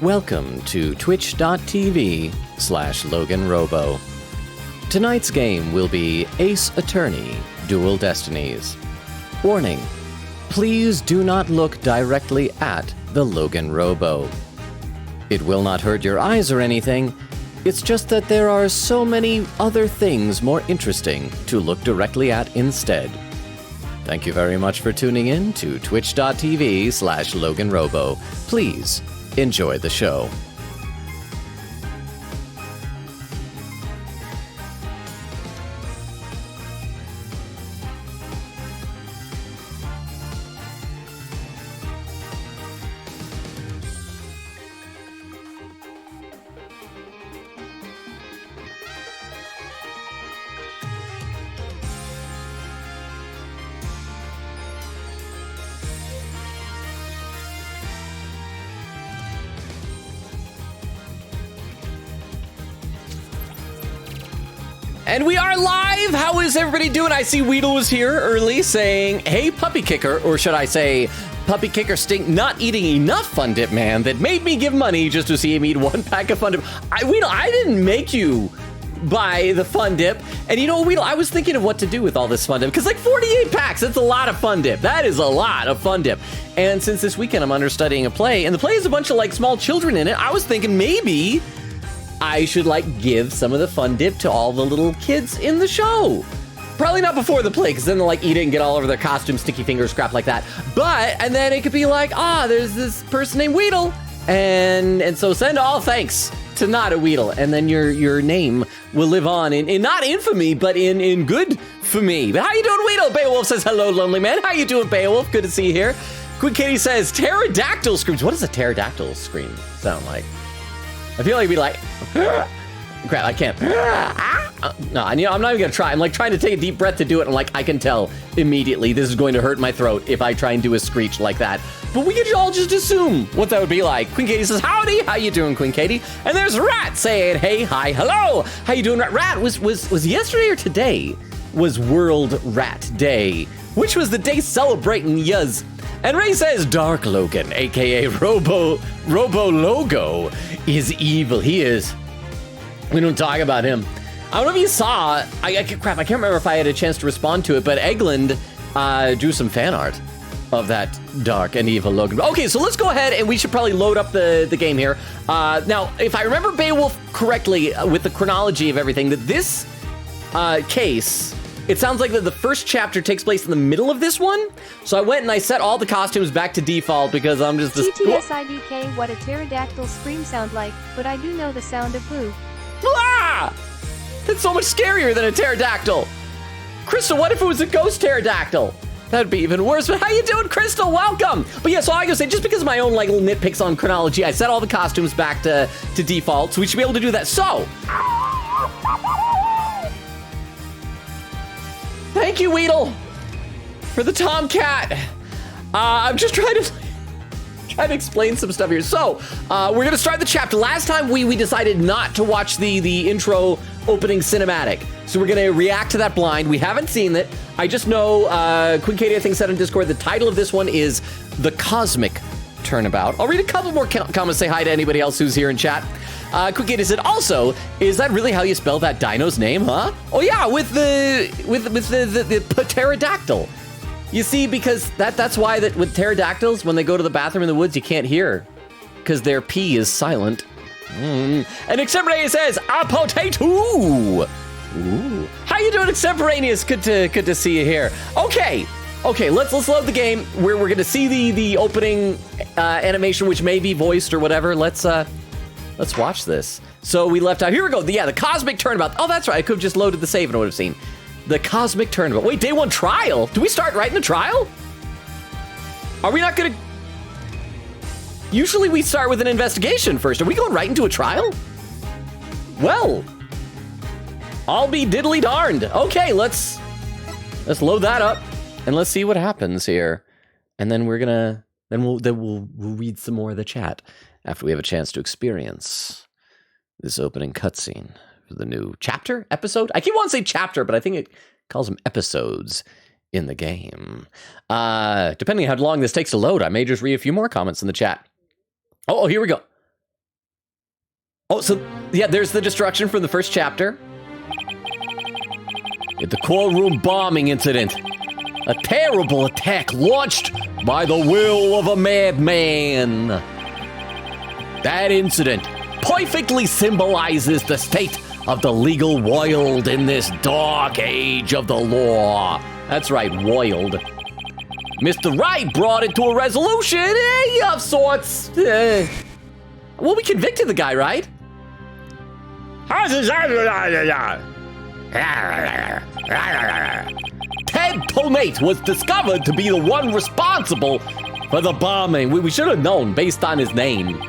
Welcome to twitch.tv/LoganRobo. Tonight's game will be Ace Attorney Dual Destinies. Warning, please do not look directly at the Logan Robo. It will not hurt your eyes or anything, it's just that there are so many other things more interesting to look directly at instead. Thank you very much for tuning in to twitch.tv/LoganRobo. Please enjoy the show. And we are live! How is everybody doing? I see Weedle was here early saying, hey, Puppy Kicker, or should I say, Puppy Kicker Stink, not eating enough Fun Dip, man, that made me give money just to see him eat one pack of Fun Dip. Weedle, I didn't make you buy the Fun Dip. And you know, Weedle, I was thinking of what to do with all this Fun Dip, because like 48 packs, that's a lot of Fun Dip. That is a lot of Fun Dip. And since this weekend I'm understudying a play, and the play has a bunch of like small children in it, I was thinking maybe I should like give some of the Fun Dip to all the little kids in the show. Probably not before the play, because then they'll like eat it and get all over their costumes, sticky fingers, crap like that. But, and then it could be like, there's this person named Weedle. And so send all thanks to not a Weedle. And then your name will live on in not infamy, but in good for me. But how you doing, Weedle? Beowulf says, hello, lonely man. How you doing, Beowulf? Good to see you here. Queen Katie says, pterodactyl screams. What does a pterodactyl scream sound like? I feel like it'd be like, crap, I can't. No, I'm not even gonna try. I'm like trying to take a deep breath to do it. And like, I can tell immediately this is going to hurt my throat if I try and do a screech like that. But we could all just assume what that would be like. Queen Katie says, howdy, how you doing, Queen Katie? And there's Rat saying, hey, hi, hello. How you doing, Rat? Rat, was yesterday or today was World Rat Day, which was the day celebrating yuz. And Ray says, Dark Logan, aka Robo Logo, is evil. He is. We don't talk about him. I don't know if you saw, I can't remember if I had a chance to respond to it, but Eggland drew some fan art of that dark and evil Logan. Okay, so let's go ahead and we should probably load up the game here. Now, if I remember Beowulf correctly with the chronology of everything, that this case, it sounds like that the first chapter takes place in the middle of this one. So I went and I set all the costumes back to default because I'm just... TTSIDK, what a pterodactyl scream sound like, but I do know the sound of boo. Ah! That's so much scarier than a pterodactyl. Crystal, what if it was a ghost pterodactyl? That'd be even worse. But how you doing, Crystal? Welcome. But yeah, so I gotta say, just because of my own like little nitpicks on chronology, I set all the costumes back to default, so we should be able to do that. So... Thank you, Weedle, for the Tomcat. I'm just trying to explain some stuff here. So, we're gonna start the chapter. Last time we decided not to watch the intro opening cinematic. So we're gonna react to that blind. We haven't seen it. I just know, Queen Katie, I think, said on Discord, the title of this one is The Cosmic Turnabout. I'll read a couple more comments, say hi to anybody else who's here in chat. Queen Katie said, also, is that really how you spell that dino's name, huh? Oh yeah, with the pterodactyl. You see, because that's why that with pterodactyls, when they go to the bathroom in the woods, you can't hear, because their pee is silent. And Extemporaneous says, a potato. Ooh. How you doing, Extemporaneous? Good to see you here. Okay, let's load the game. We're gonna see the opening animation, which may be voiced or whatever. Let's watch this. So we left out, here we go. The Cosmic Turnabout. Oh, that's right, I could have just loaded the save and I would have seen. The Cosmic Turnabout. Wait, day one trial? Do we start right in the trial? Are we not gonna... Usually we start with an investigation first. Are we going right into a trial? Well, I'll be diddly darned. Okay, let's load that up and let's see what happens here. And then we're gonna, we'll read some more of the chat after we have a chance to experience this opening cutscene for the new chapter, episode. I keep wanting to say chapter, but I think it calls them episodes in the game. Depending on how long this takes to load, I may just read a few more comments in the chat. Oh, here we go. Oh, so, yeah, there's the destruction from the first chapter. The core room bombing incident. A terrible attack launched by the will of a madman. That incident perfectly symbolizes the state of the legal world in this dark age of the law. That's right, wild. Mr. Wright brought it to a resolution of sorts. Well, we convicted the guy, right? Ted Tomate was discovered to be the one responsible for the bombing. We should have known based on his name. ...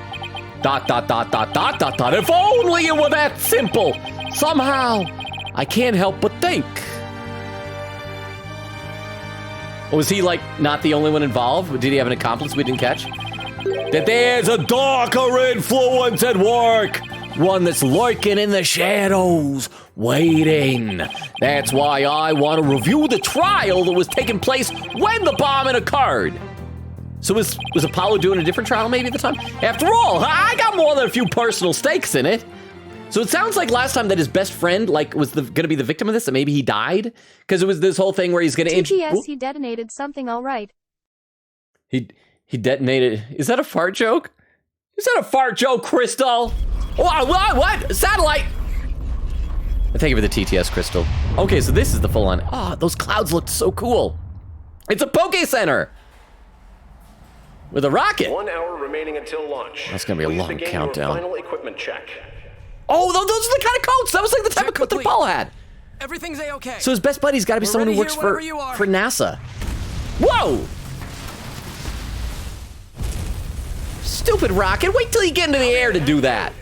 If only it were that simple. Somehow, I can't help but think. Was he, like, not the only one involved? Did he have an accomplice we didn't catch? That there's a darker influence at work. One that's lurking in the shadows, waiting. That's why I want to review the trial that was taking place when the bombing occurred. So was Apollo doing a different trial maybe at the time? After all, I got more than a few personal stakes in it. So it sounds like last time that his best friend was going to be the victim of this, and maybe he died? Because it was this whole thing where he's going to... TTS, he detonated something all right. He detonated... Is that a fart joke? Is that a fart joke, Crystal? What? Satellite! Thank you for the TTS, Crystal. Okay, so this is the full-on... Oh, those clouds looked so cool. It's a Poke Center! With a rocket. 1 hour remaining until launch. That's gonna be a long countdown. Final equipment check. Oh, those are the kind of coats! That was like the type of coat that Paul had. Everything's A-okay. So his best buddy's gotta be someone who works for NASA. Whoa! Stupid rocket, wait till you get into the air to do that.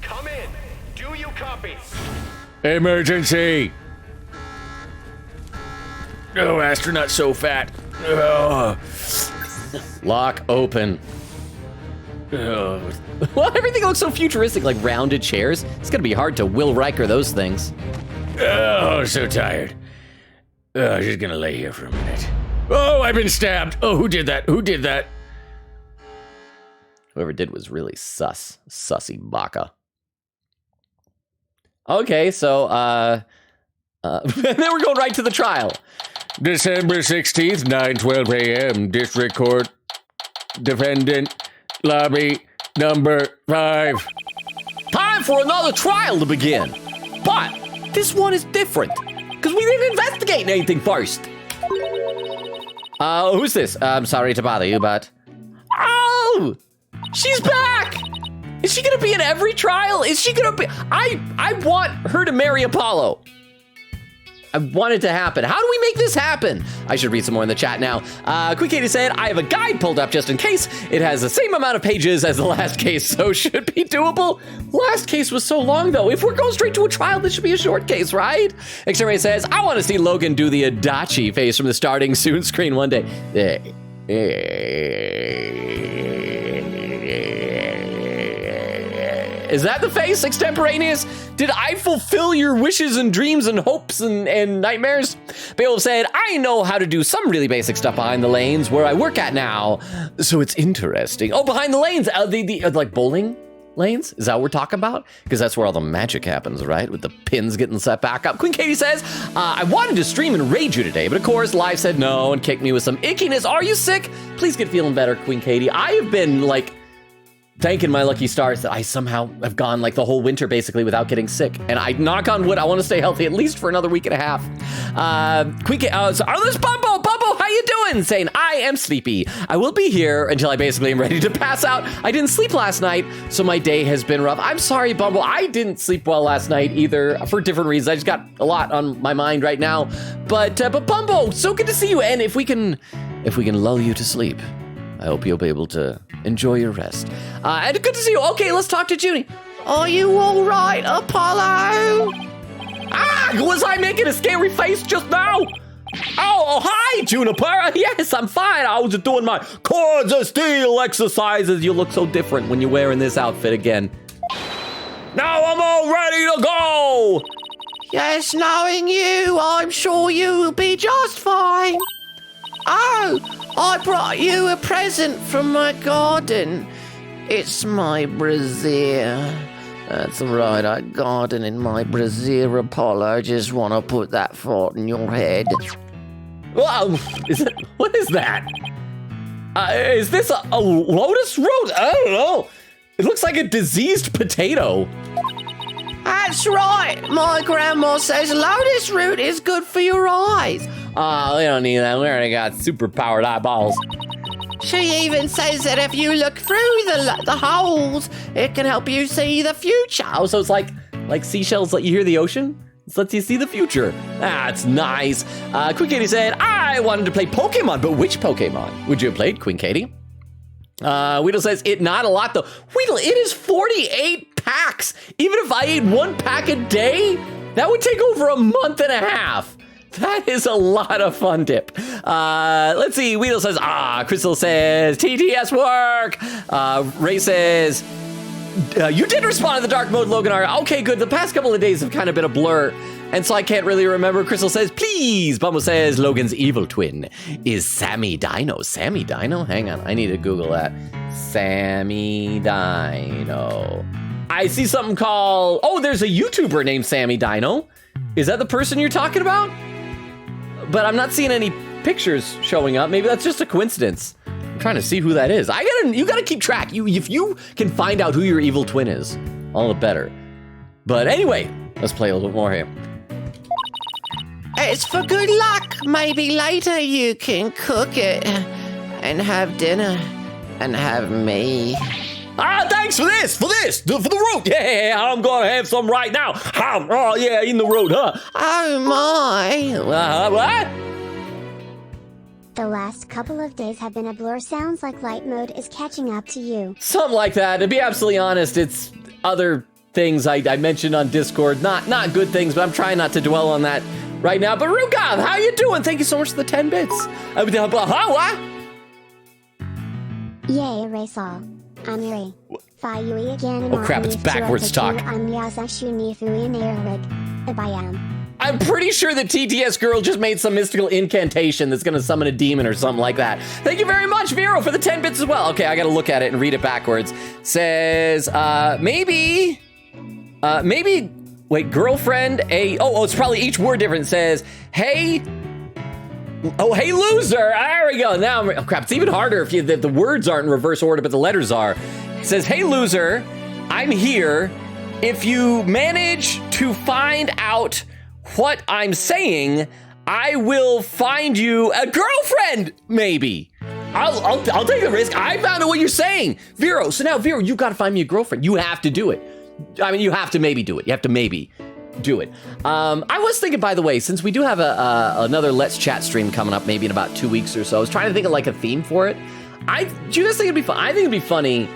Come in. Do you copy? Emergency! Oh, astronaut so fat. Oh. Lock open. Oh. Well, everything looks so futuristic, like rounded chairs. It's gonna be hard to Will Riker those things. Oh, so tired. Oh, just gonna lay here for a minute. Oh, I've been stabbed. Oh, who did that? Who did that? Whoever did was really sussy baka. Okay, so, and then we're going right to the trial. December 16th, 9:12 a.m. District Court. Defendant, lobby, number 5. Time for another trial to begin. But this one is different, because we didn't investigate anything first. Who's this? I'm sorry to bother you, but... Oh! She's back! Is she gonna be in every trial? Is she gonna be... I want her to marry Apollo. I want it to happen. How do we make this happen? I should read some more in the chat now. Quick Katie said, I have a guide pulled up just in case. It has the same amount of pages as the last case, so should be doable. Last case was so long, though. If we're going straight to a trial, this should be a short case, right? X-Ray says, I want to see Logan do the Adachi face from the starting soon screen one day. Is that the face, extemporaneous? Did I fulfill your wishes and dreams and hopes and nightmares? Beowulf said, I know how to do some really basic stuff behind the lanes where I work at now, so it's interesting. Oh, behind the lanes, like bowling lanes? Is that what we're talking about? Because that's where all the magic happens, right? With the pins getting set back up. Queen Katie says, I wanted to stream and raid you today, but of course, Live said no and kicked me with some ickiness. Are you sick? Please get feeling better, Queen Katie. I have been, like, thanking my lucky stars that I somehow have gone like the whole winter basically without getting sick. And I knock on wood, I want to stay healthy at least for another week and a half. So there's Bumbo, how you doing? Saying, I am sleepy. I will be here until I basically am ready to pass out. I didn't sleep last night, so my day has been rough. I'm sorry, Bumbo. I didn't sleep well last night either for different reasons. I just got a lot on my mind right now. But Bumbo, so good to see you. And if we can lull you to sleep, I hope you'll be able to enjoy your rest. And good to see you. Okay, let's talk to Junie. Are you all right, Apollo? Was I making a scary face just now? Oh, hi, Juniper. Yes, I'm fine. I was just doing my cords of steel exercises. You look so different when you're wearing this outfit again. Now I'm all ready to go. Yes, knowing you, I'm sure you will be just fine. Oh, I brought you a present from my garden. It's my brassiere. That's right, I garden in my brassiere, Apollo. Just want to put that thought in your head. Wow, what is that? Is this a lotus root? I don't know. It looks like a diseased potato. That's right. My grandma says lotus root is good for your eyes. Oh, we don't need that. We already got super-powered eyeballs. She even says that if you look through the holes, it can help you see the future. Oh, so it's like seashells let you hear the ocean? This lets you see the future. That's nice. Queen Katie said, I wanted to play Pokemon, but which Pokemon would you have played, Queen Katie? Weedle says, it not a lot though. Weedle, it is 48 packs. Even if I ate 1 pack a day, that would take over a month and a half. That is a lot of fun dip. Let's see. Weedle says, Crystal says, TTS work. Ray says, you did respond to the dark mode, Logan R. Okay, good. The past couple of days have kind of been a blur, and so I can't really remember. Crystal says, please. Bumble says, Logan's evil twin is Sammy Dino. Sammy Dino? Hang on. I need to Google that. Sammy Dino. I see something called, there's a YouTuber named Sammy Dino. Is that the person you're talking about? But I'm not seeing any pictures showing up. Maybe that's just a coincidence. I'm trying to see who that is. You gotta keep track. If you can find out who your evil twin is, all the better. But anyway, let's play a little bit more here. It's for good luck. Maybe later you can cook it and have dinner and have me. Thanks for the root. Yeah, I'm gonna have some right now. Oh, yeah, in the root, huh? Oh my. What? The last couple of days have been a blur. Sounds like light mode is catching up to you. Something like that. To be absolutely honest, it's other things I mentioned on Discord. Not good things, but I'm trying not to dwell on that right now. But Rugav, how you doing? Thank you so much for the 10 bits. What? Yay, erase all. I'm Yuri. Fayui again. Oh crap, it's backwards talk. I'm pretty sure the TTS girl just made some mystical incantation that's gonna summon a demon or something like that. Thank you very much, Vero, for the 10 bits as well. Okay, I gotta look at it and read it backwards. Says, maybe, wait, girlfriend, it's probably each word different. Says, hey, hey, loser. There we go. Now, crap, it's even harder if the words aren't in reverse order, but the letters are. It says, hey, loser, I'm here. If you manage to find out what I'm saying, I will find you a girlfriend, maybe. I'll take the risk. I found out what you're saying. Vero, so now, Vero, you got to find me a girlfriend. You have to do it. I mean, you have to maybe do it. You have to maybe do it. I was thinking, by the way, since we do have another Let's Chat stream coming up maybe in about 2 weeks or so, I was trying to think of like a theme for it. Do you guys think it'd be fun? I think it'd be funny.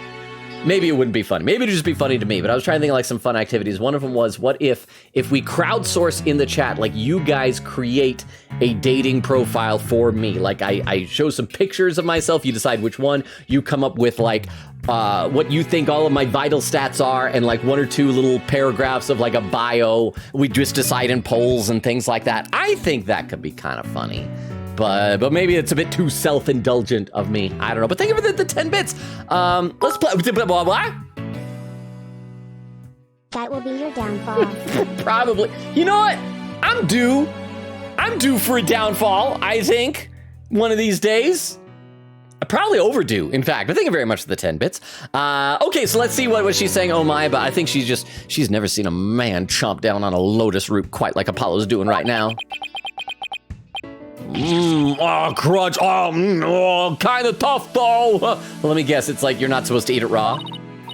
Maybe it wouldn't be funny. Maybe it'd just be funny to me, but I was trying to think of like some fun activities. One of them was, what if we crowdsource in the chat, like you guys create a dating profile for me. Like I show some pictures of myself, you decide which one, you come up with like what you think all of my vital stats are, and like 1 or 2 little paragraphs of like a bio. We just decide in polls and things like that. I think that could be kind of funny. But maybe it's a bit too self-indulgent of me. I don't know. But thank you for the 10 bits. Let's play. Blah, blah. That will be your downfall. Probably. You know what? I'm due for a downfall, I think, one of these days. Probably overdue, in fact. But thank you very much for the 10 bits. Okay, so let's see what she's saying. Oh my, but I think she's never seen a man chomp down on a lotus root quite like Apollo's doing right now. Crunch. Kind of tough though. Well, let me guess, it's like you're not supposed to eat it raw.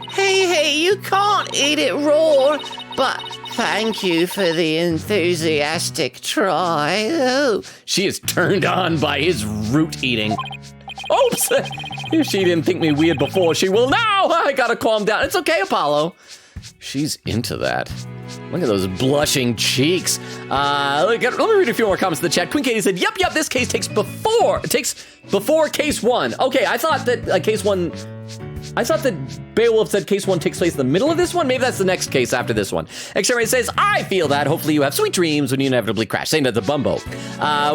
Hey, you can't eat it raw, but thank you for the enthusiastic try. Oh. She is turned on by his root eating. Oops! If she didn't think me weird before, she will now! I gotta calm down. It's okay, Apollo. She's into that. Look at those blushing cheeks. Let me read a few more comments in the chat. Queen Katie said, yep, this case takes before case 1. Okay, I thought that case 1 I thought that Beowulf said case 1 takes place in the middle of this one. Maybe that's the next case after this one. X-Ray says, I feel that. Hopefully you have sweet dreams when you inevitably crash. Saying that the Bumbo.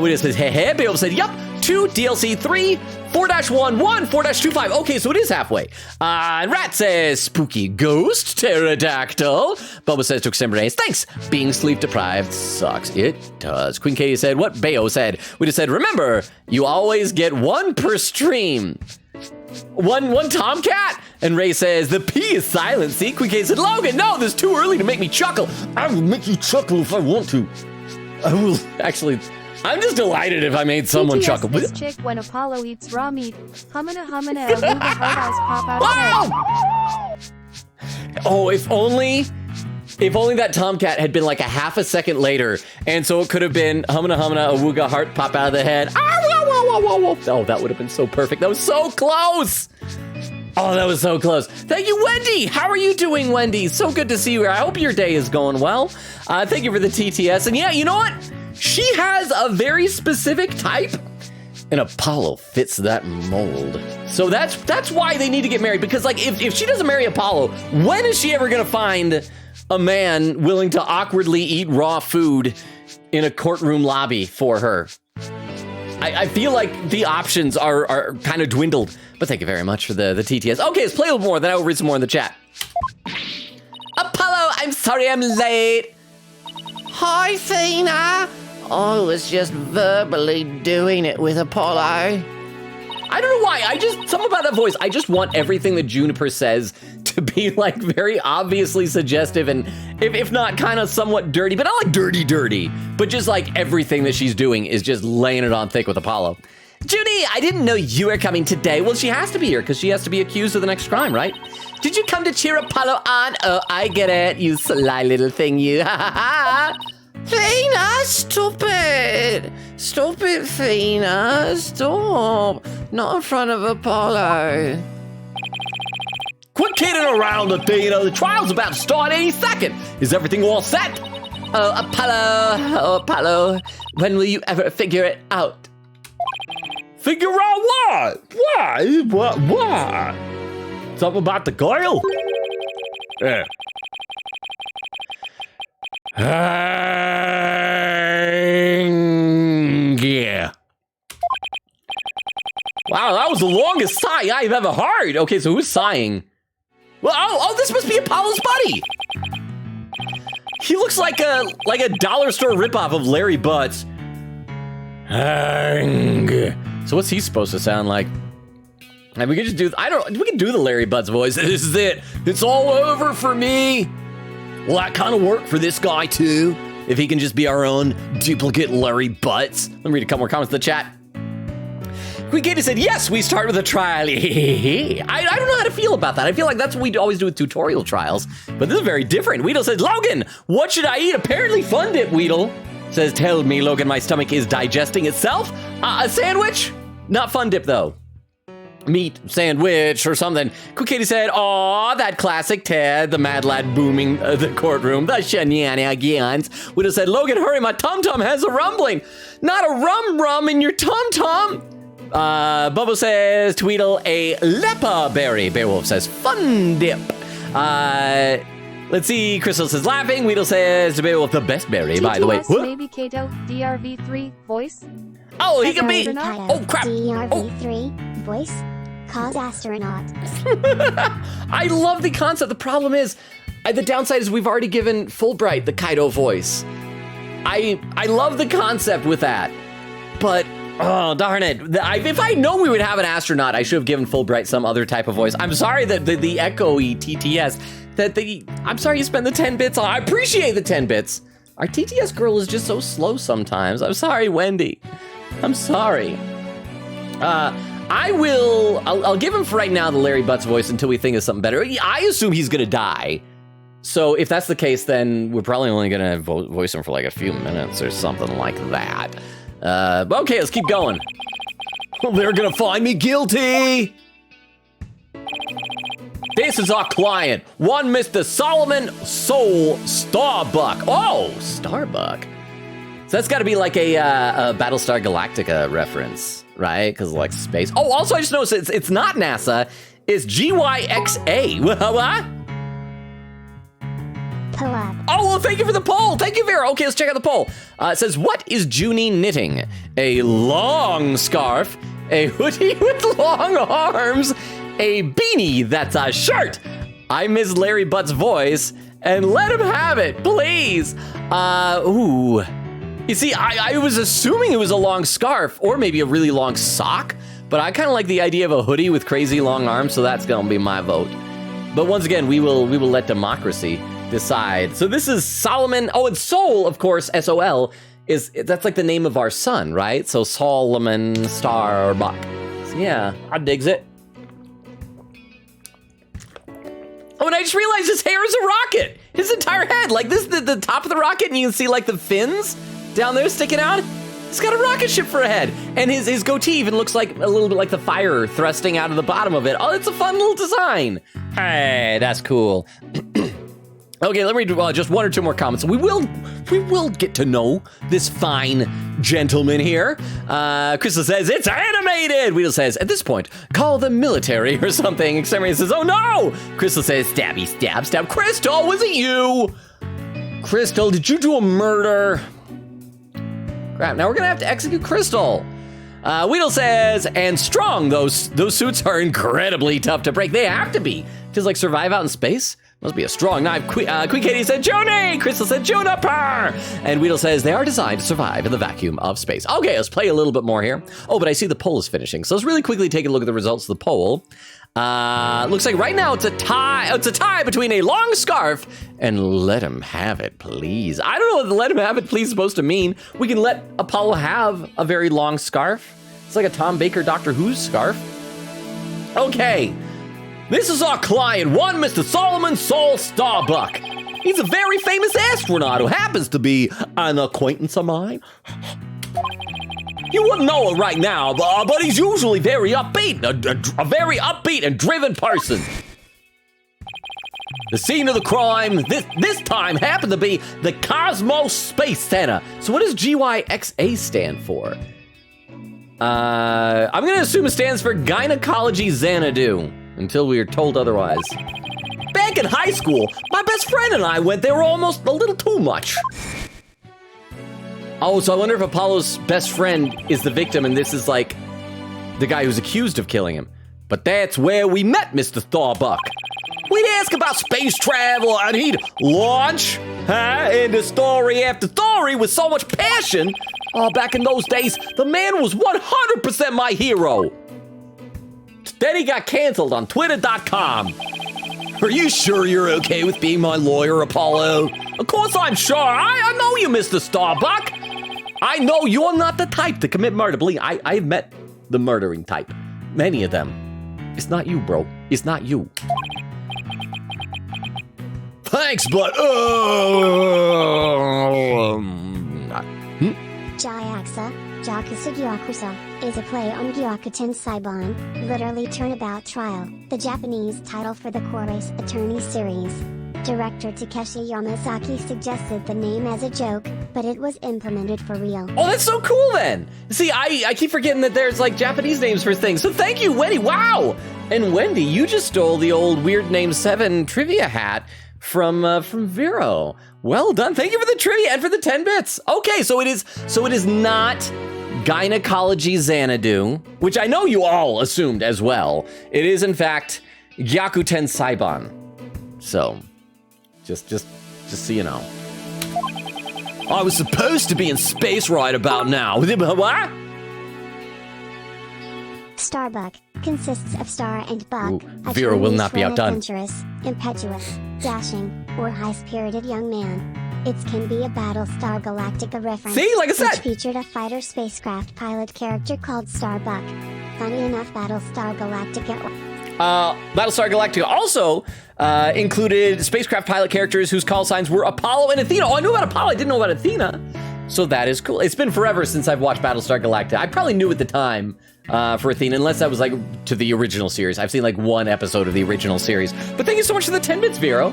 Witness says, hey. Beowulf said, yup. 2, DLC 3, 4-1, 1, 4-25. Okay, so it is halfway. And Rat says, spooky ghost, pterodactyl. Bubba says, took Simbrace. Thanks. Being sleep deprived sucks. It does. Queen Katie said, what Bayo said. We just said, remember, you always get 1 per stream. One Tomcat? And Ray says, the P is silent. See, Queen Katie said, Logan, no, this is too early to make me chuckle. I will make you chuckle if I want to. I will actually... I'm just delighted if I made someone chuckle. This chick when Apollo eats raw meat. Humana, a little hard eyes pop out of head. Oh, if only that Tomcat had been like a half a second later, and so it could have been humana, a wooga heart pop out of the head. Oh, that would have been so perfect. That was so close. Oh, that was so close. Thank you, Wendy. How are you doing, Wendy? So good to see you here. I hope your day is going well. Thank you for the TTS. And yeah, you know what? She has a very specific type, and Apollo fits that mold. So that's why they need to get married, because like if she doesn't marry Apollo, when is she ever gonna find a man willing to awkwardly eat raw food in a courtroom lobby for her? I feel like the options are kind of dwindled, but thank you very much for the TTS. Okay, let's play a little more, then I will read some more in the chat. Apollo, I'm sorry I'm late. Hi, Fina. I was just verbally doing it with Apollo. I don't know why. Something about that voice. I just want everything that Juniper says to be like very obviously suggestive and if not kind of somewhat dirty, but not like dirty, but just like everything that she's doing is just laying it on thick with Apollo. Judy, I didn't know you were coming today. Well, she has to be here because she has to be accused of the next crime, right? Did you come to cheer Apollo on? Oh, I get it, you sly little thing, you. Ha ha ha. Fina, stop it. Stop it, Fina. Stop. Not in front of Apollo. Quit kidding around, Athena. The trial's about to start any second. Is everything all set? Oh, Apollo. When will you ever figure it out? Figure out what? What? Something about the girl? Yeah. Yeah. Wow, that was the longest sigh I've ever heard. Okay, so who's sighing? Well, this must be Apollo's buddy. He looks like a dollar store ripoff of Larry Butts. So what's he supposed to sound like? And we could just do, we could do the Larry Butts voice. This is it. It's all over for me. Will that kind of work for this guy too? If he can just be our own duplicate Larry Butts. Let me read a couple more comments in the chat. Queen said, yes, we start with a trial. I don't know how to feel about that. I feel like that's what we always do with tutorial trials, but this is very different. Weedle says, Logan, what should I eat? Apparently Fun Dip, Weedle. Says, tell me, Logan, my stomach is digesting itself. A sandwich? Not Fun Dip, though. Meat sandwich or something. Quick Katie said, aw, that classic Ted, the mad lad booming the courtroom, the shenanigans. Widow said, Logan, hurry, my tum-tum has a rumbling. Not a rum in your tum-tum. Bubba says, Tweedle, a lepa berry. Beowulf says, Fun Dip. Let's see, Crystal says, laughing. Weedle says, Beowulf, the best berry, by the way. TTS, maybe Kato, DRV3, voice? Oh, he can be. Oh, crap. DRV3, voice, cause astronaut. I love the concept. The problem is, the downside is we've already given Fulbright the Kaido voice. I love the concept with that, but oh, darn it. If I know we would have an astronaut, I should have given Fulbright some other type of voice. I'm sorry that the echoey TTS, I'm sorry you spent the 10 bits on. I appreciate the 10 bits. Our TTS girl is just so slow sometimes. I'm sorry, Wendy. I'm sorry. I'll give him for right now the Larry Butts voice until we think of something better. I assume he's gonna die. So if that's the case, then we're probably only gonna voice him for like a few minutes or something like that. But okay, let's keep going. They're gonna find me guilty. This is our client, one Mr. Solomon Soul Starbuck. Oh, Starbuck. So that's got to be like a Battlestar Galactica reference, right? Because like space. Oh, also I just noticed it's not NASA. is GYXA. What? Pull up. Oh, well, thank you for the poll. Thank you, Vera. Okay, let's check out the poll. It says, what is Junie knitting? A long scarf, a hoodie with long arms, a beanie that's a shirt. I miss Larry Butt's voice, and let him have it, please. Ooh. You see, I was assuming it was a long scarf or maybe a really long sock, but I kind of like the idea of a hoodie with crazy long arms, so that's gonna be my vote. But once again, we will let democracy decide. So this is Solomon. Oh, and Sol, of course, S-O-L, that's like the name of our son, right? So Solomon Starbuck. So yeah, I digs it. Oh, and I just realized his hair is a rocket. His entire head, like this, the top of the rocket, and you can see like the fins down there sticking out. He's got a rocket ship for a head. And his goatee even looks like a little bit like the fire thrusting out of the bottom of it. Oh, it's a fun little design. Hey, that's cool. Okay, let me do just one or two more comments. We will get to know this fine gentleman here. Crystal says, it's animated! Weedle says, at this point, call the military or something. Exterminator says, oh no! Crystal says, stabby, stab, stab. Crystal, was it you? Crystal, did you do a murder? Crap, now we're gonna have to execute Crystal. Weedle says, and strong, those suits are incredibly tough to break. They have to be. Just like survive out in space? Must be a strong knife. Queen Katie said, Joni! Crystal said, Juniper! And Weedle says, they are designed to survive in the vacuum of space. Okay, let's play a little bit more here. Oh, but I see the poll is finishing. So let's really quickly take a look at the results of the poll. Looks like right now it's a tie. It's a tie between a long scarf and let him have it, please. I don't know what the let him have it, please is supposed to mean. We can let Apollo have a very long scarf. It's like a Tom Baker Doctor Who's scarf. Okay. This is our client, one Mr. Solomon Sol Starbuck. He's a very famous astronaut who happens to be an acquaintance of mine. You wouldn't know it right now, but he's usually very upbeat, a very upbeat and driven person. The scene of the crime this time happened to be the Cosmos Space Center. So what does GYXA stand for? I'm gonna assume it stands for Gynecology Xanadu, until we are told otherwise. Back in high school, my best friend and I went there almost a little too much. Oh, so I wonder if Apollo's best friend is the victim and this is like the guy who's accused of killing him. But that's where we met Mr. Starbuck. We'd ask about space travel and he'd launch into story after story with so much passion. Oh, back in those days, the man was 100% my hero. Then he got canceled on Twitter.com. Are you sure you're okay with being my lawyer, Apollo? Of course I'm sure. I know you, Mr. Starbuck. I know you're not the type to commit murder. Believe I've met the murdering type. Many of them. It's not you, bro. It's not you. Thanks, but Jayaxa, Jakusa Gyakusa, is a play on Gyakuten Saiban, literally Turnabout Trial, the Japanese title for the Chorus Attorney series. Director Takeshi Yamazaki suggested the name as a joke, but it was implemented for real. Oh, that's so cool then. See, I keep forgetting that there's like Japanese names for things. So thank you, Wendy. Wow. And Wendy, you just stole the old Weird Name 7 trivia hat from Vero. Well done. Thank you for the trivia and for the 10 bits. Okay, so it is not Gynecology Xanadu, which I know you all assumed as well. It is in fact Gyakuten Saiban. So just so you know. I was supposed to be in space right about now. What? Starbuck consists of star and buck. Ooh, a Vera will Chinese not be way of outdone. Adventurous, impetuous, dashing, or high-spirited young man. It can be a Battlestar Galactica reference. See, like I said. Which featured a fighter spacecraft pilot character called Starbuck. Funny enough, Battlestar Galactica. Battlestar Galactica also included spacecraft pilot characters whose call signs were Apollo and Athena. Oh, I knew about Apollo, I didn't know about Athena. So that is cool. It's been forever since I've watched Battlestar Galactica. I probably knew at the time for Athena, unless that was like to the original series. I've seen like one episode of the original series. But thank you so much for the 10 bits, Vero.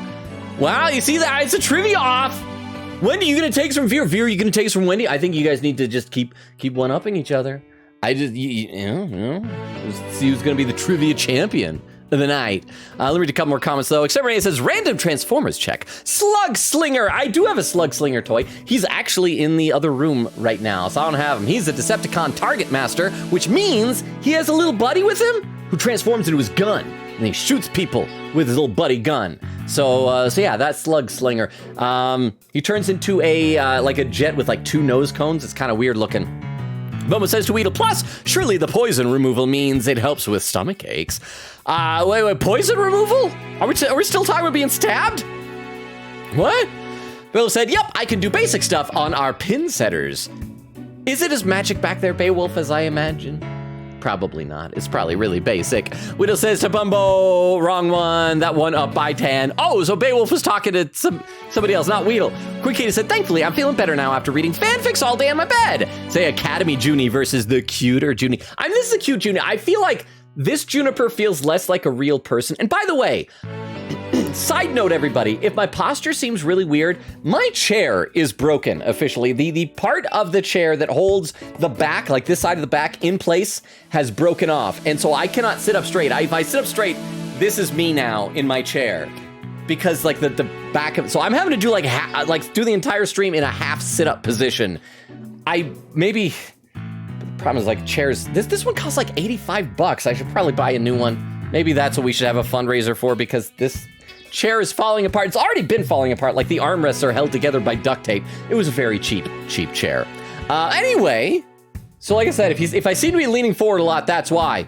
Wow, you see that? It's a trivia off. Wendy, you gonna take us from Vera? Vera, you gonna take us from Wendy? I think you guys need to just keep one-upping each other. I just, see who's gonna be the trivia champion the night. Let me read a couple more comments though. Exterminator says, random Transformers check. Slug Slinger. I do have a Slug Slinger toy. He's actually in the other room right now, so I don't have him. He's a Decepticon target master, which means he has a little buddy with him who transforms into his gun, and he shoots people with his little buddy gun. So yeah, that's Slug Slinger. He turns into a like a jet with like 2 nose cones. It's kind of weird looking. Momo says to Weedle, plus, surely the poison removal means it helps with stomach aches. Wait, poison removal? Are we still talking about being stabbed? What? Bill said, yep, I can do basic stuff on our pin setters. Is it as magic back there, Beowulf, as I imagine? Probably not. It's probably really basic. Widow says to Bumbo, wrong one. That one up by 10. Oh, so Beowulf was talking to somebody else, not Weedle. Quick Katie said, thankfully, I'm feeling better now after reading fanfics all day on my bed. Say Academy Junie versus the cuter Junie. This is a cute Junie. I feel like this Juniper feels less like a real person. And by the way, side note, everybody, if my posture seems really weird, my chair is broken officially. The part of the chair that holds the back, like this side of the back in place, has broken off. And so I cannot sit up straight. If I sit up straight, this is me now in my chair. Because like the back of, so I'm having to do like do the entire stream in a half sit up position. The problem is like chairs, this one costs like $85. I should probably buy a new one. Maybe that's what we should have a fundraiser for, because this chair is falling apart. It's already been falling apart. Like the armrests are held together by duct tape. It was a very cheap chair. Anyway, so like I said, if I seem to be leaning forward a lot, that's why.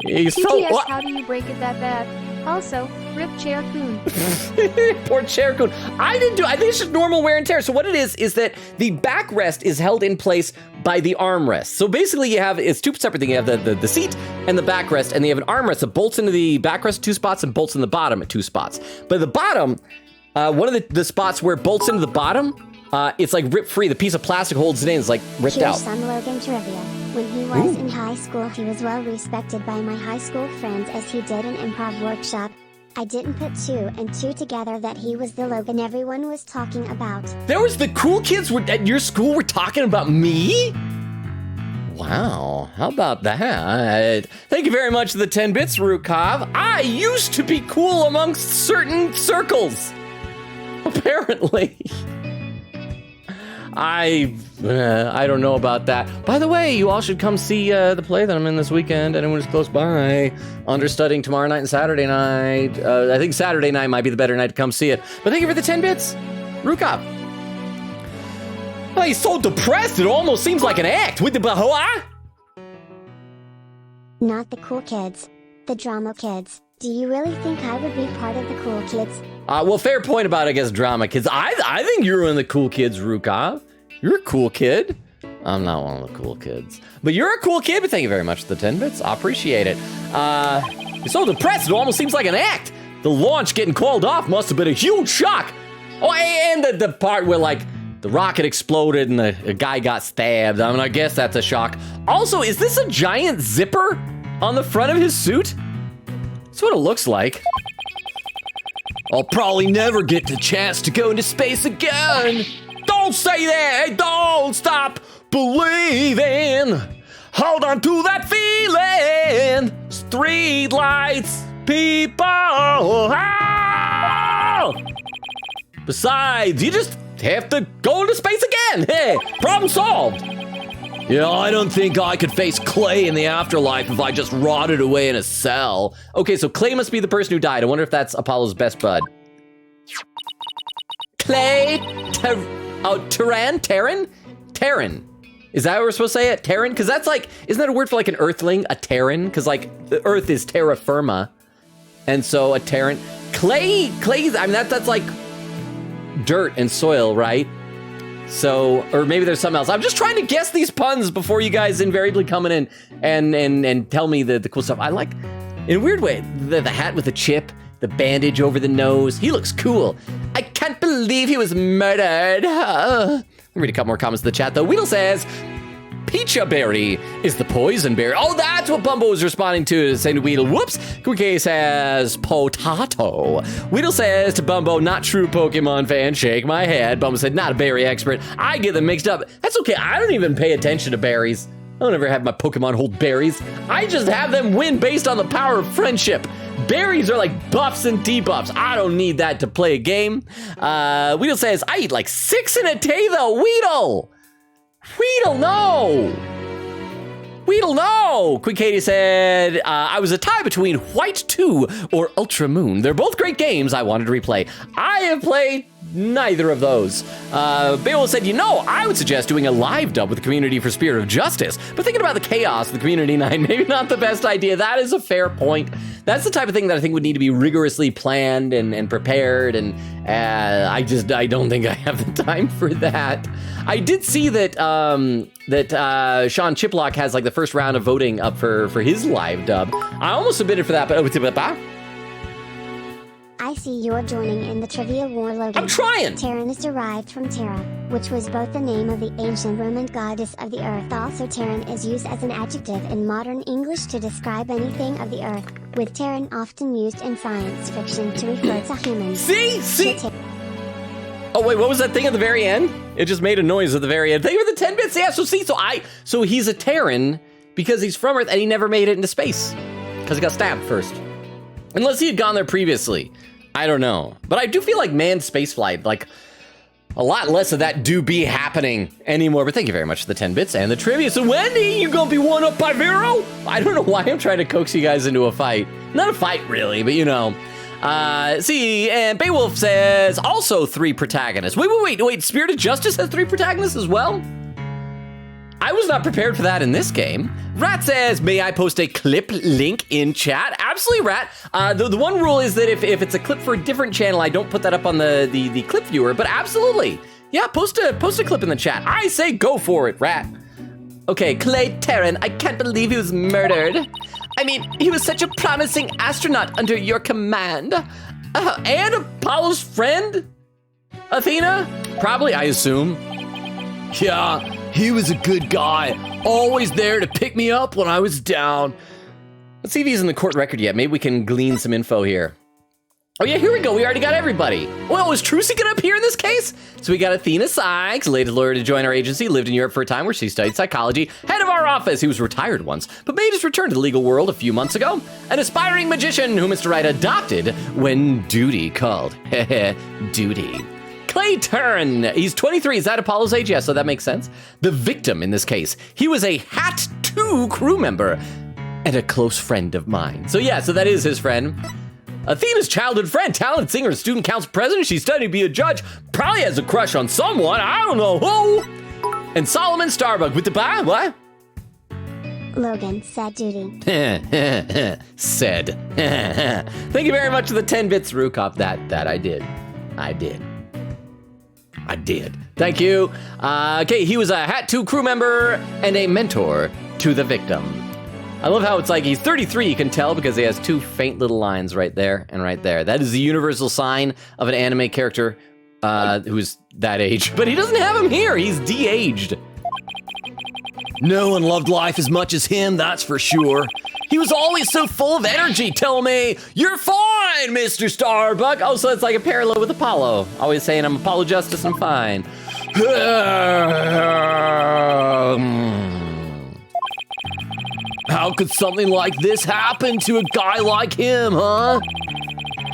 TTS, how do you break it that bad? Also, rip Chair Coon. Poor Chair Coon. I think it's just normal wear and tear. So what it is that the backrest is held in place by the armrest. So basically it's 2 separate things. You have the seat and the backrest, and then you have an armrest that bolts into the backrest at 2 spots and bolts in the bottom at 2 spots. But the bottom, one of the spots where it bolts into the bottom, it's like rip free. The piece of plastic holds it in. It's like ripped out. Here's some Logan trivia. When he was in high school, he was well respected by my high school friends as he did an improv workshop. I didn't put 2 and 2 together that he was the Logan everyone was talking about. There was the cool kids at your school were talking about me? Wow, how about that? Thank you very much for the 10 bits, Rukov. I used to be cool amongst certain circles. Apparently. I don't know about that. By the way, you all should come see the play that I'm in this weekend. Anyone who's close by. Understudying tomorrow night and Saturday night. I think Saturday night might be the better night to come see it. But thank you for the 10 bits, Rukov. Oh, he's so depressed, it almost seems like an act. With the Bahoa? Not the cool kids. The drama kids. Do you really think I would be part of the cool kids? Well, fair point about, I guess, drama kids. I think you're one of the cool kids, Rukov. You're a cool kid. I'm not one of the cool kids. But you're a cool kid, but thank you very much for the 10 bits. I appreciate it. You're so depressed, it almost seems like an act. The launch getting called off must have been a huge shock. Oh, and the part where, like, the rocket exploded and the guy got stabbed. I mean, I guess that's a shock. Also, is this a giant zipper on the front of his suit? That's what it looks like. I'll probably never get the chance to go into space again. Don't say that. Hey, don't stop believing. Hold on to that feeling. Street lights, people. Ah! Besides, you just have to go into space again. Hey, problem solved. Yeah, I don't think I could face Clay in the afterlife if I just rotted away in a cell. Okay, so Clay must be the person who died. I wonder if that's Apollo's best bud. Clay, Terran? Is that how we're supposed to say it? Terran? Because that's like, isn't that a word for like an earthling? A Terran? Because like the earth is terra firma. And so a Terran. Clay, I mean, that's like dirt and soil, right? So, or maybe there's something else. I'm just trying to guess these puns before you guys invariably come in and tell me the cool stuff. I like, in a weird way, the hat with the chip, the bandage over the nose. He looks cool. I can't believe he was murdered. Let me read a couple more comments in the chat, though. Weedle says, Pecha berry is the poison berry. Oh, that's what Bumbo was responding to, saying to Weedle, whoops. Quick says potato. Weedle says to Bumbo, not true Pokemon fan, shake my head. Bumbo said, not a berry expert. I get them mixed up. That's okay, I don't even pay attention to berries. I don't ever have my Pokemon hold berries. I just have them win based on the power of friendship. Berries are like buffs and debuffs. I don't need that to play a game. Weedle says, I eat like 6 in a day though. Weedle! Weedle, no! Weedle, no! Quick Katie said, I was a tie between White 2 or Ultra Moon. They're both great games I wanted to replay. I have played neither of those. Beowulf said, I would suggest doing a live dub with the community for Spirit of Justice, but thinking about the chaos of the community night, maybe not the best idea. That is a fair point. That's the type of thing that I think would need to be rigorously planned and prepared, and I don't think I have the time for that. I did see that Sean Chiplock has like the first round of voting up for his live dub. I almost submitted for that, but I see you're joining in the trivia war, Logan. I'm trying! Terran is derived from Terra, which was both the name of the ancient Roman goddess of the earth. Also, Terran is used as an adjective in modern English to describe anything of the earth, with Terran often used in science fiction to refer to humans. See? Oh wait, what was that thing at the very end? It just made a noise at the very end. Thank you for the 10 bits. Yeah, so he's a Terran because he's from Earth and he never made it into space because he got stabbed first. Unless he had gone there previously. I don't know. But I do feel like manned spaceflight, like a lot less of that do be happening anymore. But thank you very much for the 10 bits and the trivia. So Wendy, you gonna be one up by Vero? I don't know why I'm trying to coax you guys into a fight. Not a fight really, but and Beowulf says also 3 protagonists. Wait, Spirit of Justice has 3 protagonists as well? I was not prepared for that in this game. Rat says, may I post a clip link in chat? Absolutely, Rat. The one rule is that if it's a clip for a different channel, I don't put that up on the clip viewer, but absolutely. Yeah, post a clip in the chat. I say go for it, Rat. Okay, Clay Terran, I can't believe he was murdered. I mean, he was such a promising astronaut under your command. And Apollo's friend? Athena? Probably, I assume. Yeah, he was a good guy. Always there to pick me up when I was down. Let's see if he's in the court record yet. Maybe we can glean some info here. Oh yeah, here we go. We already got everybody. Well, is Trucy gonna appear in this case? So we got Athena Sykes, latest lawyer to join our agency, lived in Europe for a time where she studied psychology, head of our office, he was retired once, but made his return to the legal world a few months ago. An aspiring magician who Mr. Wright adopted when duty called. Duty. Clay Turn, he's 23, is that Apollo's age? Yeah, so that makes sense. The victim in this case, he was a Hat 2 crew member and a close friend of mine. So yeah, so that is his friend. Athena's childhood friend, talented singer, student council president, she's studying to be a judge, probably has a crush on someone, I don't know who. And Solomon Starbuck with the what? Logan said duty. Said. Thank you very much for the 10 bits, Rukop. That I did. Thank you. Okay, he was a Hat 2 crew member and a mentor to the victim. I love how it's like he's 33, you can tell, because he has 2 faint little lines right there and right there. That is the universal sign of an anime character who's that age. But he doesn't have him here, he's de-aged. No one loved life as much as him, that's for sure. He was always so full of energy, tell me, you're fine, Mr. Starbuck. Oh, so it's like a parallel with Apollo. Always saying, I'm Apollo Justice, I'm fine. How could something like this happen to a guy like him, huh?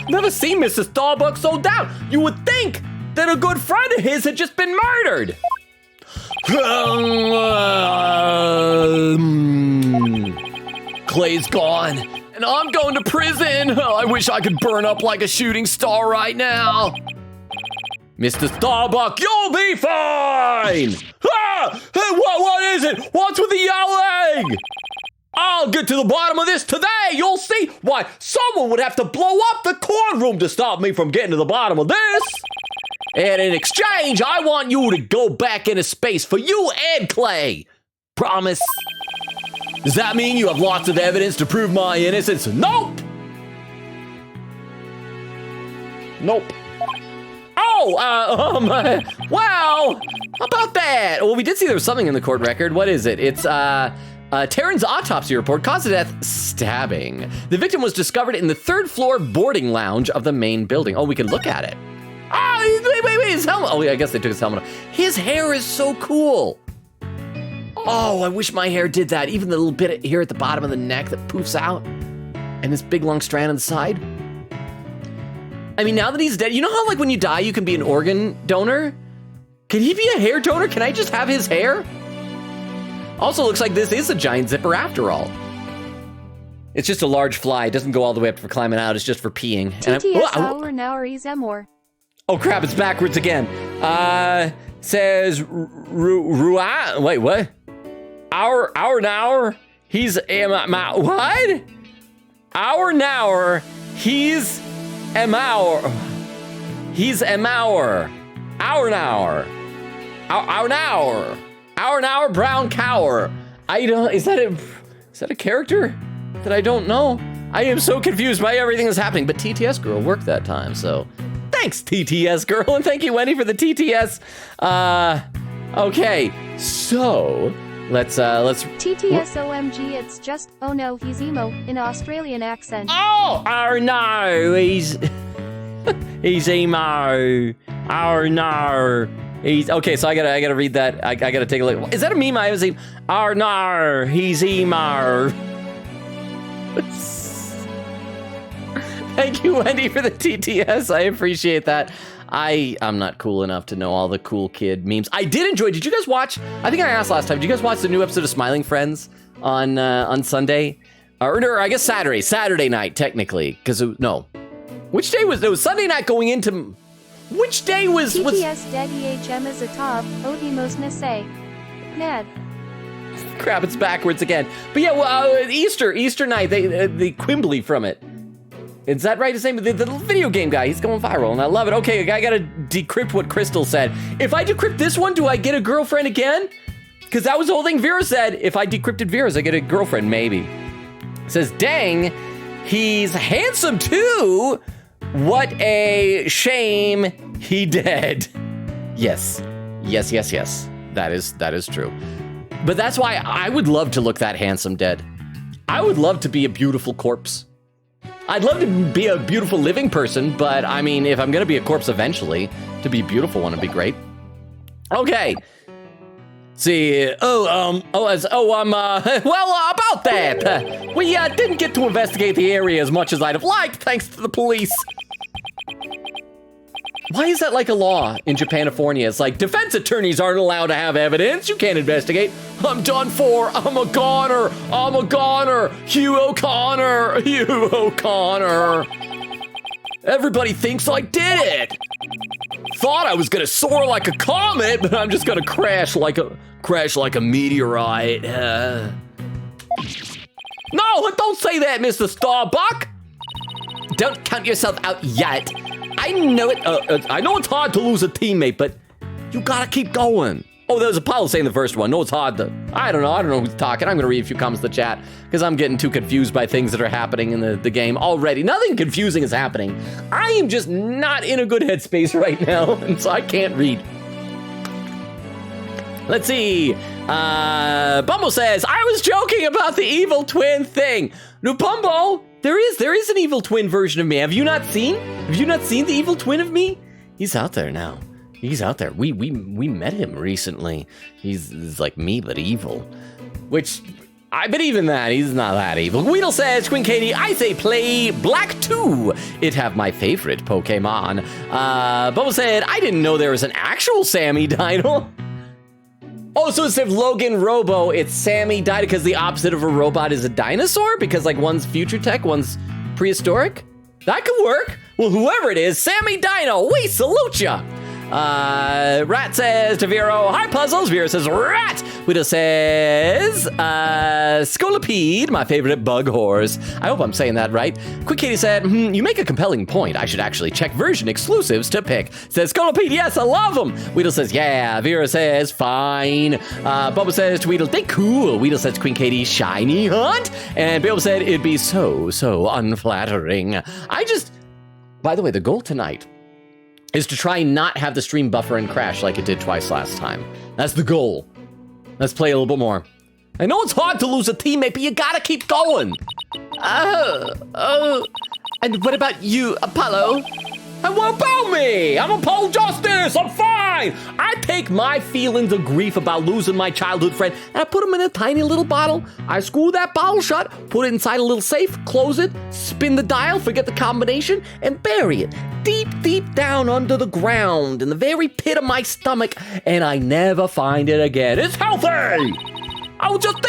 Never seen Mr. Starbuck so down. You would think that a good friend of his had just been murdered. Clay's gone, and I'm going to prison. Oh, I wish I could burn up like a shooting star right now. Mr. Starbuck, you'll be fine! Ah! Hey, what is it? What's with the yelling? I'll get to the bottom of this today, you'll see. Why, someone would have to blow up the courtroom to stop me from getting to the bottom of this. And in exchange, I want you to go back into space for you and Clay. Promise? Does that mean you have lots of evidence to prove my innocence? Nope! Nope. Oh, well, How about that? Well, we did see there was something in the court record. What is it? It's Taryn's autopsy report. Cause of death, stabbing. The victim was discovered in the 3rd floor boarding lounge of the main building. Oh, we can look at it. Oh, wait, his helmet. Oh, yeah, I guess they took his helmet off. His hair is so cool. Oh, I wish my hair did that. Even the little bit here at the bottom of the neck that poofs out. And this big long strand on the side. I mean, now that he's dead, you know how like when you die, you can be an organ donor? Can he be a hair donor? Can I just have his hair? Also looks like this is a giant zipper after all. It's just a large fly. It doesn't go all the way up for climbing out. It's just for peeing. TTS hour now is more. Oh crap, it's backwards again. Says, wait, what? Hour now, he's, what? Hour now, he's, he's hour now, brown cower. Is that a character that I don't know? I am so confused by everything that's happening, but TTS girl worked that time, so thanks TTS girl, and thank you Wendy for the TTS. Okay, so let's TTS OMG, it's just, oh no, he's emo, in Australian accent. Oh no, he's emo. Oh no. He's okay, so I gotta read that. I gotta take a look. Is that a meme? I was oh no, he's emo. Thank you, Wendy, for the TTS. I appreciate that. I'm not cool enough to know all the cool kid memes. I did enjoy. Did you guys watch? I think I asked last time. Did you guys watch the new episode of Smiling Friends on Sunday, or I guess Saturday night technically? Because no, which day was it? Was Sunday night going into? Which day was TTS dead EHM is a top, Odimos Nase. Ned. Crap, it's backwards again. But yeah, well, Easter night, the Quimbly from it. Is that right? His name, the video game guy, he's going viral, and I love it. Okay, I gotta decrypt what Crystal said. If I decrypt this one, do I get a girlfriend again? Because that was the whole thing Vera said. If I decrypted Vera's, I get a girlfriend, maybe. It says, dang, he's handsome too. What a shame he dead. Yes. That is true. But that's why I would love to look that handsome dead. I would love to be a beautiful corpse. I'd love to be a beautiful living person, but I mean, if I'm gonna be a corpse eventually, to be a beautiful one would be great. Okay. See, well, about that. We didn't get to investigate the area as much as I'd have liked, thanks to the police. Why is that like a law in Japanifornia? It's like defense attorneys aren't allowed to have evidence. You can't investigate. I'm done for. I'm a goner. Hugh O'Connor. Everybody thinks I did it. Thought I was gonna soar like a comet, but I'm just gonna crash like a meteorite. No, don't say that, Mr. Starbuck. Don't count yourself out yet. I know it. I know it's hard to lose a teammate, but you gotta keep going. Oh, there was Apollo saying the first one. No, it's hard to. I don't know who's talking. I'm gonna read a few comments in the chat because I'm getting too confused by things that are happening in the game already. Nothing confusing is happening. I am just not in a good headspace right now, and so I can't read. Let's see. Bumble says, I was joking about the evil twin thing. No, Bumble, there is an evil twin version of me. Have you not seen the evil twin of me? He's out there now. He's out there. We met him recently. He's like me, but evil. Which, I believe in that. He's not that evil. Weedle says, Queen Katie, I say play Black 2. It have my favorite Pokemon. Bubble said, I didn't know there was an actual Sammy Dino. Oh, so instead of Logan Robo, it's Sammy Dino because the opposite of a robot is a dinosaur? Because like one's future tech, one's prehistoric? That could work. Well, whoever it is, Sammy Dino, we salute ya. Rat says to Vero, hi Puzzles. Vero says, rat. Widow says, Scolipede, my favorite bug horse. I hope I'm saying that right. Quick Katie said, you make a compelling point. I should actually check version exclusives to pick. Says Scolipede, yes, I love them. Weedle says, yeah. Vero says, fine. Bubba says to Weedle, they cool. Weedle says, Queen Katie, shiny hunt. And Bill said, it'd be so unflattering. By the way, the goal tonight is to try and not have the stream buffer and crash like it did twice last time. That's the goal. Let's play a little bit more. I know it's hard to lose a teammate, but you gotta keep going. And what about you, Apollo? And what about me? I'm Apollo Justice. I'm fine. I take my feelings of grief about losing my childhood friend and I put them in a tiny little bottle. I screw that bottle shut, put it inside a little safe, close it, spin the dial, forget the combination, and bury it deep, deep down under the ground in the very pit of my stomach, and I never find it again. It's healthy. I was just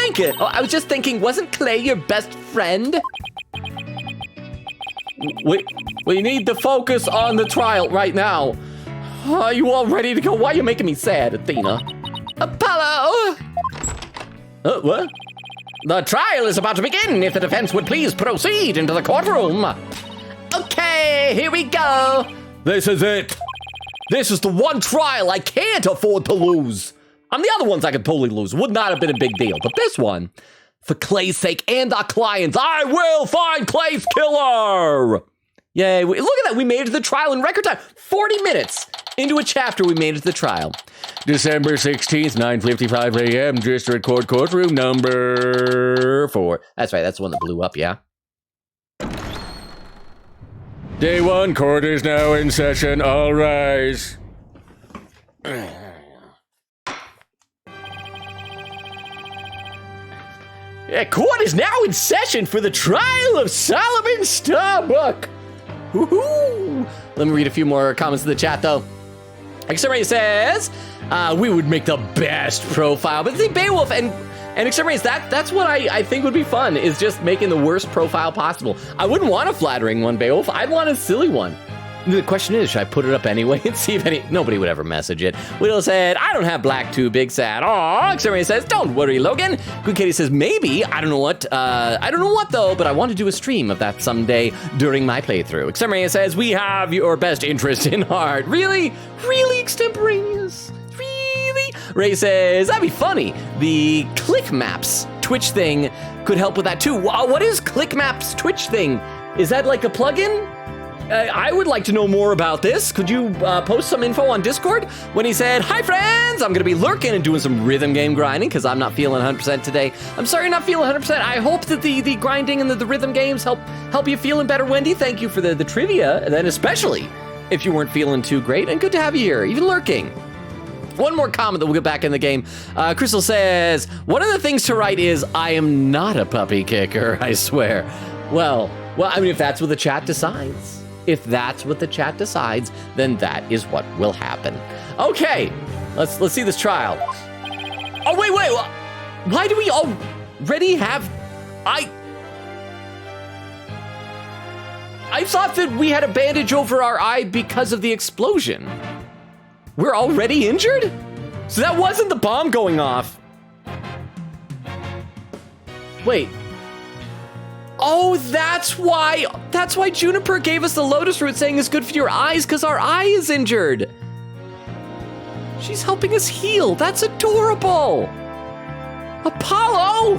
thinking, wasn't Clay your best friend? We need to focus on the trial right now. Are you all ready to go? Why are you making me sad, Athena? Apollo! What? The trial is about to begin. If the defense would please proceed into the courtroom. Okay, here we go. This is it. This is the one trial I can't afford to lose. On the other ones I could totally lose. Would not have been a big deal. But this one, for Clay's sake and our clients, I will find Clay's killer. Yay, look at that. We made it to the trial in record time. 40 minutes into a chapter, we made it to the trial. December 16th, 9:55 a.m., District Court courtroom number 4. That's right, that's the one that blew up, yeah? Day 1, court is now in session. All rise. Yeah, court is now in session for the trial of Solomon Starbuck. Woohoo! Let me read a few more comments in the chat, though. Exterminator says, we would make the best profile. But the Beowulf and Exterminator, that's what I think would be fun, is just making the worst profile possible. I wouldn't want a flattering one, Beowulf. I'd want a silly one. The question is, should I put it up anyway and see if nobody would ever message it? Whittle said, I don't have black too big sad. Aw, Exterminator says, don't worry, Logan. Good Kitty says, maybe, I don't know what though, but I want to do a stream of that someday during my playthrough. Exterminator says, we have your best interest in heart. Really? Really, Extemporaneous? Really? Ray says, that'd be funny. The Click Maps Twitch thing could help with that too. Wow, what is Click Maps Twitch thing? Is that like a plugin? I would like to know more about this. Could you post some info on Discord? When he said, hi friends, I'm gonna be lurking and doing some rhythm game grinding because I'm not feeling 100% today. I'm sorry you're not feeling 100%. I hope that the grinding and the rhythm games help you feeling better, Wendy. Thank you for the trivia, and then especially if you weren't feeling too great, and good to have you here, even lurking. One more comment that we'll get back in the game. Crystal says, one of the things to write is, I am not a puppy kicker, I swear. Well, I mean, if that's what the chat decides. If that's what the chat decides, then that is what will happen. Okay, let's see this trial. Oh, wait, why do we already have... I thought that we had a bandage over our eye because of the explosion. We're already injured? So that wasn't the bomb going off. Wait. Oh, that's why Juniper gave us the lotus root saying it's good for your eyes, because our eye is injured. She's helping us heal. That's adorable. Apollo,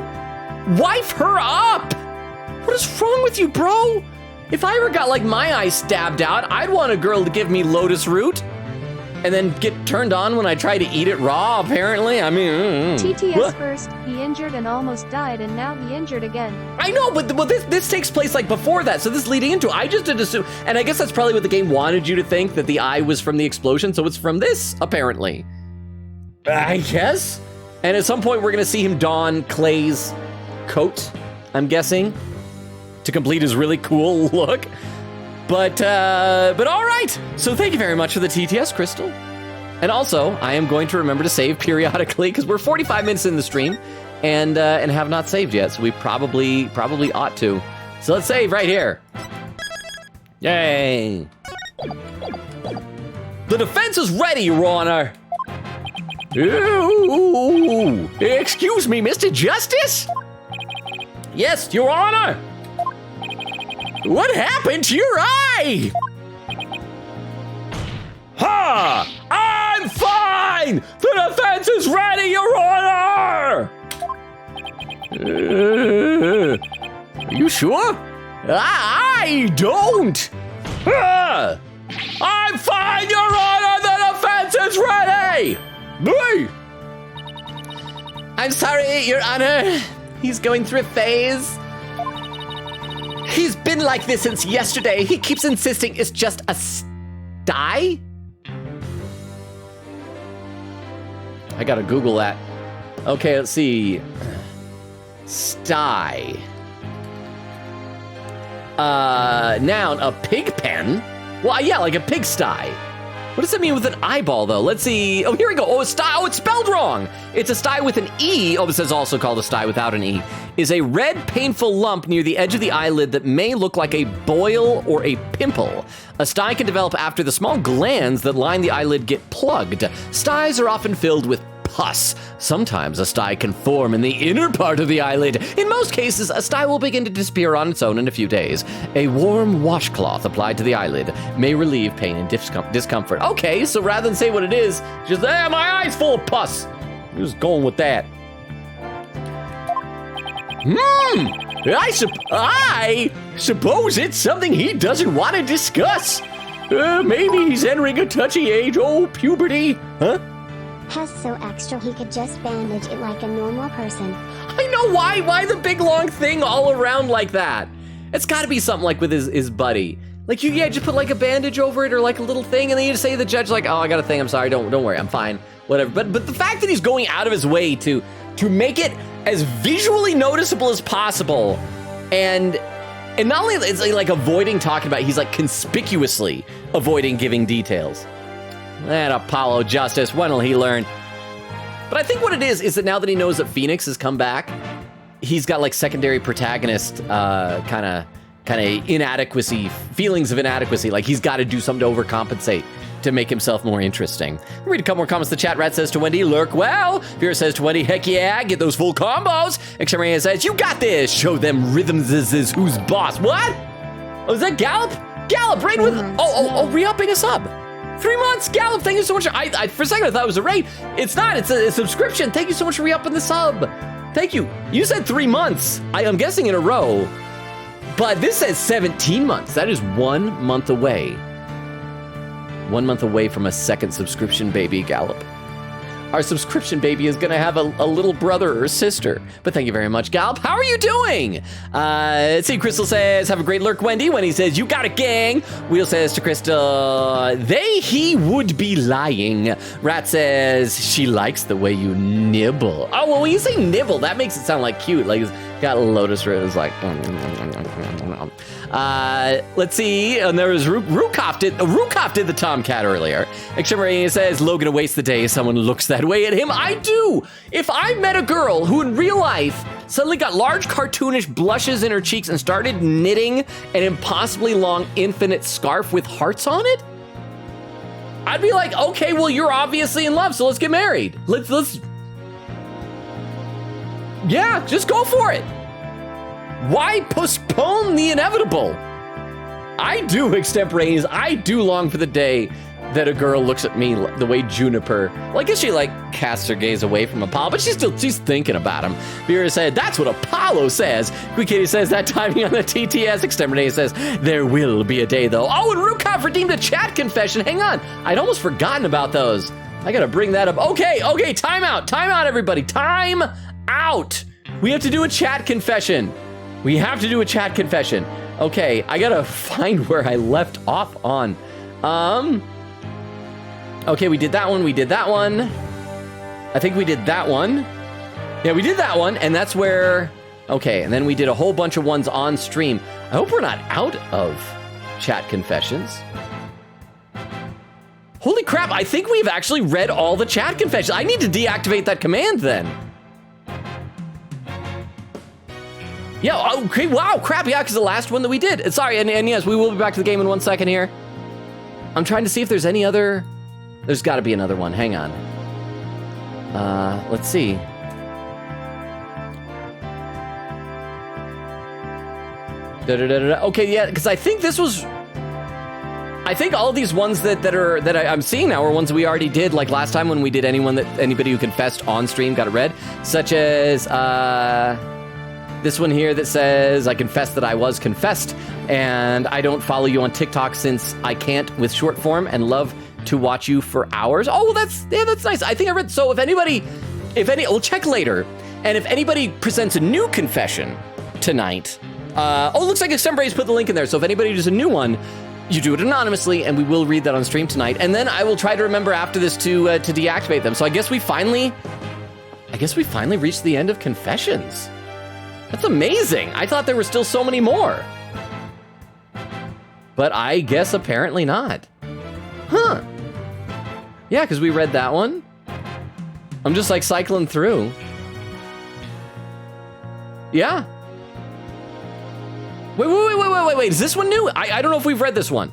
wife her up. What is wrong with you, bro? If I ever got like my eye stabbed out, I'd want a girl to give me lotus root and then get turned on when I try to eat it raw, apparently. I mean... TTS what? first, he injured and almost died, and now he injured again. I know, but this takes place like before that, so this is leading into it. I just did assume, and I guess that's probably what the game wanted you to think, that the eye was from the explosion, so it's from this, apparently. I guess? And at some point, we're gonna see him don Clay's coat, I'm guessing, to complete his really cool look. But all right. So thank you very much for the TTS, Crystal. And also, I am going to remember to save periodically because we're 45 minutes in the stream and have not saved yet. So we probably ought to. So let's save right here. Yay. The defense is ready, Your Honor. Ooh. Excuse me, Mr. Justice? Yes, Your Honor. What happened to your eye? Ha! I'm fine! The defense is ready, Your Honor! Are you sure? I don't! I'm fine, Your Honor! The defense is ready! Me! I'm sorry, Your Honor. He's going through a phase. He's been like this since yesterday. He keeps insisting it's just a sty. I gotta Google that. Okay, let's see. Sty. Noun, a pig pen? Well, yeah, like a pigsty. What does that mean with an eyeball, though? Let's see. Oh, here we go. Oh, a sty. Oh, it's spelled wrong. It's a sty with an E. Oh, it says also called a sty without an E. Is a red, painful lump near the edge of the eyelid that may look like a boil or a pimple. A sty can develop after the small glands that line the eyelid get plugged. Styes are often filled with pus. Sometimes a sty can form in the inner part of the eyelid. In most cases, a sty will begin to disappear on its own in a few days. A warm washcloth applied to the eyelid may relieve pain and discomfort. Okay, so rather than say what it is, just, my eye's full of pus. I'm just going with that. I suppose it's something he doesn't want to discuss. Maybe he's entering a touchy age. Oh, puberty. Huh? Has so extra he could just bandage it like a normal person. I know why. Why the big long thing all around like that? It's got to be something like with his buddy. Like just put like a bandage over it or like a little thing, and then you just say to the judge like, "Oh, I got a thing. I'm sorry. Don't worry. I'm fine. Whatever." But the fact that he's going out of his way to make it as visually noticeable as possible, and not only is he like avoiding talking about it, he's like conspicuously avoiding giving details. That Apollo Justice, when will he learn? But I think what it is that now that he knows that Phoenix has come back, he's got like secondary protagonist kind of inadequacy, feelings of inadequacy. Like he's got to do something to overcompensate to make himself more interesting. Read a couple more comments. The chat. Rat says to Wendy, lurk well. Vera says to Wendy, heck yeah, get those full combos. Extremity says, you got this. Show them rhythms is who's boss. What? Oh, is that Gallop? Gallop, right with, re-upping a sub. 3 months, Gallop, thank you so much. I for a second I thought it was a raid. It's not, it's a subscription. Thank you so much for re-upping the sub. Thank you. You said 3 months. I'm guessing in a row. But this says 17 months. That is 1 month away. 1 month away from a second subscription baby, Gallop. Our subscription baby is gonna have a little brother or sister. But thank you very much, Gallop. How are you doing? Let's see, Crystal says, have a great lurk, Wendy. Wendy says, you got it, gang. Wheel says to Crystal, he would be lying. Rat says, she likes the way you nibble. Oh, well, when you say nibble, that makes it sound like cute. Like, it's got a lotus root. It's like, let's see. And there was Rukov did the Tomcat earlier. Extremity says, Logan wastes the day. Someone looks that way at him. I do. If I met a girl who in real life suddenly got large cartoonish blushes in her cheeks and started knitting an impossibly long infinite scarf with hearts on it, I'd be like, okay, well, you're obviously in love, so let's get married. Let's yeah, just go for it. Why postpone the inevitable? I do, extemporaneous. I do long for the day that a girl looks at me the way Juniper, well, I guess she like casts her gaze away from Apollo, but she's thinking about him. Vera said, that's what Apollo says. Quick Kitty says, that timing on the TTS. Exterminator says, there will be a day though. Oh, and Rukov redeemed a chat confession. Hang on, I'd almost forgotten about those. I gotta bring that up. Okay, time out, everybody. Time out. We have to do a chat confession. Okay, I gotta find where I left off on. Okay, we did that one. I think we did that one. Yeah, we did that one, and that's where... Okay, and then we did a whole bunch of ones on stream. I hope we're not out of chat confessions. Holy crap, I think we've actually read all the chat confessions. I need to deactivate that command then. Yeah, okay, wow, crap, yeah, because the last one that we did. Sorry, and yes, we will be back to the game in 1 second here. I'm trying to see if there's any other... There's got to be another one. Hang on. Let's see. Okay, yeah, because I think this was... I think all of these ones that I'm seeing now are ones we already did, like last time when we did anybody who confessed on stream got it read, such as this one here that says, I confess that I was confessed And I don't follow you on TikTok since I can't with short form, and love to watch you for hours. Oh, well, that's nice. I think I read, so if any, we'll check later. And if anybody presents a new confession tonight, looks like Extembrae's put the link in there. So if anybody does a new one, you do it anonymously, and we will read that on stream tonight. And then I will try to remember after this to deactivate them. So I guess we finally reached the end of confessions. That's amazing. I thought there were still so many more. But I guess apparently not. Huh. Yeah, because we read that one. I'm just like cycling through. Yeah. Wait. Is this one new? I don't know if we've read this one.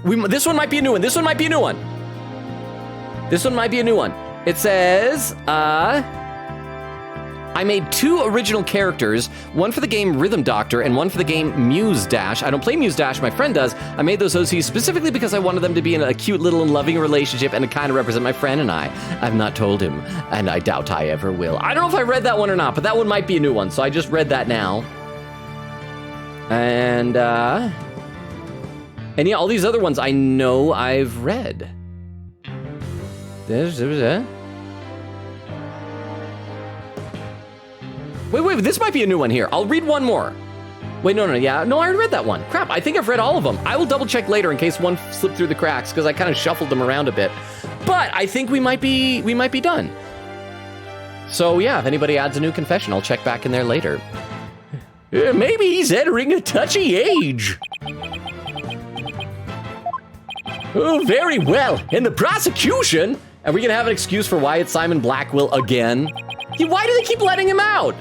This one might be a new one. This one might be a new one. It says, I made 2 original characters, one for the game Rhythm Doctor and one for the game Muse Dash. I don't play Muse Dash, my friend does. I made those OCs specifically because I wanted them to be in a cute little and loving relationship and to kind of represent my friend and I. I've not told him, and I doubt I ever will. I don't know if I read that one or not, but that one might be a new one, so I just read that now. And yeah, all these other ones I know I've read. There's Wait, this might be a new one here. I'll read one more. Wait, no, I already read that one. Crap, I think I've read all of them. I will double check later in case one slipped through the cracks because I kind of shuffled them around a bit. But I think we might be done. So yeah, if anybody adds a new confession, I'll check back in there later. Maybe he's entering a touchy age. Oh, very well. And the prosecution? Are we gonna have an excuse for why it's Simon Blackwell again? Why do they keep letting him out?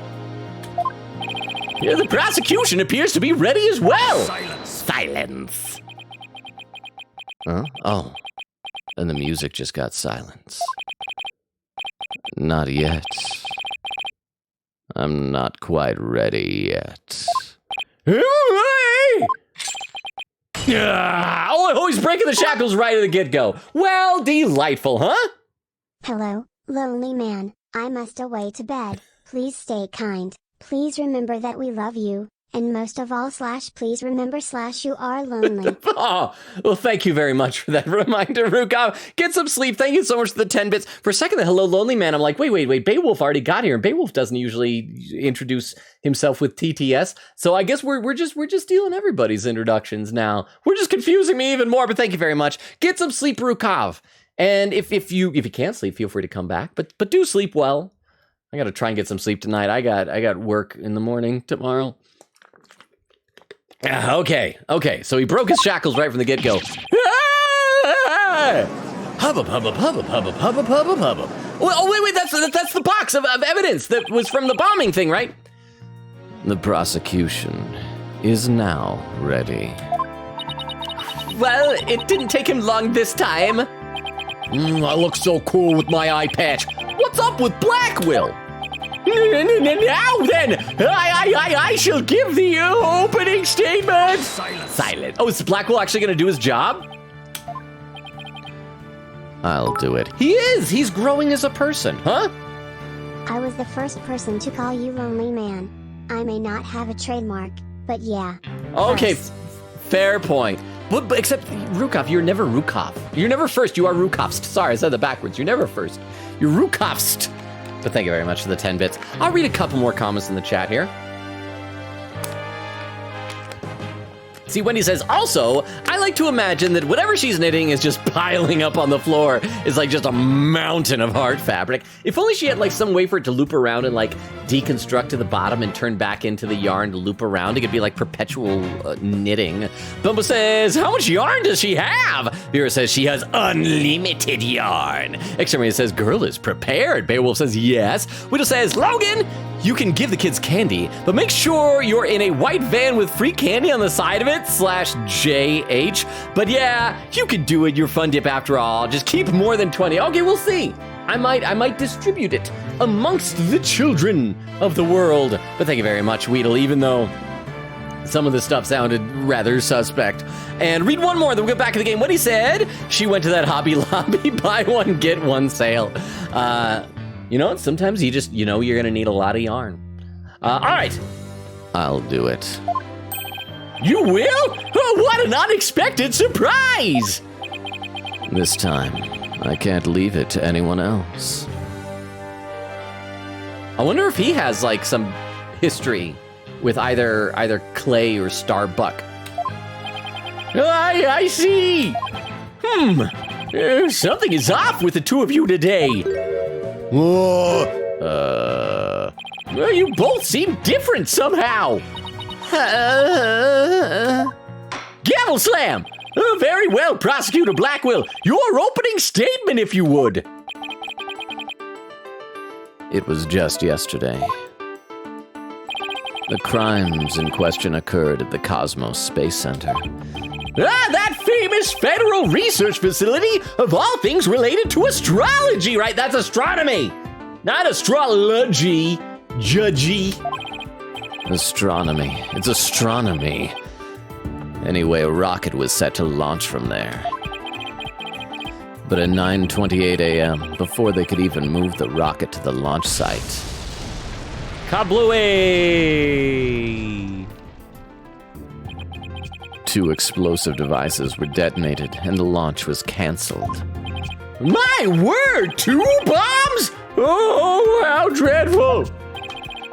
Yeah, the prosecution appears to be ready as well. Silence. Huh? Oh. And the music just got silence. Not yet. I'm not quite ready yet. Oh, he's breaking the shackles right at the get-go. Well, delightful, huh? Hello, lonely man. I must away to bed. Please stay kind. Please remember that we love you. And most of all, please remember you are lonely. Oh, well, thank you very much for that reminder, Rukov. Get some sleep. Thank you so much for the 10 bits. For a second, the hello, lonely man. I'm like, wait. Beowulf already got here. And Beowulf doesn't usually introduce himself with TTS. So I guess we're just stealing everybody's introductions now. We're just confusing me even more. But thank you very much. Get some sleep, Rukov. And if you can't sleep, feel free to come back. But do sleep well. I got to try and get some sleep tonight. I got work in the morning tomorrow. Okay. So he broke his shackles right from the get-go. Hubba. Oh, wait, that's the box of evidence that was from the bombing thing, right? The prosecution is now ready. Well, it didn't take him long this time. I look so cool with my eye patch. What's up with Blackwell? Now then, I shall give the opening statement. Silent. Oh, is Blackwell actually going to do his job? I'll do it. He is. He's growing as a person, huh? I was the first person to call you lonely man. I may not have a trademark, but yeah. Okay, First. fair point. But except Rukov, you're never Rukov. You're never first. You are Rukovst. Sorry, I said that backwards. You're never first. You're Rukovst. But thank you very much for the 10 bits. I'll read a couple more comments in the chat here. See, Wendy says, also, I like to imagine that whatever she's knitting is just piling up on the floor. It's like just a mountain of hard fabric. If only she had like some way for it to loop around and like deconstruct to the bottom and turn back into the yarn to loop around. It could be like perpetual knitting. Bumbo says, how much yarn does she have? Vera says she has unlimited yarn. Exterminator says, girl is prepared. Beowulf says, yes. Widow says, Logan, you can give the kids candy, but make sure you're in a white van with free candy on the side of it, /JH. But yeah, you could do it. You're fun dip after all. Just keep more than 20. Okay, we'll see. I might distribute it amongst the children of the world. But thank you very much, Weedle, even though some of the stuff sounded rather suspect. And read one more, then we'll get back to the game. What he said, she went to that Hobby Lobby, buy one, get one sale. You know, sometimes you just, you're gonna need a lot of yarn. All right, I'll do it. You will? Oh, what an unexpected surprise! This time, I can't leave it to anyone else. I wonder if he has like some history with either Clay or Starbuck. I see. Something is off with the two of you today. Well, you both seem different somehow. Gavel slam! Very well, Prosecutor Blackwell. Your opening statement, if you would. It was just yesterday. The crimes in question occurred at the Cosmos Space Center. That famous federal research facility of all things related to astrology, right? That's astronomy, not astrology, judgy. Astronomy. It's astronomy. Anyway, a rocket was set to launch from there. But at 9:28 a.m., before they could even move the rocket to the launch site, Kablooey! 2 explosive devices were detonated and the launch was canceled. My word, 2 bombs? Oh, how dreadful!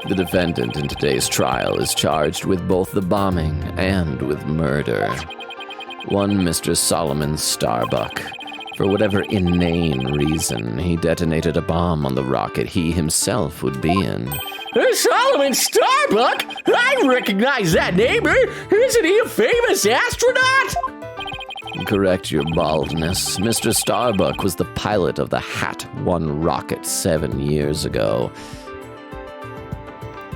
The defendant in today's trial is charged with both the bombing and with murder. One Mr. Solomon Starbuck. For whatever inane reason, he detonated a bomb on the rocket he himself would be in. Solomon Starbuck? I recognize that name. Isn't he a famous astronaut? Correct your baldness. Mr. Starbuck was the pilot of the Hat 1 rocket 7 years ago.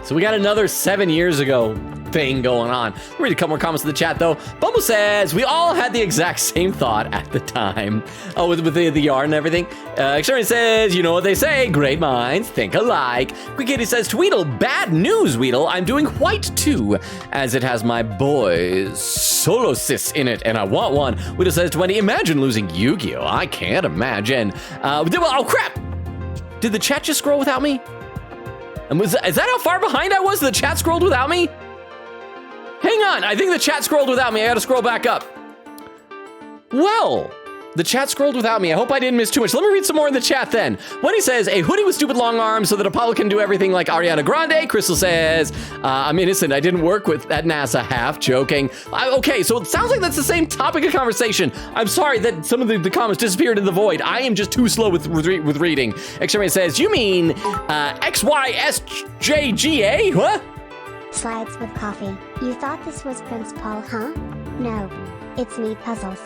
So we got another 7 years ago thing going on. We'll read a couple more comments in the chat, though. Bumble says, we all had the exact same thought at the time. Oh, with the yarn and everything. Extremity says, you know what they say, great minds think alike. Quick Kitty says, Tweedle, bad news, Weedle. I'm doing White 2, as it has my boy Solosis in it, and I want one. Weedle says, 20, imagine losing Yu-Gi-Oh! I can't imagine. Oh, crap! Did the chat just scroll without me? And is that how far behind I was? The chat scrolled without me? Hang on, I think the chat scrolled without me. I gotta scroll back up. Well, the chat scrolled without me. I hope I didn't miss too much. Let me read some more in the chat then. Wendy says, a hoodie with stupid long arms so that Apollo can do everything like Ariana Grande. Crystal says, I'm innocent. I didn't work with at NASA, half joking. Okay, so it sounds like that's the same topic of conversation. I'm sorry that some of the comments disappeared in the void. I am just too slow with reading. Extremity says, you mean XYSJGA? What? Slides with coffee. You thought this was Prince Paul, huh? No. It's me, Puzzles.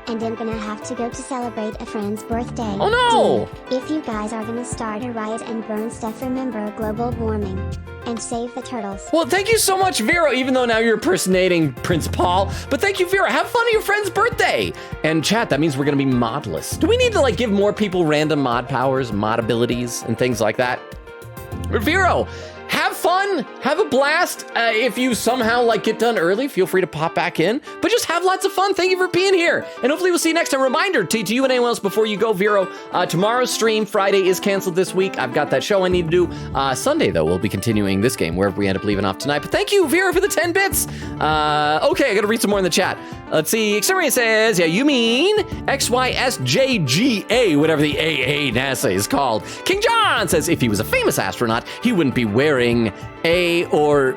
And I'm gonna have to go to celebrate a friend's birthday. Oh no! If you guys are gonna start a riot and burn stuff, remember global warming. And save the turtles. Well, thank you so much, Vero, even though now you're impersonating Prince Paul. But thank you, Vero. Have fun at your friend's birthday. And chat, that means we're gonna be modless. Do we need to like give more people random mod powers, mod abilities, and things like that? Vero, have fun, have a blast. If you somehow like get done early, feel free to pop back in, but just have lots of fun. Thank you for being here. And hopefully we'll see you next time. Reminder to you and anyone else before you go, Vero, tomorrow's stream, Friday is canceled this week. I've got that show I need to do. Sunday though, we'll be continuing this game wherever we end up leaving off tonight. But thank you, Vero, for the 10 bits. Okay, I gotta read some more in the chat. Let's see, Exterminator says, yeah, you mean XYSJGA, whatever the AA NASA is called. King John says, if he was a famous astronaut, he wouldn't be wearing a or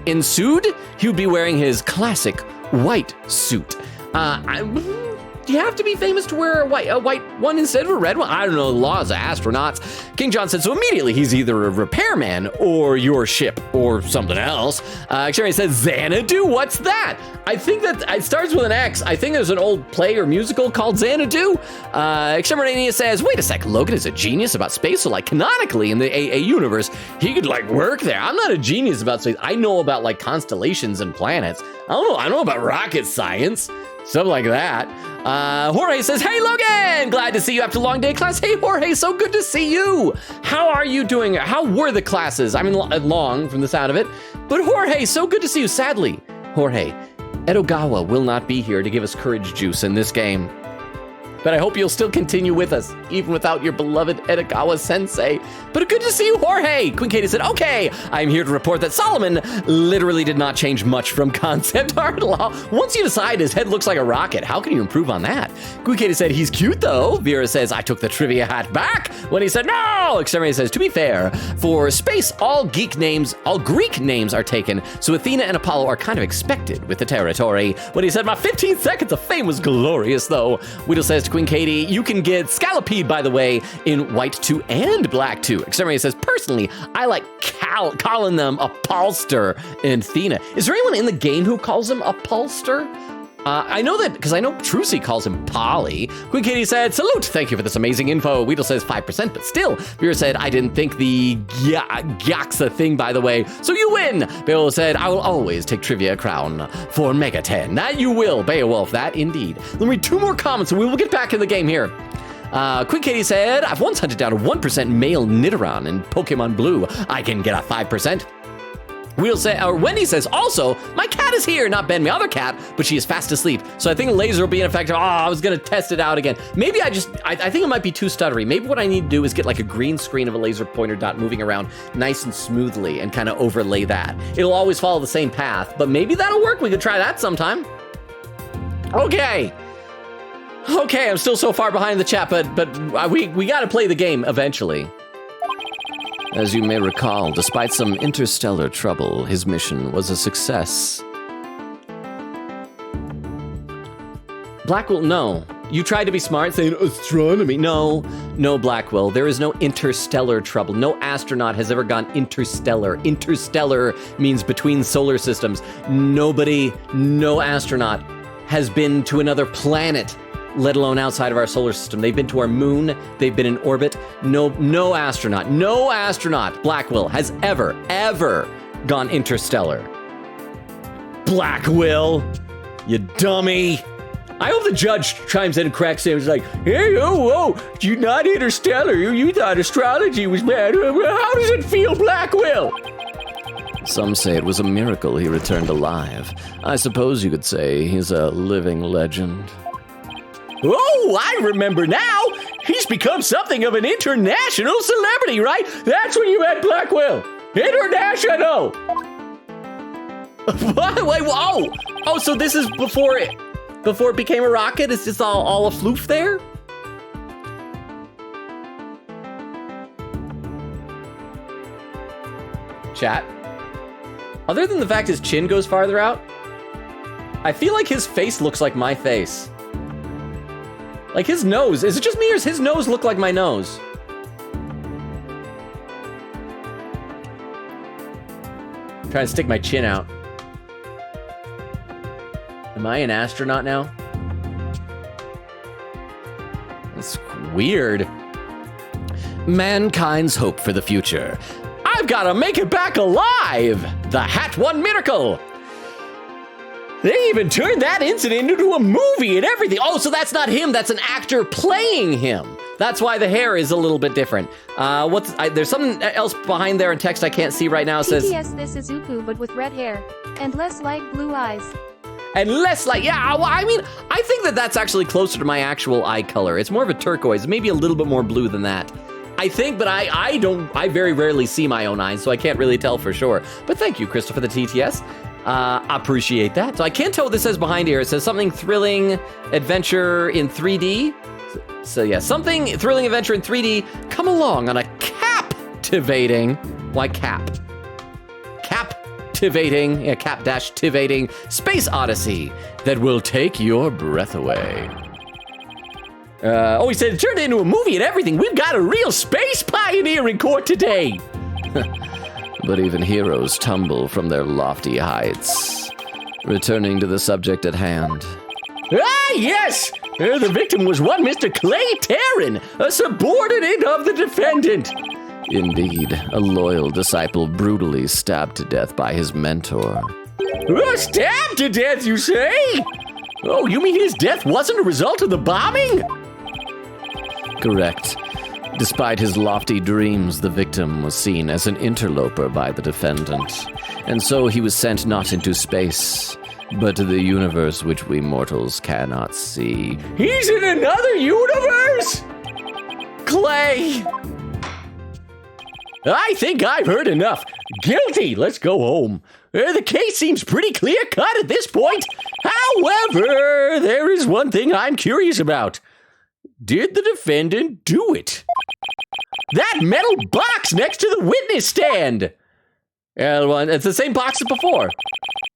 ensued, he would be wearing his classic white suit. Do you have to be famous to wear a white one instead of a red one? I don't know the laws of astronauts. King John said, so immediately he's either a repairman or your ship or something else. Exterminator says, Xanadu, what's that? I think that it starts with an X. I think there's an old play or musical called Xanadu. Exterminator says, wait a sec, Logan is a genius about space, so like canonically in the AA universe, he could like work there. I'm not a genius about space. I know about like constellations and planets. I know about rocket science. Stuff like that. Jorge says, hey, Logan! Glad to see you after a long day of class. Hey, Jorge, so good to see you. How are you doing? How were the classes? I mean, long from the sound of it. But Jorge, so good to see you. Sadly, Jorge, Edogawa will not be here to give us courage juice in this game. but I hope you'll still continue with us, even without your beloved Edakawa-sensei. But good to see you, Jorge. Queen Katie said, okay, I'm here to report that Solomon literally did not change much from concept art. Once you decide his head looks like a rocket, how can you improve on that? Queen Katie said, he's cute though. Vera says, I took the trivia hat back when he said no. Exterminator says, to be fair, for space, all Greek names are taken, so Athena and Apollo are kind of expected with the territory. When he said, my 15 seconds of fame was glorious though. Whittle says to Queen Katie, you can get Scallopede, by the way, in white 2 and black 2. Exterminator says, personally, I like calling them Upholster and Athena. Is there anyone in the game who calls him Upholster? I know that, because I know Trucy calls him Polly. Queen Katie said, salute, thank you for this amazing info. Weedle says 5%, but still. Vera said, I didn't think the Gyaxa thing, by the way, so you win. Beowulf said, I will always take trivia crown for Mega 10. That you will, Beowulf, that indeed. Let me read 2 more comments and we will get back in the game here. Queen Katie said, I've once hunted down a 1% male Nidoran in Pokemon Blue. I can get a 5%. Wendy says, also, my cat is here, not Ben, my other cat, but she is fast asleep. So I think laser will be ineffective. Oh, I was gonna test it out again. Maybe I think it might be too stuttery. Maybe what I need to do is get like a green screen of a laser pointer dot moving around nice and smoothly and kind of overlay that. It'll always follow the same path, but maybe that'll work. We could try that sometime. Okay, I'm still so far behind the chat, but we gotta play the game eventually. As you may recall, despite some interstellar trouble, his mission was a success. Blackwell, no. You tried to be smart saying astronomy. No, Blackwell. There is no interstellar trouble. No astronaut has ever gone interstellar. Interstellar means between solar systems. No astronaut has been to another planet, let alone outside of our solar system. They've been to our moon. They've been in orbit. No astronaut, Blackwell, has ever gone interstellar. Blackwell, you dummy. I hope the judge chimes in and cracks him. He's like, hey, whoa, you're not interstellar. You thought astrology was bad. How does it feel, Blackwell? Some say it was a miracle he returned alive. I suppose you could say he's a living legend. Oh, I remember now. He's become something of an international celebrity, right? That's when you had Blackwell. International. What? Wait, whoa. Oh, so this is before it became a rocket? Is this all a floof there? Chat. Other than the fact his chin goes farther out, I feel like his face looks like my face. Like his nose, is it just me or does his nose look like my nose? I'm trying to stick my chin out. Am I an astronaut now? That's weird. Mankind's hope for the future. I've got to make it back alive! The Hat One Miracle! They even turned that incident into a movie and everything. Oh, so that's not him. That's an actor playing him. That's why the hair is a little bit different. There's something else behind there in text I can't see right now. It says, TTS, this is Uku, but with red hair and less light blue eyes. And less like, yeah, well, I mean, I think that's actually closer to my actual eye color. It's more of a turquoise, maybe a little bit more blue than that. I think, but I very rarely see my own eyes, so I can't really tell for sure. But thank you, Crystal, for the TTS. Appreciate that. So I can't tell what this says behind here. It says something thrilling adventure in 3D. So yeah, something thrilling adventure in 3D. Come along on a captivating, why cap? Captivating, yeah, cap-tivating space odyssey that will take your breath away. He said it turned into a movie and everything. We've got a real space pioneer in court today. But even heroes tumble from their lofty heights. Returning to the subject at hand. Ah, yes! The victim was one Mr. Clay Taryn, a subordinate of the defendant. Indeed, a loyal disciple brutally stabbed to death by his mentor. Stabbed to death, you say? Oh, you mean his death wasn't a result of the bombing? Correct. Despite his lofty dreams, the victim was seen as an interloper by the defendant, and so he was sent not into space, but to the universe which we mortals cannot see. He's in another universe? Clay! I think I've heard enough. Guilty. Let's go home. The case seems pretty clear-cut at this point. However, there is one thing I'm curious about. Did the defendant do it? That metal box next to the witness stand. It's the same box as before.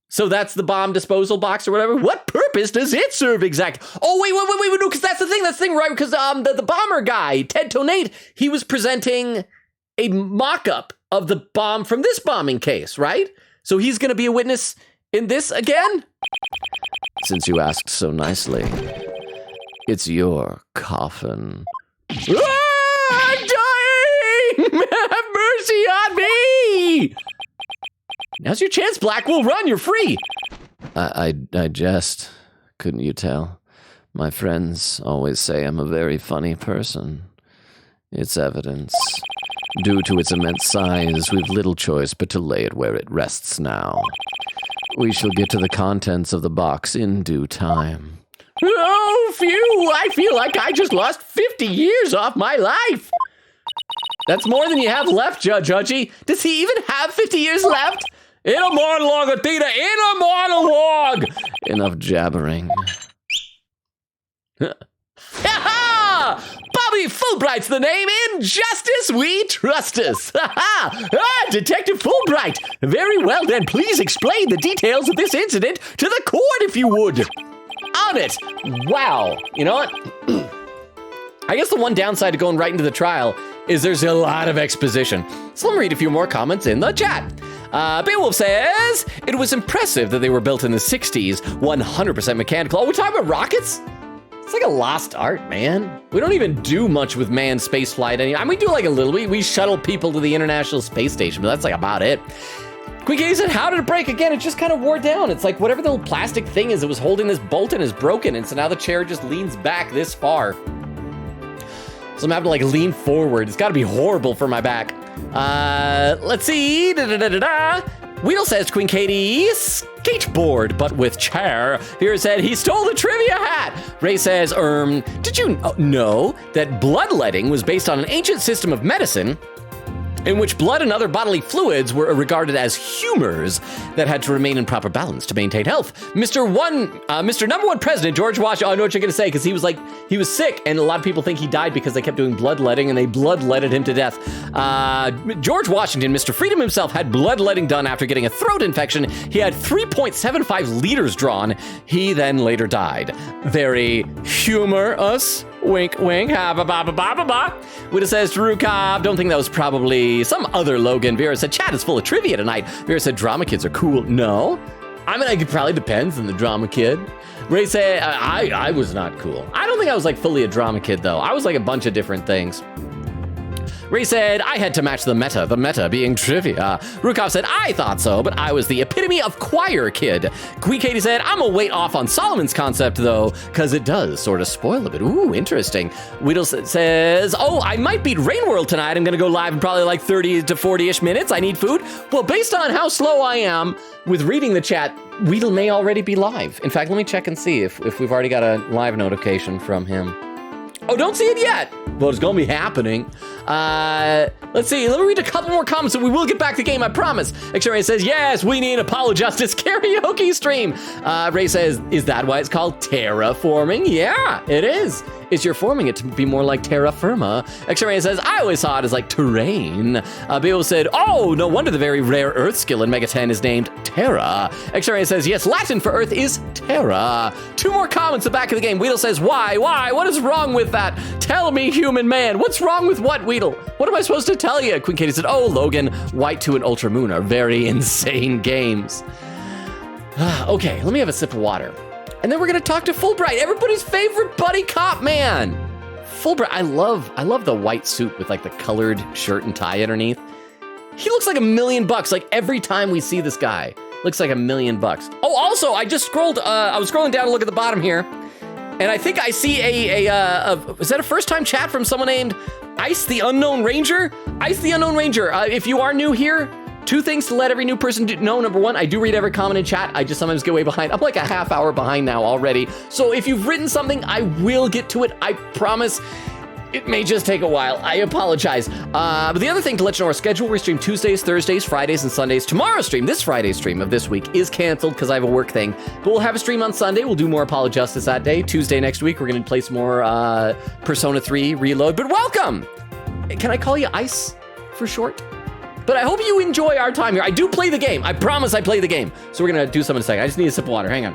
So that's the bomb disposal box or whatever? What purpose does it serve exactly? Oh, wait, no, because that's the thing, right? Because the bomber guy, Ted Tonate, he was presenting a mock-up of the bomb from this bombing case, right? So he's going to be a witness in this again? Since you asked so nicely, it's your coffin. I'm dying! Have mercy on me! Now's your chance, Black. We'll run. You're free. I jest. Couldn't you tell? My friends always say I'm a very funny person. It's evidence. Due to its immense size, we've little choice but to lay it where it rests now. We shall get to the contents of the box in due time. Oh, phew! I feel like I just lost 50 years off my life. That's more than you have left, Judge Hudgy. Does he even have 50 years left? In a monologue, Athena! In a monologue! Enough jabbering. Ha-ha! Bobby Fulbright's the name. In justice we trust us. Ha-ha! Detective Fulbright. Very well then, please explain the details of this incident to the court if you would. On it! Wow. You know what? I guess the one downside to going right into the trial is there's a lot of exposition. So let me read a few more comments in the chat. Beowulf says, it was impressive that they were built in the 60s, 100% mechanical. Oh, we're talking about rockets? It's like a lost art, man. We don't even do much with manned spaceflight anymore. I mean, we do like a little. We shuttle people to the International Space Station, but that's like about it. Quick said, how did it break? Again, it just kind of wore down. It's like whatever the little plastic thing is that was holding this bolt in is broken, and so now the chair just leans back this far. So I'm having to like lean forward. It's gotta be horrible for my back. Let's see. Weedle says, Queen Katie, skateboard, but with chair. Vera said, he stole the trivia hat. Ray says, did you know that bloodletting was based on an ancient system of medicine in which blood and other bodily fluids were regarded as humors that had to remain in proper balance to maintain health. Mr. Number One President George Washington, I know what you're gonna say, because he was sick, and a lot of people think he died because they kept doing bloodletting, and they bloodletted him to death. George Washington, Mr. Freedom himself, had bloodletting done after getting a throat infection. He had 3.75 liters drawn. He then later died. Very humorous. Wink, wink, ha ba ba ba ba ba ba. Widow says, Drew Cobb, don't think that was probably some other Logan. Vera said, chat is full of trivia tonight. Vera said, drama kids are cool. No. I mean, it probably depends on the drama kid. Ray said, I was not cool. I don't think I was like fully a drama kid though. I was like a bunch of different things. Ray said, I had to match the meta being trivia. Rukov said, I thought so, but I was the epitome of choir kid. Queen Katie said, I'm a wait off on Solomon's concept though, because it does sort of spoil a bit. Ooh, interesting. Weedle says, oh, I might beat Rain World tonight. I'm gonna go live in probably like 30 to 40-ish minutes. I need food. Well, based on how slow I am with reading the chat, Weedle may already be live. In fact, let me check and see if we've already got a live notification from him. Oh, don't see it yet. Well, it's gonna be happening. Let's see, let me read a couple more comments and we will get back to the game, I promise. X-Ray says, yes, we need an Apollo Justice karaoke stream. Ray says, is that why it's called terraforming? Yeah, it is. Is you're forming it to be more like terra firma. X-Ray says, I always saw it as like terrain. Beowulf said, oh, no wonder the very rare Earth skill in Mega 10 is named Terra. X-Ray says, yes, Latin for Earth is Terra. 2 more comments at the back of the game. Weedle says, why? What is wrong with that? Tell me, human man, what's wrong with what, Weedle? What am I supposed to tell you? Queen Katie said, oh, Logan, White 2 and Ultra Moon are very insane games. Okay, let me have a sip of water. And then we're gonna talk to Fulbright, everybody's favorite buddy cop man. Fulbright, I love the white suit with like the colored shirt and tie underneath. He looks like $1 million. Like every time we see this guy, looks like $1 million. Oh, also, I just scrolled, I was scrolling down to look at the bottom here. And I think I see is that a first time chat from someone named Ice the Unknown Ranger? Ice the Unknown Ranger, if you are new here, 2 things to let every new person know. Number 1, I do read every comment in chat. I just sometimes get way behind. I'm like a half hour behind now already. So if you've written something, I will get to it. I promise. It may just take a while. I apologize. But the other thing to let you know, our schedule, we stream Tuesdays, Thursdays, Fridays, and Sundays. Tomorrow's stream, this Friday's stream of this week, is canceled because I have a work thing. But we'll have a stream on Sunday. We'll do more Apollo Justice that day. Tuesday next week, we're going to play some more Persona 3 Reload. But welcome! Can I call you Ice for short? But I hope you enjoy our time here. I do play the game. I promise I play the game. So we're going to do something in a second. I just need a sip of water. Hang on.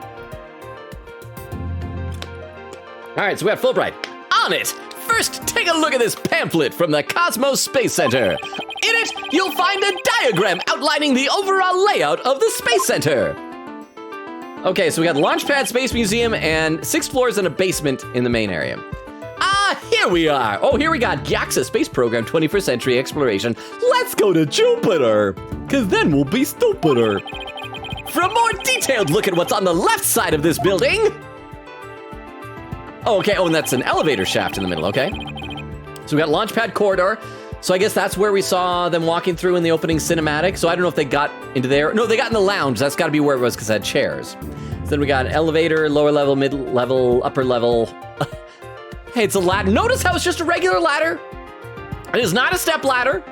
All right, so we got Fulbright. On it! First, take a look at this pamphlet from the Cosmos Space Center. In it, you'll find a diagram outlining the overall layout of the Space Center. Okay, so we got the Launchpad Space Museum and 6 floors and a basement in the main area. Here we are. Oh, here we got Gyaxa Space Program 21st Century Exploration. Let's go to Jupiter, because then we'll be stupider. For a more detailed look at what's on the left side of this building. Oh, okay. Oh, and that's an elevator shaft in the middle. Okay. So we got Launchpad Corridor. So I guess that's where we saw them walking through in the opening cinematic. So I don't know if they got into there. No, they got in the lounge. That's got to be where it was because it had chairs. So then we got an elevator, lower level, mid level, upper level. Hey, it's a ladder. Notice how it's just a regular ladder. It is not a step ladder.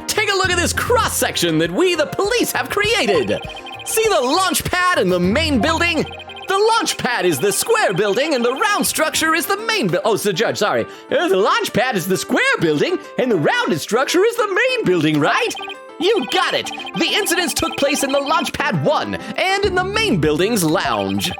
Take a look at this cross section that we, the police, have created. See the launch pad in the main building? The launch pad is the square building and the round structure is the main building. Oh, it's the judge, sorry. The launch pad is the square building and the rounded structure is the main building, right? You got it. The incidents took place in the launch pad 1 and in the main building's lounge.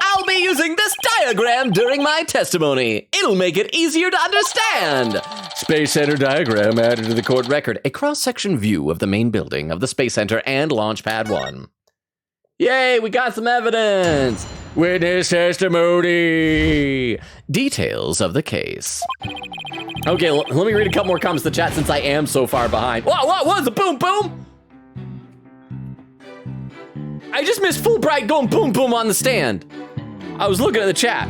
I'll be using this diagram during my testimony. It'll make it easier to understand. Space Center diagram added to the court record. A cross-section view of the main building of the Space Center and Launch Pad 1. Yay, we got some evidence. Witness testimony. Details of the case. Okay, let me read a couple more comments in the chat since I am so far behind. What was the boom boom? I just missed Fulbright going boom boom on the stand. I was looking at the chat.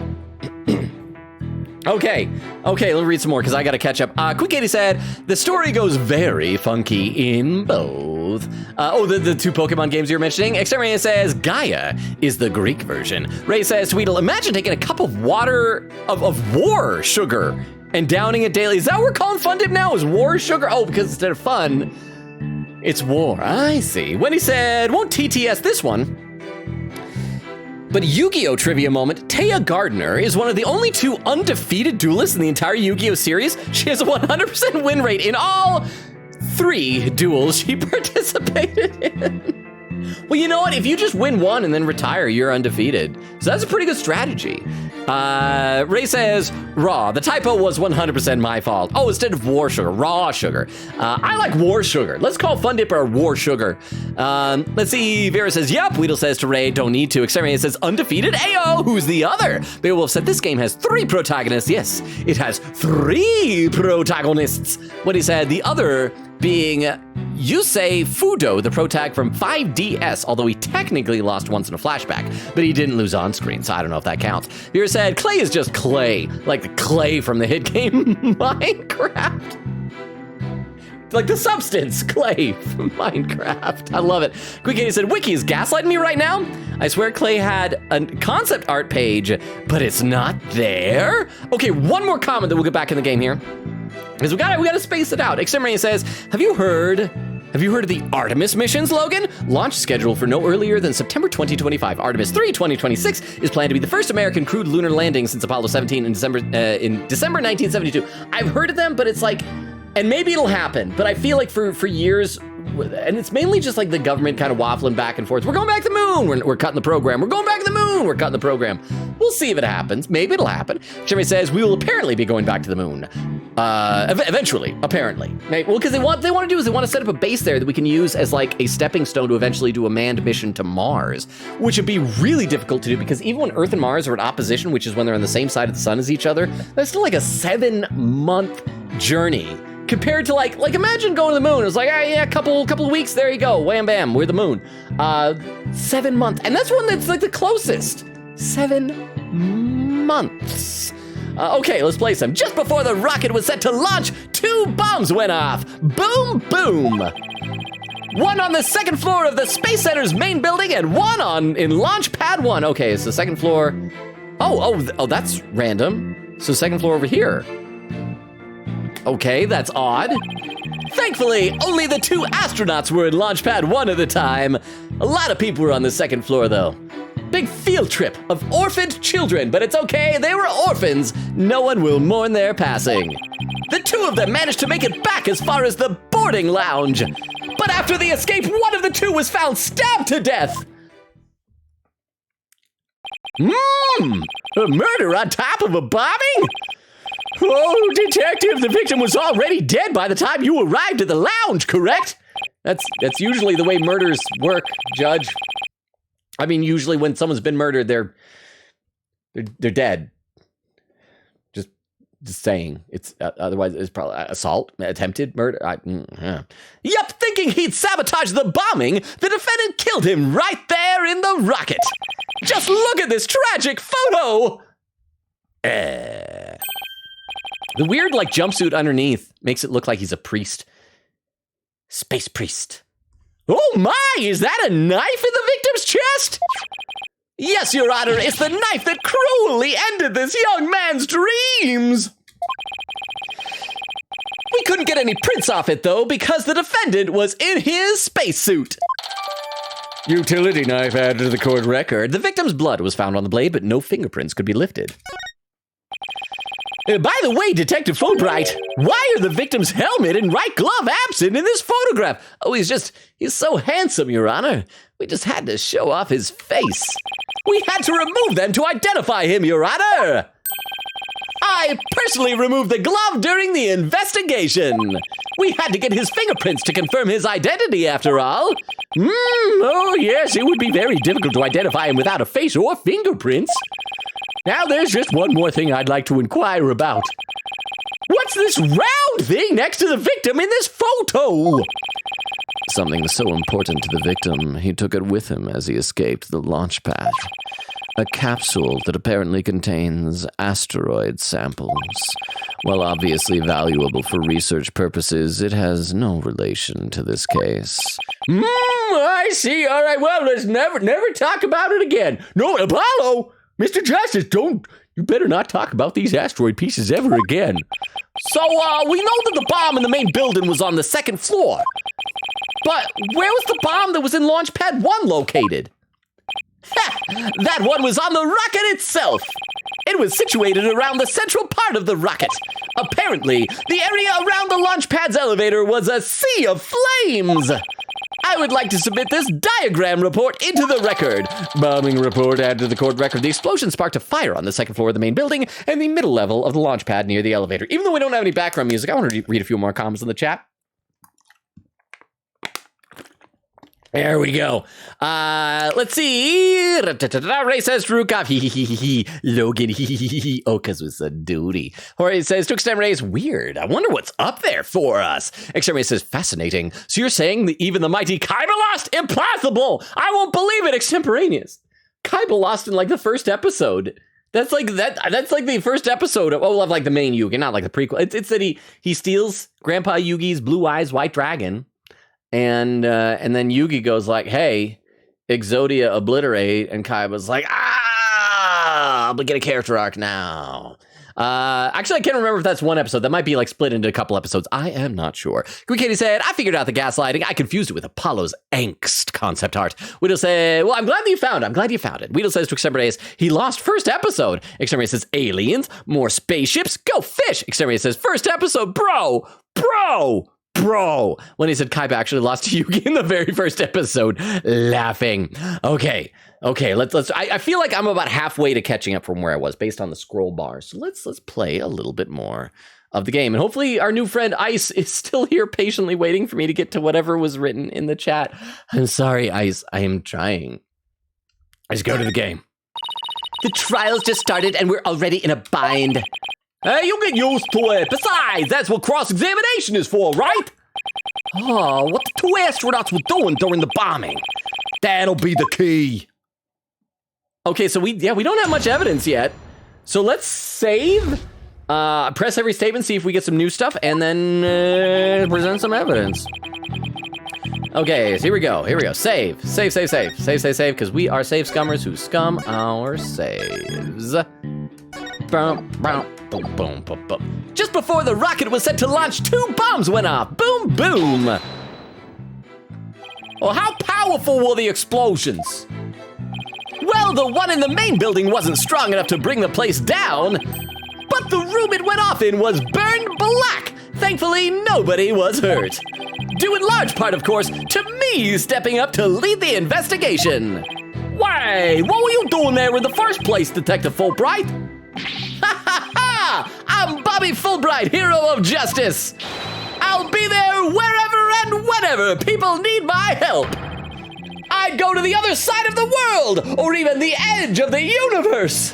Okay, let me read some more because I got to catch up. Quick Katie said, the story goes very funky in both. The 2 Pokemon games you were mentioning. Exterminator says, Gaia is the Greek version. Ray says, Tweedle, imagine taking a cup of water, of war sugar, and downing it daily. Is that what we're calling Fun Dip now? Is war sugar? Oh, because instead of fun, it's war. I see. Wendy said, won't TTS this one. But Yu-Gi-Oh! Trivia moment, Taya Gardner is one of the only 2 undefeated duelists in the entire Yu-Gi-Oh! Series. She has a 100% win rate in all 3 duels she participated in. Well, you know what? If you just win one and then retire, you're undefeated. So that's a pretty good strategy. Ray says, raw. The typo was 100% my fault. Oh, instead of war sugar, raw sugar. I like war sugar. Let's call Fun Dipper war sugar. Let's see. Vera says, yep. Weedle says to Ray, don't need to. Exterminator says, undefeated. Ayo, who's the other? Beowulf said, this game has 3 protagonists. Yes, it has 3 protagonists. What he said, the other being Yusei Fudo, the protag from 5DS, although he technically lost once in a flashback, but he didn't lose on screen, so I don't know if that counts. Vera said, Clay is just Clay, like the clay from the hit game Minecraft. Like the substance, Clay from Minecraft. I love it. Quick Katie said, Wiki is gaslighting me right now? I swear Clay had a concept art page, but it's not there? Okay, one more comment, then we'll get back in the game here. Because we gotta space it out. Exterminator says, have you heard of the Artemis missions, Logan? Launch scheduled for no earlier than September 2025. Artemis 3 2026 is planned to be the first American crewed lunar landing since Apollo 17 in December 1972. I've heard of them, but it's like, and maybe it'll happen, but I feel like for years, and it's mainly just like the government kind of waffling back and forth. We're going back to the moon. We're cutting the program. We're going back to the moon. We're cutting the program. We'll see if it happens. Maybe it'll happen. Jeremy says, we will apparently be going back to the moon. Eventually, apparently. Well, because what they want to do is they want to set up a base there that we can use as like a stepping stone to eventually do a manned mission to Mars, which would be really difficult to do because even when Earth and Mars are in opposition, which is when they're on the same side of the sun as each other, that's still like a 7-month journey. Compared to like imagine going to the moon. It was like, yeah, couple of weeks, there you go, wham bam, we're the moon. 7 months, and that's one that's like the closest. 7 months. Okay, let's play some. Just before the rocket was set to launch, 2 bombs went off. Boom, boom. one on the second floor of the Space Center's main building, and one in Launch Pad 1. Okay, it's the second floor. Oh, that's random. So second floor over here. Okay, that's odd. Thankfully, only the 2 astronauts were in Launch Pad 1 at the time. A lot of people were on the second floor, though. Big field trip of orphaned children, but it's okay, they were orphans. No one will mourn their passing. The 2 of them managed to make it back as far as the boarding lounge. But after the escape, one of the 2 was found stabbed to death. A murder on top of a bombing? Oh, detective, the victim was already dead by the time you arrived at the lounge, correct? That's usually the way murders work, Judge. I mean, usually when someone's been murdered, they're dead. Just saying. It's otherwise it's probably assault, attempted murder. Yep, thinking he'd sabotage the bombing, the defendant killed him right there in the rocket. Just look at this tragic photo. The weird, jumpsuit underneath makes it look like he's a priest. Space priest. Oh my, is that a knife in the victim's chest? Yes, Your Honor, it's the knife that cruelly ended this young man's dreams. We couldn't get any prints off it, though, because the defendant was in his spacesuit. Utility knife added to the court record. The victim's blood was found on the blade, but no fingerprints could be lifted. By the way, Detective Fulbright, why are the victim's helmet and right glove absent in this photograph? Oh, he's so handsome, Your Honor. We just had to show off his face. We had to remove them to identify him, Your Honor. I personally removed the glove during the investigation. We had to get his fingerprints to confirm his identity, after all. Oh yes, it would be very difficult to identify him without a face or fingerprints. Now there's just one more thing I'd like to inquire about. What's this round thing next to the victim in this photo? Something so important to the victim, he took it with him as he escaped the launch pad. A capsule that apparently contains asteroid samples. While obviously valuable for research purposes, it has no relation to this case. I see. All right, well, let's never talk about it again. No, Apollo! Mr. Justice, you better not talk about these asteroid pieces ever again. So, we know that the bomb in the main building was on the second floor. But where was the bomb that was in Launch Pad 1 located? That one was on the rocket itself. It was situated around the central part of the rocket. Apparently, the area around the launch pad's elevator was a sea of flames. I would like to submit this diagram report into the record. Bombing report added to the court record. The explosion sparked a fire on the second floor of the main building and the middle level of the launch pad near the elevator. Even though we don't have any background music, I want to read a few more comments in the chat. There we go. Let's see. Ray says Rukov. Logan. Oh, because it's a duty. Jorge says to extend Ray is weird. I wonder what's up there for us. Extreme says fascinating. So you're saying that even the mighty Kaiba lost? Impossible. I won't believe it. Extemporaneous. Kaiba lost in the first episode. That's like the first episode of the main Yugi, not like the prequel. It's that he steals Grandpa Yugi's blue eyes white dragon. And then Yugi goes like, hey, Exodia obliterate. And Kaiba's like, I'll get a character arc now. Actually, I can't remember if that's one episode. That might be split into a couple episodes. I am not sure. Greek Katie said, I figured out the gaslighting. I confused it with Apollo's angst concept art. Weedle said, well, I'm glad that you found it. I'm glad you found it. Weedle says to Exterminatus, he lost first episode. Exterminatus says, aliens, more spaceships, go fish. Exterminatus says, first episode, bro. When he said Kaiba actually lost to Yugi in the very first episode, laughing. Okay, let's. I feel like I'm about halfway to catching up from where I was based on the scroll bar. So let's play a little bit more of the game, and hopefully our new friend Ice is still here, patiently waiting for me to get to whatever was written in the chat. I'm sorry, Ice. I am trying. Let's go to the game. The trials just started, and we're already in a bind. Hey, you get used to it. Besides, that's what cross-examination is for, right? Oh, what the 2 astronauts were doing during the bombing. That'll be the key. Okay, so we don't have much evidence yet. So let's save, press every statement, see if we get some new stuff, and then present some evidence. Okay, so here we go. Save, because we are save scummers who scum our saves. Boom, boom, boom, boom, boom, boom. Just before the rocket was set to launch, 2 bombs went off. Boom, boom. Well, how powerful were the explosions? Well, the one in the main building wasn't strong enough to bring the place down, but the room it went off in was burned black. Thankfully, nobody was hurt. Due in large part, of course, to me stepping up to lead the investigation. Why, what were you doing there in the first place, Detective Fulbright? Ha ha ha! I'm Bobby Fulbright, hero of justice. I'll be there wherever and whenever people need my help. I'd go to the other side of the world, or even the edge of the universe.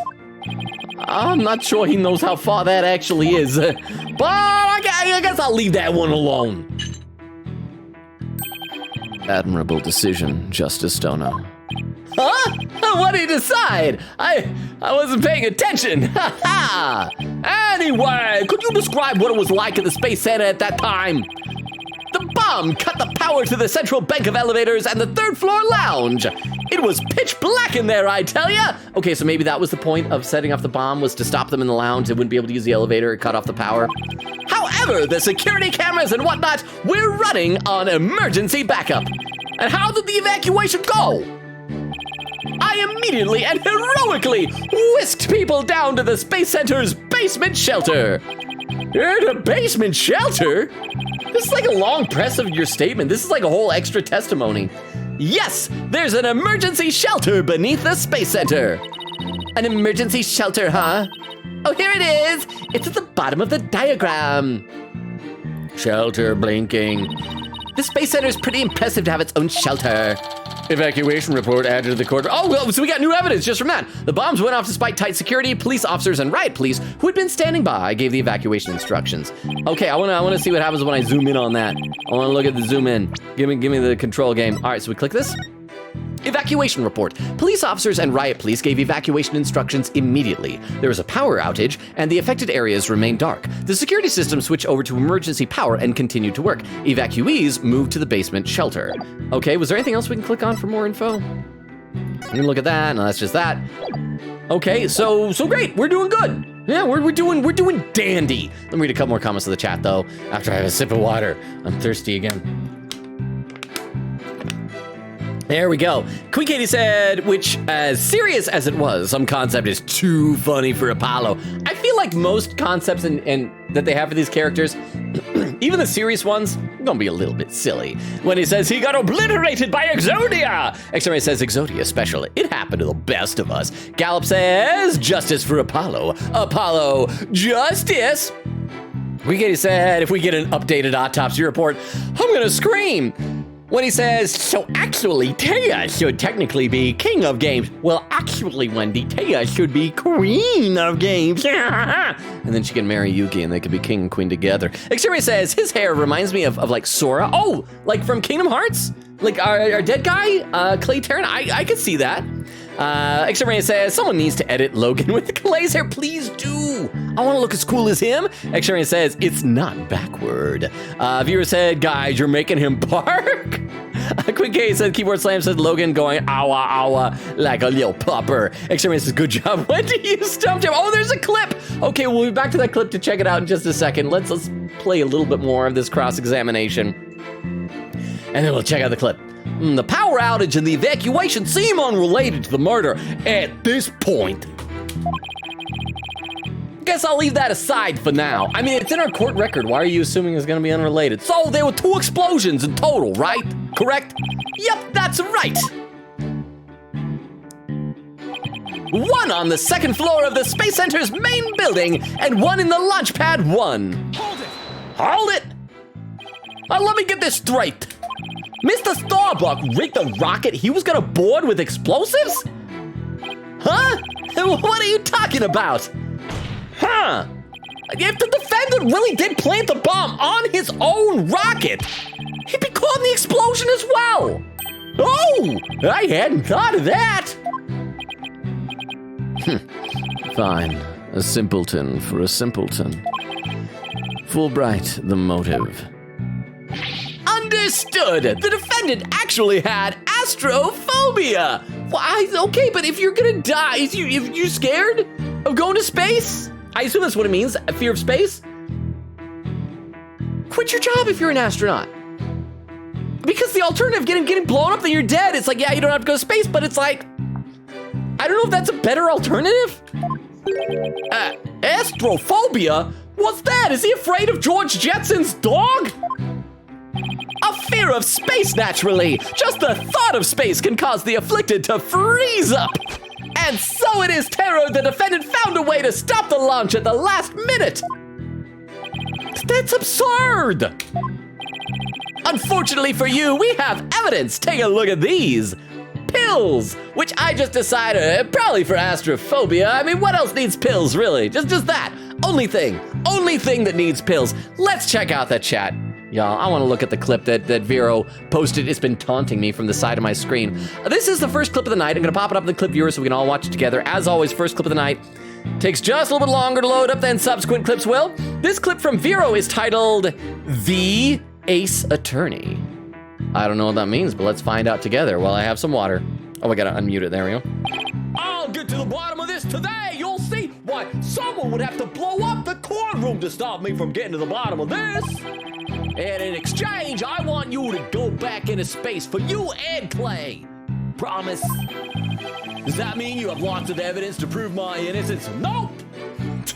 I'm not sure he knows how far that actually is, but I guess I'll leave that one alone. Admirable decision, Justice Dono. Huh? What did he decide? I wasn't paying attention. Ha ha! Anyway, could you describe what it was like at the Space Center at that time? The bomb cut the power to the central bank of elevators and the 3rd floor lounge. It was pitch black in there, I tell ya. Okay, so maybe that was the point of setting off the bomb, was to stop them in the lounge. They wouldn't be able to use the elevator. It cut off the power. However, the security cameras and whatnot, we're running on emergency backup. And how did the evacuation go? I immediately and heroically whisked people down to the Space Center's basement shelter. The basement shelter? This is like a long press of your statement. This is like a whole extra testimony. Yes, there's an emergency shelter beneath the Space Center. An emergency shelter, huh? Oh, here it is. It's at the bottom of the diagram. Shelter blinking. The Space Center is pretty impressive to have its own shelter. Evacuation report added to the court. Oh, so we got new evidence just from that. The bombs went off despite tight security. Police officers and riot police who had been standing by gave the evacuation instructions. Okay, I want to see what happens when I zoom in on that. I want to look at the zoom in. Give me the control game. All right, so we click this. Evacuation report. Police officers and riot police gave evacuation instructions immediately. There was a power outage, and the affected areas remained dark. The security system switched over to emergency power and continued to work. Evacuees moved to the basement shelter. Okay, was there anything else we can click on for more info? You can look at that. No, that's just that. Okay, so great. We're doing good. Yeah, we're doing dandy. Let me read a couple more comments of the chat though. After I have a sip of water, I'm thirsty again. There we go. Queen Katie said, which, as serious as it was, some concept is too funny for Apollo. I feel like most concepts and that they have for these characters, even the serious ones, are gonna be a little bit silly. When he says he got obliterated by Exodia, X-Ray says Exodia special. It happened to the best of us. Gallop says justice for Apollo. Apollo justice. Queen Katie said, if we get an updated autopsy report, I'm gonna scream. When he says, so actually Taya should technically be king of games. Well, actually, Wendy, Taya should be queen of games. And then she can marry Yuki and they could be king and queen together. Xavier says, his hair reminds me of like Sora. Oh, like from Kingdom Hearts? Like our dead guy, Clay Terran? I could see that. Xavier says, someone needs to edit Logan with Clay's hair. Please do. I want to look as cool as him. Xavier says, it's not backward. Viewer said, guys, you're making him bark. Quick K said, keyboard slam said, Logan going, awa, awa, like a little pupper. Xavier says, good job. When do you stump him? Oh, there's a clip. Okay, we'll be back to that clip to check it out in just a second. Let's play a little bit more of this cross-examination. And then we'll check out the clip. The power outage and the evacuation seem unrelated to the murder at this point. Guess I'll leave that aside for now. I mean, it's in our court record. Why are you assuming it's gonna be unrelated? So there were 2 explosions in total, right? Correct? Yep, that's right. One on the 2nd floor of the Space Center's main building and one in the launch pad 1. Hold it. Hold it? Let me get this straight. Mr. Starbuck rigged the rocket he was gonna board with explosives? Huh? What are you talking about? Huh? If the defendant really did plant the bomb on his own rocket, he'd be caught in the explosion as well. Oh, I hadn't thought of that. Fine. A simpleton for a simpleton. Fulbright, the motive. Under Understood. The defendant actually had astrophobia. Why? Okay, but if you're gonna die, if you scared of going to space? I assume that's what it means, a fear of space? Quit your job if you're an astronaut. Because the alternative, getting blown up, then you're dead. It's like, yeah, you don't have to go to space, but it's like, I don't know if that's a better alternative. Astrophobia? What's that? Is he afraid of George Jetson's dog? A fear of space, naturally. Just the thought of space can cause the afflicted to freeze up. And so it is terror the defendant found a way to stop the launch at the last minute. That's absurd. Unfortunately for you, we have evidence. Take a look at these. Pills, which I just decided probably for astrophobia. I mean, what else needs pills, really? Just that. Only thing that needs pills. Let's check out that chat. Y'all, I want to look at the clip that Vero posted. It's been taunting me from the side of my screen. This is the first clip of the night. I'm going to pop it up in the clip viewer so we can all watch it together. As always, first clip of the night takes just a little bit longer to load up than subsequent clips will. This clip from Vero is titled The Ace Attorney. I don't know what that means, but let's find out together while I have some water. Oh, I gotta unmute it. There we go. I'll get to the bottom of this today. You'll see why someone would have to blow up the courtroom to stop me from getting to the bottom of this. And in exchange, I want you to go back into space for you and Clay. Promise? Does that mean you have lots of evidence to prove my innocence? Nope.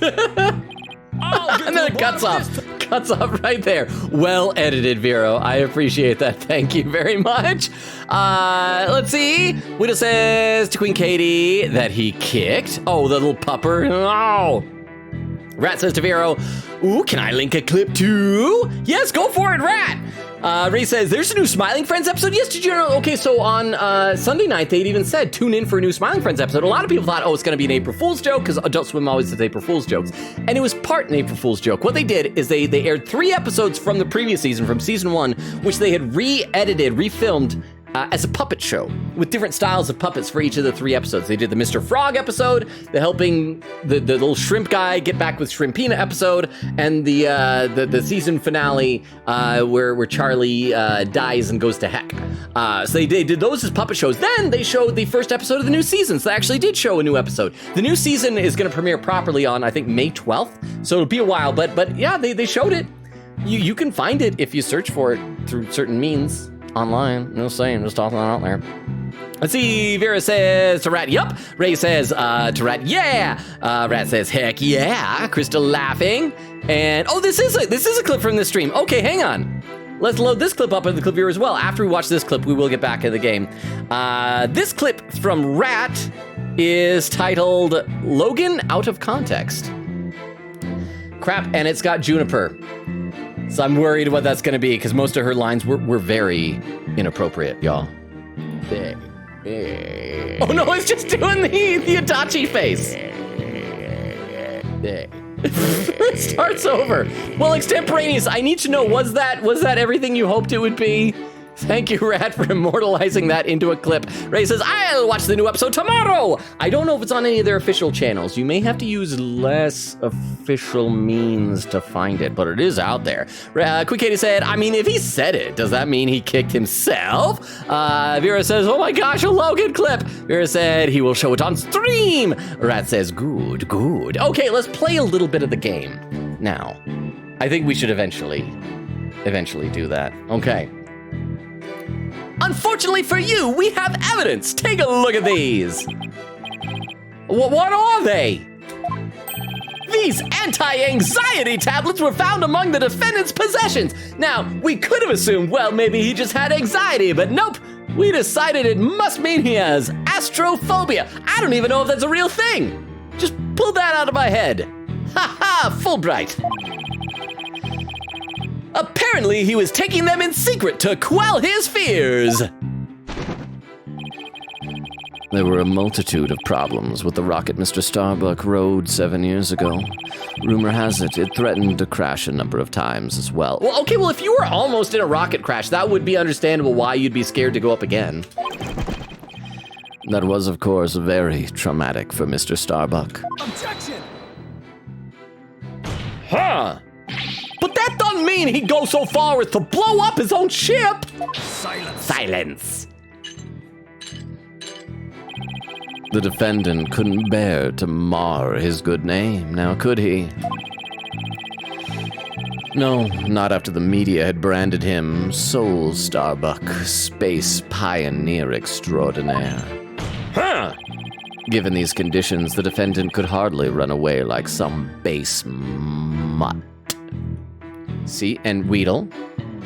And then it cuts off right there. Well edited, Vero. I appreciate that. Thank you very much. Let's see. Widow says to Queen Katie that he kicked. Oh, the little pupper. Oh. Rat says to Vero, ooh, can I link a clip too? Yes, go for it, Rat. Ray says, there's a new Smiling Friends episode. Yes, did you know? Okay, so on Sunday night, they'd even said, tune in for a new Smiling Friends episode. A lot of people thought, oh, it's going to be an April Fool's joke, because Adult Swim always says April Fool's jokes. And it was part an April Fool's joke. What they did is they aired 3 episodes from the previous season, from season 1, which they had re-edited, refilmed, as a puppet show with different styles of puppets for each of the 3 episodes. They did the Mr. Frog episode, the helping the little shrimp guy get back with Shrimpina episode, and the season finale where Charlie dies and goes to heck. So they did those as puppet shows. Then they showed the first episode of the new season. So they actually did show a new episode. The new season is going to premiere properly on, I think, May 12th. So it'll be a while, but yeah, they showed it. You can find it if you search for it through certain means. Online, no saying, just tossing that out there. Let's see, Vera says to Rat, yup. Ray says to Rat, yeah. Rat says, heck yeah. Crystal laughing. And, oh, this is a clip from this stream. Okay, hang on. Let's load this clip up in the clip viewer as well. After we watch this clip, we will get back in the game. This clip from Rat is titled Logan Out of Context. Crap, and it's got Juniper. So I'm worried what that's going to be, because most of her lines were very inappropriate, y'all. Oh no, it's just doing the Itachi face. It starts over. Well, extemporaneous, I need to know, was that everything you hoped it would be? Thank you, Rat, for immortalizing that into a clip. Ray says, I'll watch the new episode tomorrow. I don't know if it's on any of their official channels. You may have to use less official means to find it, but it is out there. Quick Katie said, I mean, if he said it, does that mean he kicked himself? Vera says, oh my gosh, a Logan clip. Vera said he will show it on stream. Rat says, good. Okay, let's play a little bit of the game. Now, I think we should eventually do that. Okay. Unfortunately for you, we have evidence. Take a look at these. What are they? These anti-anxiety tablets were found among the defendant's possessions. Now, we could have assumed, well, maybe he just had anxiety, but nope. We decided it must mean he has astrophobia. I don't even know if that's a real thing. Just pulled that out of my head. Ha ha, Fulbright. Apparently, he was taking them in secret to quell his fears. There were a multitude of problems with the rocket Mr. Starbuck rode 7 years ago. Rumor has it threatened to crash a number of times as well. Well, okay, well, if you were almost in a rocket crash, that would be understandable why you'd be scared to go up again. That was, of course, very traumatic for Mr. Starbuck. Objection! Huh. But that doesn't mean he'd go so far as to blow up his own ship. Silence. The defendant couldn't bear to mar his good name, now could he? No, not after the media had branded him Soul Starbuck, Space Pioneer Extraordinaire. Huh. Given these conditions, the defendant could hardly run away like some base mutt. See, and Weedle,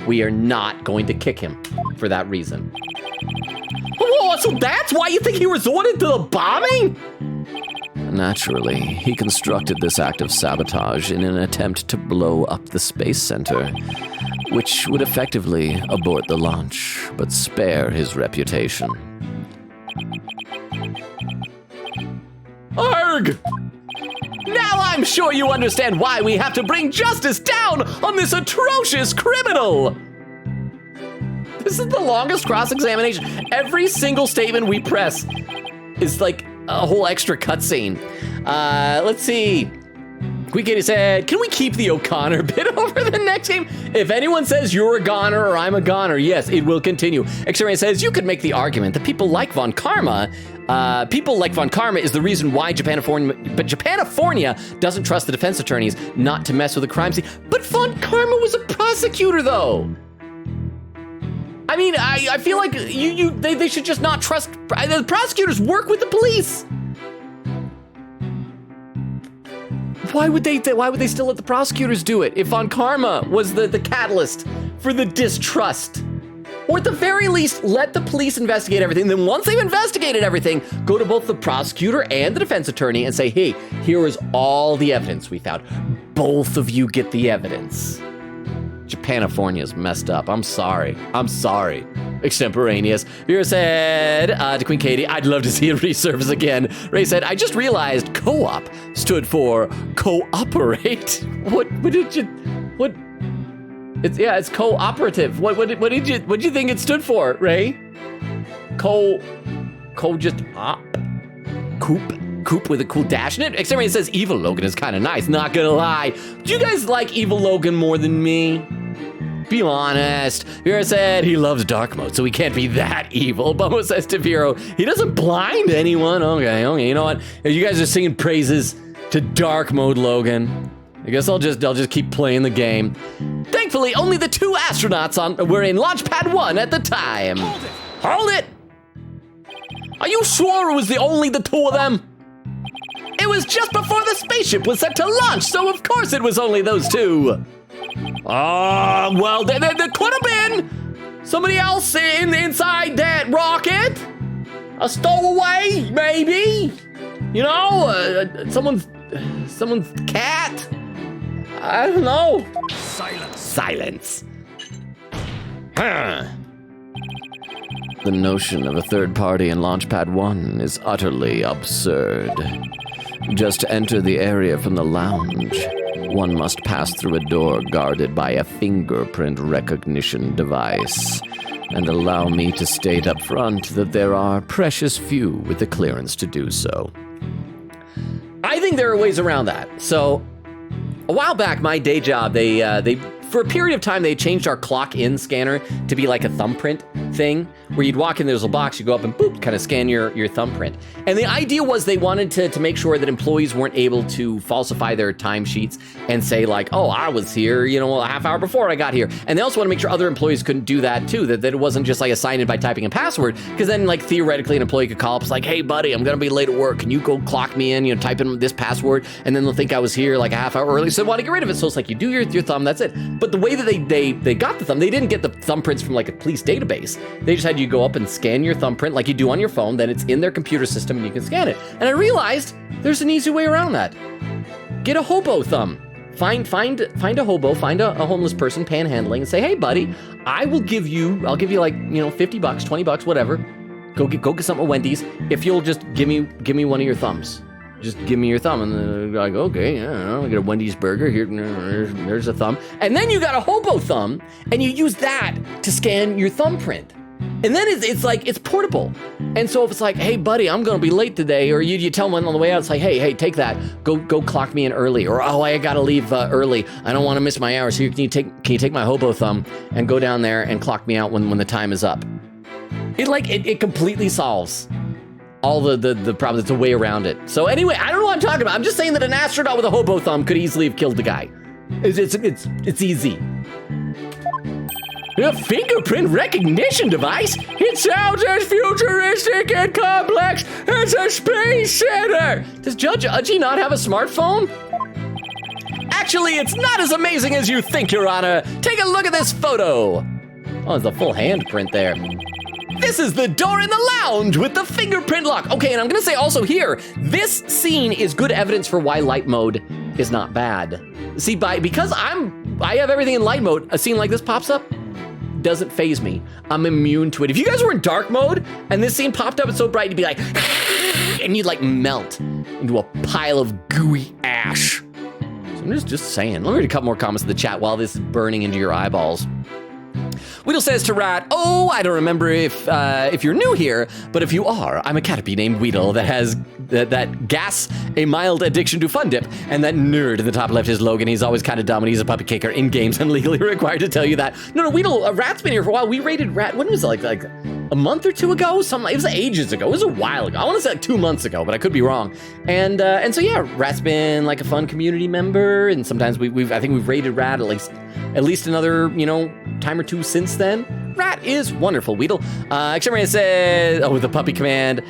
we are not going to kick him for that reason. Oh, so that's why you think he resorted to the bombing? Naturally, he constructed this act of sabotage in an attempt to blow up the space center, which would effectively abort the launch, but spare his reputation. Arg! Now I'm sure you understand why we have to bring justice down on this atrocious criminal! This is the longest cross-examination. Every single statement we press is like a whole extra cutscene. Let's see. Queen said, can we keep the O'Connor bit over the next game? If anyone says you're a goner or I'm a goner, yes, it will continue. Extremity says, you could make the argument that people like Von Karma is the reason why Japanifornia doesn't trust the defense attorneys not to mess with the crime scene. But Von Karma was a prosecutor, though. I mean, I feel like they should just not trust. The prosecutors work with the police. Why would they still let the prosecutors do it if Von Karma was the catalyst for the distrust? Or at the very least, let the police investigate everything. Then once they've investigated everything, go to both the prosecutor and the defense attorney and say, hey, here is all the evidence we found. Both of you get the evidence. Japanifornia's messed up. I'm sorry. Extemporaneous. Vera said to Queen Katie, I'd love to see it resurface again. Ray said, I just realized co-op stood for cooperate. It's cooperative. What did you think it stood for, Ray? Coop with a cool dash in it. Exterminator says Evil Logan is kind of nice, not gonna lie. Do you guys like Evil Logan more than me? Be honest. Vera said he loves dark mode, so he can't be that evil. Bumbo says to Vero, he doesn't blind anyone. Okay, you know what? If you guys are singing praises to dark mode Logan, I guess I'll just keep playing the game. Thankfully, only the two astronauts were in Launchpad 1 at the time. Hold it! Are you sure it was only the two of them? It was just before the spaceship was set to launch, so of course it was only those two. Well, there could have been somebody else inside that rocket. A stowaway, maybe. You know, someone's cat. I don't know. Silence. Huh. The notion of a third party in Launchpad 1 is utterly absurd. Just to enter the area from the lounge, one must pass through a door guarded by a fingerprint recognition device. And allow me to state up front that there are precious few with the clearance to do so. I think there are ways around that. So, a while back, my day job, they for a period of time, they changed our clock-in scanner to be like a thumbprint thing, where you'd walk in, there's a box, you go up and boop, kind of scan your thumbprint. And the idea was they wanted to make sure that employees weren't able to falsify their timesheets and say like, oh, I was here, a half hour before I got here. And they also want to make sure other employees couldn't do that too, that it wasn't just like assigned in by typing a password, because then like theoretically an employee could call up, it's like, hey buddy, I'm gonna be late at work, can you go clock me in, type in this password, and then they'll think I was here like a half hour early, so they want to get rid of it. So it's like you do your thumb, that's it. But the way that they got the thumb, they didn't get the thumbprints from like a police database. They just had you go up and scan your thumbprint like you do on your phone, then it's in their computer system and you can scan it. And I realized there's an easy way around that. Get a hobo thumb. Find a hobo, find a homeless person panhandling and say, hey buddy, I'll give you like, $50, $20, whatever. Go get something at Wendy's if you'll just give me one of your thumbs. Just give me your thumb. And then they're like, okay, yeah, I'll get a Wendy's burger. Here, there's a thumb. And then you got a hobo thumb, and you use that to scan your thumbprint. And then it's like, it's portable. And so if it's like, hey, buddy, I'm going to be late today, or you tell them on the way out, it's like, hey, take that. Go clock me in early. Or, oh, I got to leave early. I don't want to miss my hours. So can you take my hobo thumb and go down there and clock me out when the time is up? It completely solves all the problems. It's a way around it. So anyway, I don't know what I'm talking about. I'm just saying that an astronaut with a hobo thumb could easily have killed the guy. It's easy. A fingerprint recognition device? It sounds as futuristic and complex as a space center. Does Judge Udgy not have a smartphone? Actually, it's not as amazing as you think, Your Honor. Take a look at this photo. Oh, there's a full handprint there. This is the door in the lounge with the fingerprint lock. Okay, and I'm gonna say also here, this scene is good evidence for why light mode is not bad. See, because I have everything in light mode, a scene like this pops up, doesn't faze me. I'm immune to it. If you guys were in dark mode and this scene popped up, it's so bright, you'd be like, and you'd like melt into a pile of gooey ash. So I'm just saying. Let me read a couple more comments in the chat while this is burning into your eyeballs. Weedle says to Rat, oh, I don't remember if you're new here, but if you are, I'm a Caterpie named Weedle that has that gas a mild addiction to Fun Dip, and that nerd in the top left is Logan. He's always kind of dumb and he's a puppy kicker in games. I'm legally required to tell you that. No, Weedle, Rat's been here for a while. We rated Rat, when was it, like a month or two ago? It was ages ago. It was a while ago. I want to say like 2 months ago, but I could be wrong. And so yeah, Rat's been like a fun community member, and sometimes I think we've rated Rat at least another, time or two since then. Rat is wonderful, Weedle. Exterminator says, with the puppy command,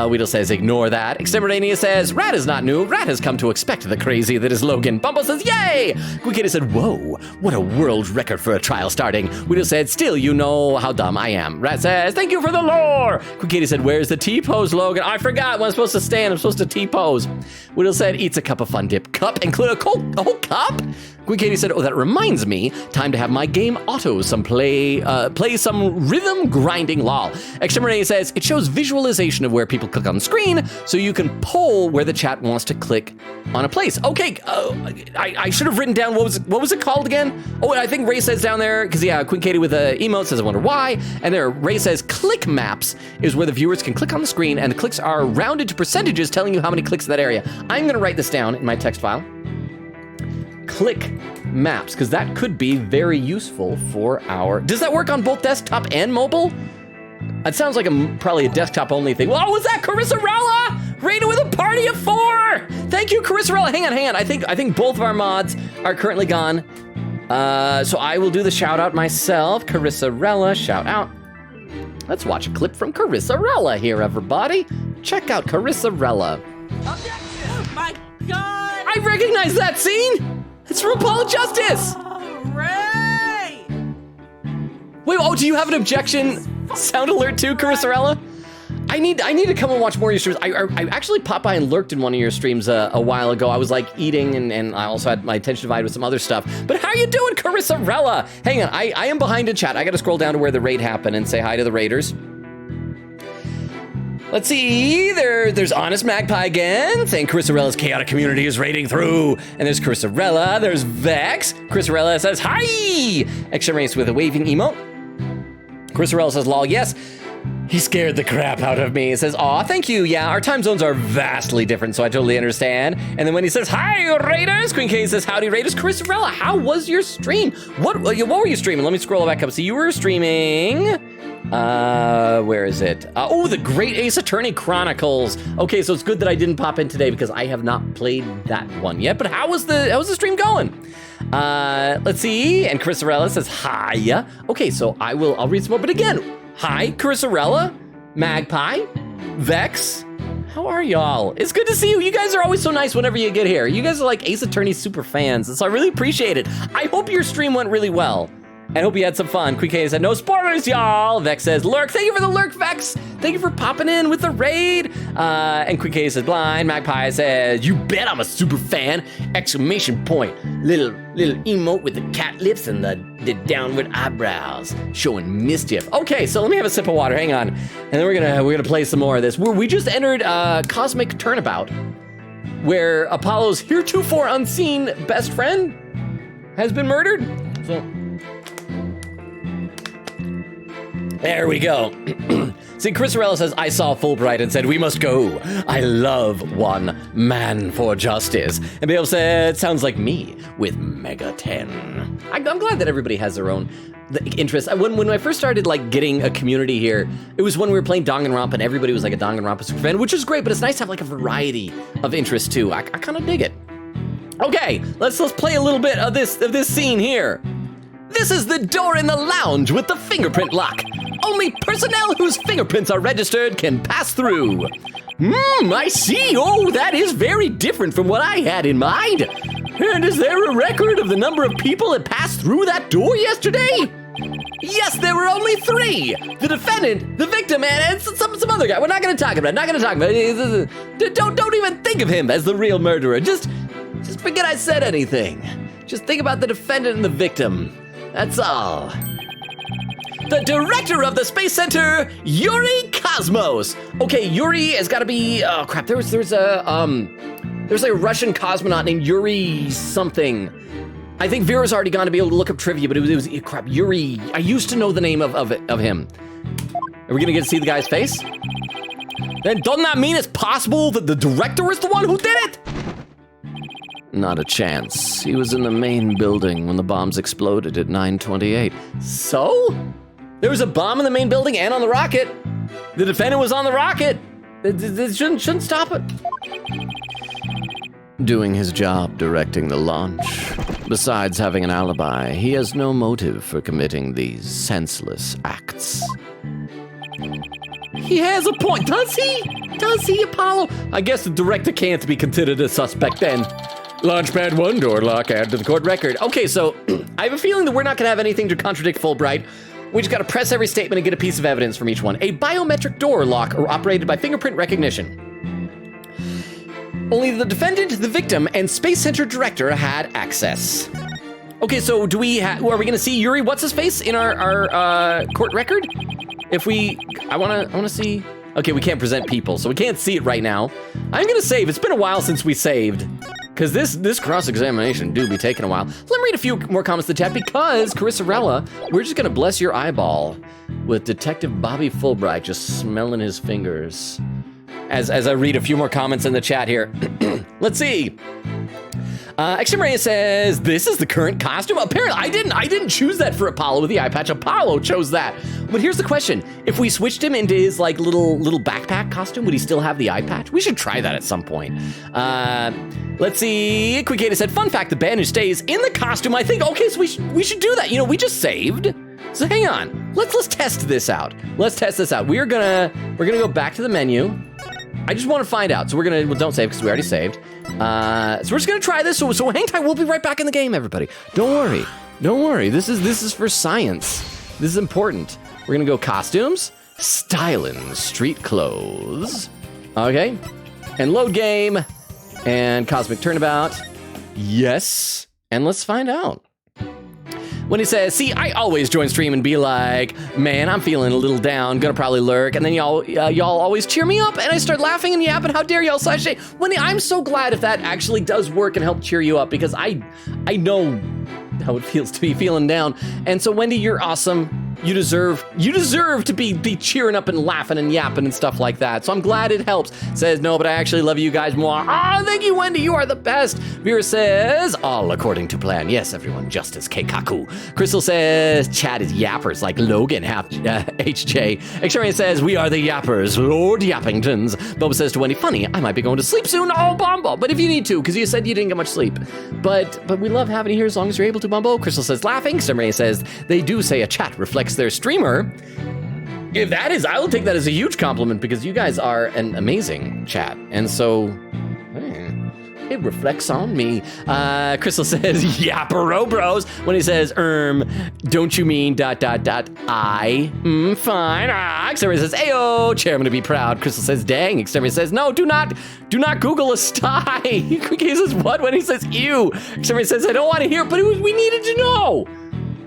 Weedle says, ignore that. Exterminator says, Rat is not new. Rat has come to expect the crazy that is Logan. Bumble says, yay! Quikita said, whoa, what a world record for a trial starting. Weedle said, still, you know how dumb I am. Rat says, thank you for the lore. Quikita said, where's the T-pose, Logan? I forgot when I'm supposed to stand. I'm supposed to T-pose. Weedle said, eats a cup of Fun Dip. Cup, include a whole cup? Katie said, oh, that reminds me, time to have my game auto play some rhythm grinding lol. Exterminator says, it shows visualization of where people click on the screen, so you can poll where the chat wants to click on a place. Okay, I should have written down, what was it called again? Oh, I think Ray says down there, because yeah, Queen Katie with the emote says, I wonder why. And there, Ray says, click maps is where the viewers can click on the screen, and the clicks are rounded to percentages telling you how many clicks in that area. I'm gonna write this down in my text file. Click maps, because that could be very useful for our... Does that work on both desktop and mobile? It sounds like probably a desktop only thing. Oh, was that Carissarella? Rated with a party of 4! Thank you, Carissarella. Hang on. I think both of our mods are currently gone. So I will do the shout out myself. Carissarella, shout out. Let's watch a clip from Carissarella here, everybody. Check out Carissarella. Oh my God! I recognize that scene! It's from Paul Justice! Ray! Wait, oh, do you have an objection sound alert too, Carissarella? I need to come and watch more of your streams. I actually popped by and lurked in one of your streams a while ago. I was like eating and I also had my attention divided with some other stuff. But how you doing, Carissarella? Hang on, I am behind in chat. I gotta scroll down to where the raid happened and say hi to the raiders. Let's see, there's Honest Magpie again, saying Carissarella's chaotic community is raiding through. And there's Carissarella, there's Vex. Carissarella says, hi! Exclamates with a waving emote. Carissarella says, lol, yes. He scared the crap out of me. He says, aw, thank you. Yeah, our time zones are vastly different, so I totally understand. And then when he says, hi, Raiders, Queen K says, howdy, Raiders. Carissarella, how was your stream? What were you streaming? Let me scroll back up. So you were streaming... where is it? Oh, the Great Ace Attorney Chronicles. Okay, so it's good that I didn't pop in today because I have not played that one yet. But how was the stream going? Let's see. And Carissarella says hi. Okay, so I'll read some more. But again, hi, Carissarella, Magpie, Vex. How are y'all? It's good to see you. You guys are always so nice whenever you get here. You guys are like Ace Attorney super fans, and so I really appreciate it. I hope your stream went really well. I hope you had some fun. Quick K said, no spoilers, y'all. Vex says, lurk. Thank you for the lurk, Vex. Thank you for popping in with the raid. And Quick K says, blind. Magpie says, you bet I'm a super fan. Exclamation point. Little emote with the cat lips and the downward eyebrows showing mischief. Okay, so let me have a sip of water. Hang on. And then we're gonna play some more of this. We just entered Cosmic Turnabout, where Apollo's heretofore unseen best friend has been murdered. So There we go. See, Chris Arella says, I saw Fulbright and said, we must go. I love one man for justice. And Bale said, sounds like me with Mega 10. I'm glad that everybody has their own interest. When I first started like getting a community here, it was when we were playing Danganronpa and everybody was like a Danganronpa super fan, which is great, but it's nice to have like a variety of interests too. I kind of dig it. Okay, let's play a little bit of this scene here. This is the door in the lounge with the fingerprint lock. Only personnel whose fingerprints are registered can pass through. I see. Oh, that is very different from what I had in mind. And is there a record of the number of people that passed through that door yesterday? Yes, there were only 3. The defendant, the victim, and some other guy. We're not going to talk about it. Don't even think of him as the real murderer. Just forget I said anything. Just think about the defendant and the victim. That's all. The director of the Space Center, Yuri Cosmos. Okay, Yuri has got to be. Oh crap! There's like a Russian cosmonaut named Yuri something. I think Vera's already gone to be able to look up trivia, but it was crap. Yuri. I used to know the name of him. Are we gonna get to see the guy's face? Then doesn't that mean it's possible that the director is the one who did it? Not a chance. He was in the main building when the bombs exploded at 9:28. So? There was a bomb in the main building and on the rocket. The defendant was on the rocket. It shouldn't stop it. Doing his job directing the launch. Besides having an alibi, he has no motive for committing these senseless acts. He has a point, does he? Does he, Apollo? I guess the director can't be considered a suspect then. Launchpad 1 door lock, add to the court record. Okay, so I have a feeling that we're not gonna have anything to contradict Fulbright. We just gotta press every statement and get a piece of evidence from each one. A biometric door lock operated by fingerprint recognition. Only the defendant, the victim, and Space Center director had access. Okay, so are we gonna see Yuri what's-his-face in our court record? I wanna see. Okay, we can't present people, so we can't see it right now. I'm gonna save. It's been a while since we saved. Because this cross-examination do be taking a while. Let me read a few more comments in the chat because, Carisarella, we're just gonna bless your eyeball with Detective Bobby Fulbright just smelling his fingers. As I read a few more comments in the chat here. Let's see. Extreme says, this is the current costume? Apparently, I didn't choose that for Apollo with the eye patch. Apollo chose that. But here's the question. If we switched him into his like little backpack costume, would he still have the eye patch? We should try that at some point. Let's see. Quickata said, fun fact, the band who stays in the costume, I think, okay, so we should do that. You know, we just saved. So hang on. Let's test this out. Let's test this out. We're gonna go back to the menu. I just want to find out. So don't save because we already saved. So we're just gonna try this. So hang tight. We'll be right back in the game, everybody. Don't worry. This is for science. This is important. We're gonna go costumes, styling, street clothes. Okay, and load game, and cosmic turnabout. Yes, and let's find out. When he says, see, I always join stream and be like, man, I'm feeling a little down, gonna probably lurk, and then y'all always cheer me up, and I start laughing and yapping, how dare y'all slash shade. Wendy, I'm so glad if that actually does work and help cheer you up, because I know how it feels to be feeling down. And so Wendy, you're awesome. You deserve to be cheering up and laughing and yapping and stuff like that. So I'm glad it helps. Says, no, but I actually love you guys more. Ah, thank you, Wendy. You are the best. Vera says, all according to plan. Yes, everyone, just as Keikaku. Crystal says, chat is yappers like Logan, half HJ. Extrarian says, we are the yappers, Lord Yappingtons. Boba says to Wendy, funny, I might be going to sleep soon. Oh, Bumbo. But if you need to, because you said you didn't get much sleep. But we love having you here as long as you're able to, Bumbo. Crystal says, laughing. Extrarian says, they do say a chat reflects their streamer. If that is, I will take that as a huge compliment because you guys are an amazing chat. And so, it reflects on me. Crystal says, yapero bros. When he says, don't you mean ... I? Fine. Exterminator says, ayo, chairman to be proud. Crystal says, dang. Exterminator says, no, do not Google a sty. He says, what? When he says, ew. Exterminator says, I don't want to hear, but we needed to know.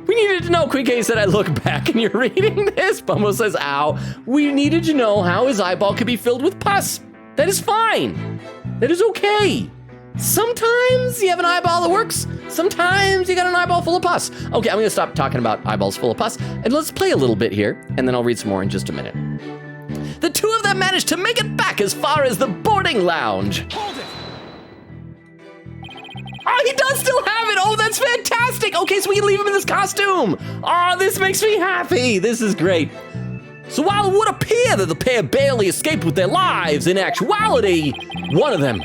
We needed to know. Quick K said, I look back and you're reading this. Bumbo says, ow. We needed to know how his eyeball could be filled with pus. That is fine. That is okay. Sometimes you have an eyeball that works. sometimes you got an eyeball full of pus. Okay, I'm gonna stop talking about eyeballs full of pus, and let's play a little bit here, and then I'll read some more in just a minute. The two of them managed to make it back as far as the boarding lounge. Hold it! Oh, he does still have it. Oh, that's fantastic. Okay, so we can leave him in this costume. Oh, this makes me happy. This is great. So while it would appear that the pair barely escaped with their lives, in actuality, one of them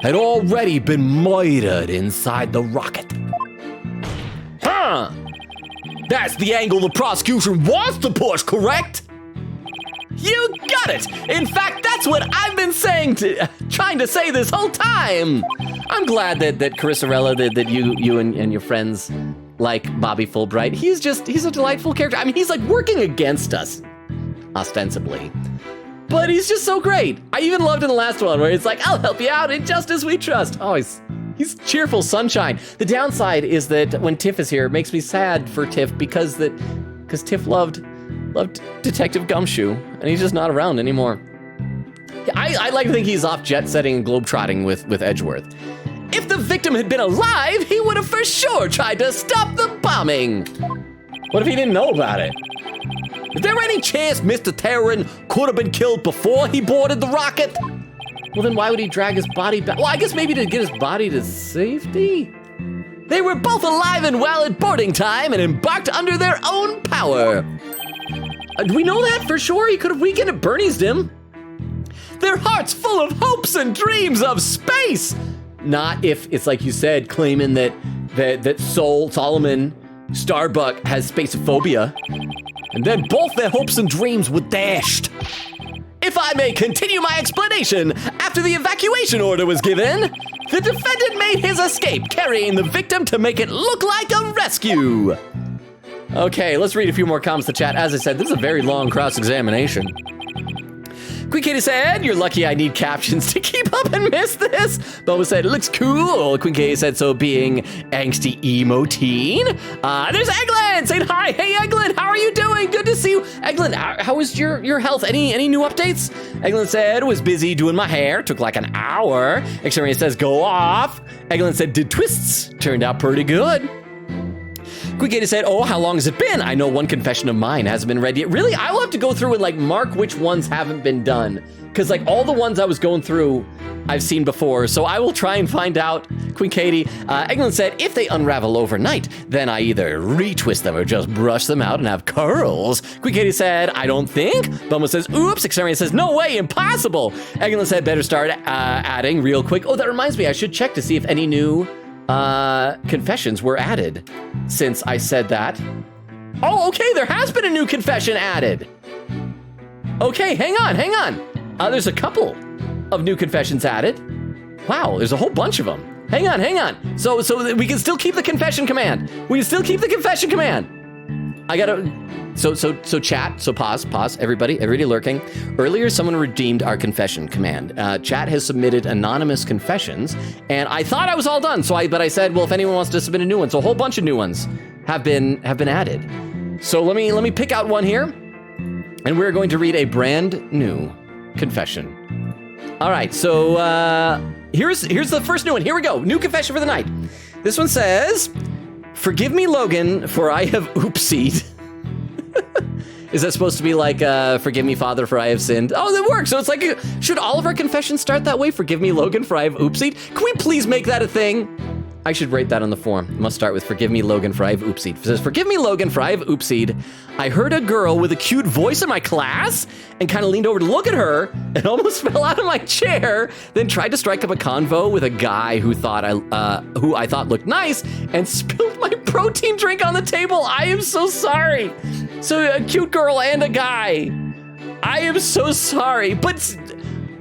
had already been murdered inside the rocket. Huh. That's the angle the prosecution wants to push, correct? You got it! In fact, that's what I've been trying to say this whole time. I'm glad that Carisarella, that you and your friends like Bobby Fulbright. He's a delightful character. I mean, he's like working against us, ostensibly. But he's just so great. I even loved in the last one where it's like, I'll help you out in justice we trust. Oh, he's cheerful sunshine. The downside is that when Tiff is here, it makes me sad for Tiff because Tiff loved Detective Gumshoe, and he's just not around anymore. I like to think he's off jet-setting and globetrotting with Edgeworth. If the victim had been alive, he would have for sure tried to stop the bombing. What if he didn't know about it? Is there any chance Mr. Terran could have been killed before he boarded the rocket? Well, then why would he drag his body back? Well, I guess maybe to get his body to safety? They were both alive and well at boarding time and embarked under their own power. Do we know that for sure? He could have weakened at Bernie's dim. Their hearts full of hopes and dreams of space. Not if it's like you said, claiming that Solomon Starbuck has spaceophobia. And then both their hopes and dreams were dashed. If I may continue my explanation, after the evacuation order was given, the defendant made his escape, carrying the victim to make it look like a rescue. Okay, let's read a few more comments to chat. As I said, this is a very long cross-examination. Queen Katie said, you're lucky I need captions to keep up and miss this. Bubba said, it looks cool. Queen Katie said, so being angsty emo teen. There's Eglin saying hi. Hey, Eglin, how are you doing? Good to see you. Eglin, how is your health? Any new updates? Eglin said, was busy doing my hair. Took like an hour. Exterminator says, go off. Eglin said, did twists. Turned out pretty good. Queen Katie said, oh, how long has it been? I know one confession of mine hasn't been read yet. Really? I will have to go through and like mark which ones haven't been done. Because like all the ones I was going through, I've seen before. So I will try and find out. Queen Katie, Eglin said, if they unravel overnight, then I either retwist them or just brush them out and have curls. Queen Katie said, I don't think. Bumble says, oops. Exterminator says, no way, impossible. Eglin said, better start adding real quick. Oh, that reminds me, I should check to see if any new confessions were added since I said that. Oh, okay, there has been a new confession added. Okay, hang on. There's a couple of new confessions added. Wow, there's a whole bunch of them. Hang on. So we can still keep the confession command. I gotta. So chat. So pause. Everybody lurking. Earlier, someone redeemed our confession command. Chat has submitted anonymous confessions, and I thought I was all done. But I said, well, if anyone wants to submit a new one, so a whole bunch of new ones have been added. So let me pick out one here, and we're going to read a brand new confession. All right. So here's the first new one. Here we go. New confession for the night. This one says, "Forgive me, Logan, for I have oopsied." Is that supposed to be like, forgive me, Father, for I have sinned? Oh, that works. So it's like, should all of our confessions start that way? Forgive me, Logan, for I have oopsied? Can we please make that a thing? I should write that on the form. It must start with, forgive me, Logan, for I have oopsied. It says, forgive me, Logan, for I have oopsied. I heard a girl with a cute voice in my class and kind of leaned over to look at her and almost fell out of my chair, then tried to strike up a convo with a guy who I thought looked nice and spilled my protein drink on the table. I am so sorry. So a cute girl and a guy. I am so sorry. But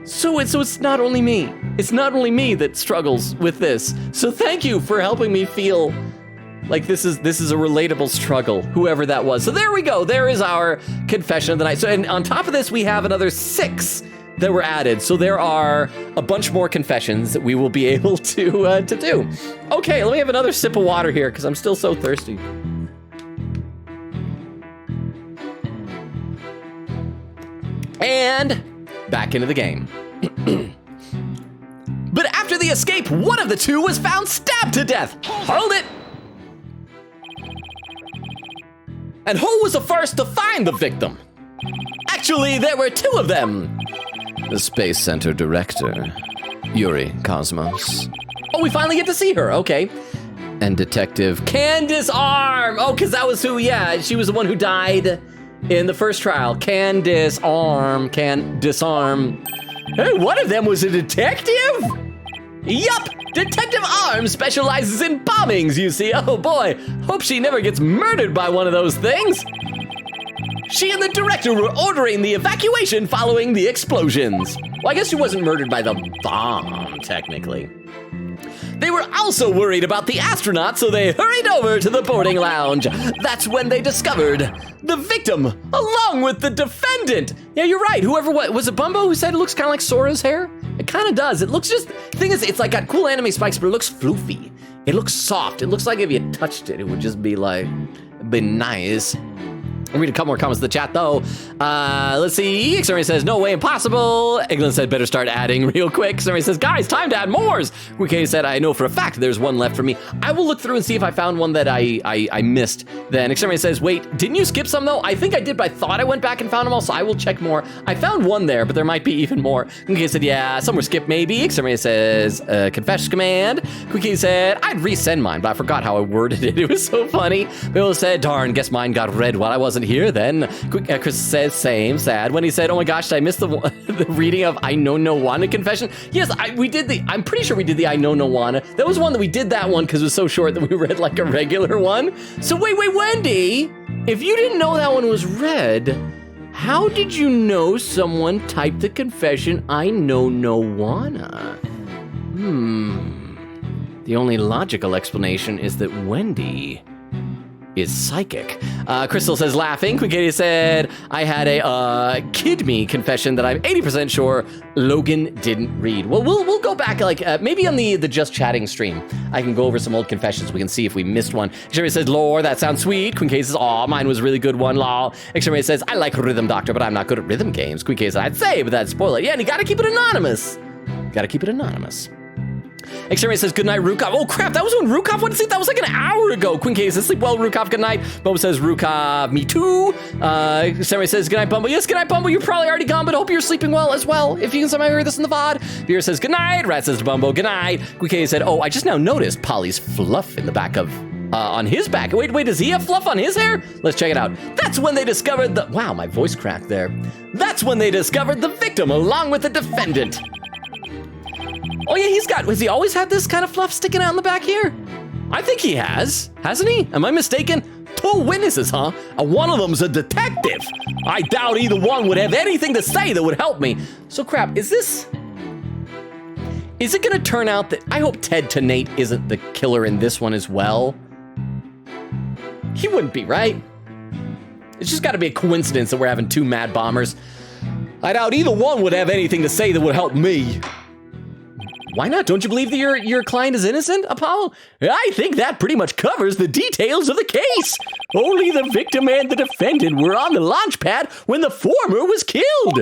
so it's not only me. It's not only me that struggles with this. So thank you for helping me feel like this is a relatable struggle, whoever that was. So there we go. There is our confession of the night. So and on top of this, we have another 6 that were added. So there are a bunch more confessions that we will be able to do. Okay, let me have another sip of water here because I'm still so thirsty. And back into the game. But after the escape, one of the two was found stabbed to death. Hold it! And who was the first to find the victim? Actually, there were two of them. The Space Center director, Yuri Cosmos. Oh, we finally get to see her. Okay. And Detective Candace Arm. Oh, because that was who, yeah, she was the one who died in the first trial. Candace Arm. Can disarm. Hey, one of them was a detective? Yup! Detective Arm specializes in bombings, you see. Oh boy, hope she never gets murdered by one of those things. She and the director were ordering the evacuation following the explosions. Well, I guess she wasn't murdered by the bomb, technically. They were also worried about the astronauts, so they hurried over to the boarding lounge. That's when they discovered the victim, along with the defendant. Yeah, you're right. Whoever was it Bumbo who said it looks kind of like Sora's hair? It kind of does. It looks just, the thing is, it's like got cool anime spikes, but it looks floofy. It looks soft. It looks like if you touched it, it would just be like, be nice. I'll read a couple more comments in the chat, though. Let's see. Xermy says, no way, impossible. Eglin said, better start adding real quick. Xermy says, guys, time to add mores. Quickie said, I know for a fact there's one left for me. I will look through and see if I found one that I missed. Then Xermy says, wait, didn't you skip some, though? I think I did, but I thought I went back and found them all, so I will check more. I found one there, but there might be even more. Quickie said, yeah, some were skipped, maybe. Xermy says, confession command. Quickie said, I'd resend mine, but I forgot how I worded it. It was so funny. Bill said, darn, guess mine got read while I wasn't here then. Chris says, same, sad. When he said, oh my gosh, did I miss the reading of I Know No One confession? Yes, I'm pretty sure we did the I Know No One. That was one that we did that one because it was so short that we read like a regular one. So wait, Wendy, if you didn't know that one was read, how did you know someone typed the confession I Know No Wanna? The only logical explanation is that Wendy is psychic. Crystal says, laughing. Quickie said, I had a kid me confession that I'm 80% sure Logan didn't read. Well, we'll go back, like, maybe on the Just Chatting stream. I can go over some old confessions. We can see if we missed one. Xermy says, lore, that sounds sweet. Quickie says, aw, mine was a really good one, lol. Xermy says, I like Rhythm Doctor, but I'm not good at rhythm games. Quickie says, I'd say, but that's spoiler. Yeah, and you gotta keep it anonymous. Xermy says, good night, Rukov. Oh, crap, that was when Rukov went to sleep. That was like an hour ago. Quinky says, sleep well, Rukov, good night. Bumble says, Rukov, me too. Xermy says, good night, Bumble. Yes, good night, Bumble. You're probably already gone, but I hope you're sleeping well as well, if you can somehow hear this in the VOD. Beer says, good night. Rat says to Bumble, good night. Quinky said, oh, I just now noticed Polly's fluff in the back of, on his back. Wait, does he have fluff on his hair? Let's check it out. That's when they discovered the, wow, my voice cracked there. That's when they discovered the victim along with the defendant. Oh yeah, has he always had this kind of fluff sticking out in the back here? I think he has, hasn't he? Am I mistaken? Two witnesses, huh? And one of them's a detective. I doubt either one would have anything to say that would help me. So crap, is it gonna turn out that, I hope Ted Tenate isn't the killer in this one as well? He wouldn't be, right? It's just gotta be a coincidence that we're having two mad bombers. I doubt either one would have anything to say that would help me. Why not? Don't you believe that your client is innocent, Apollo? I think that pretty much covers the details of the case. Only the victim and the defendant were on the launch pad when the former was killed.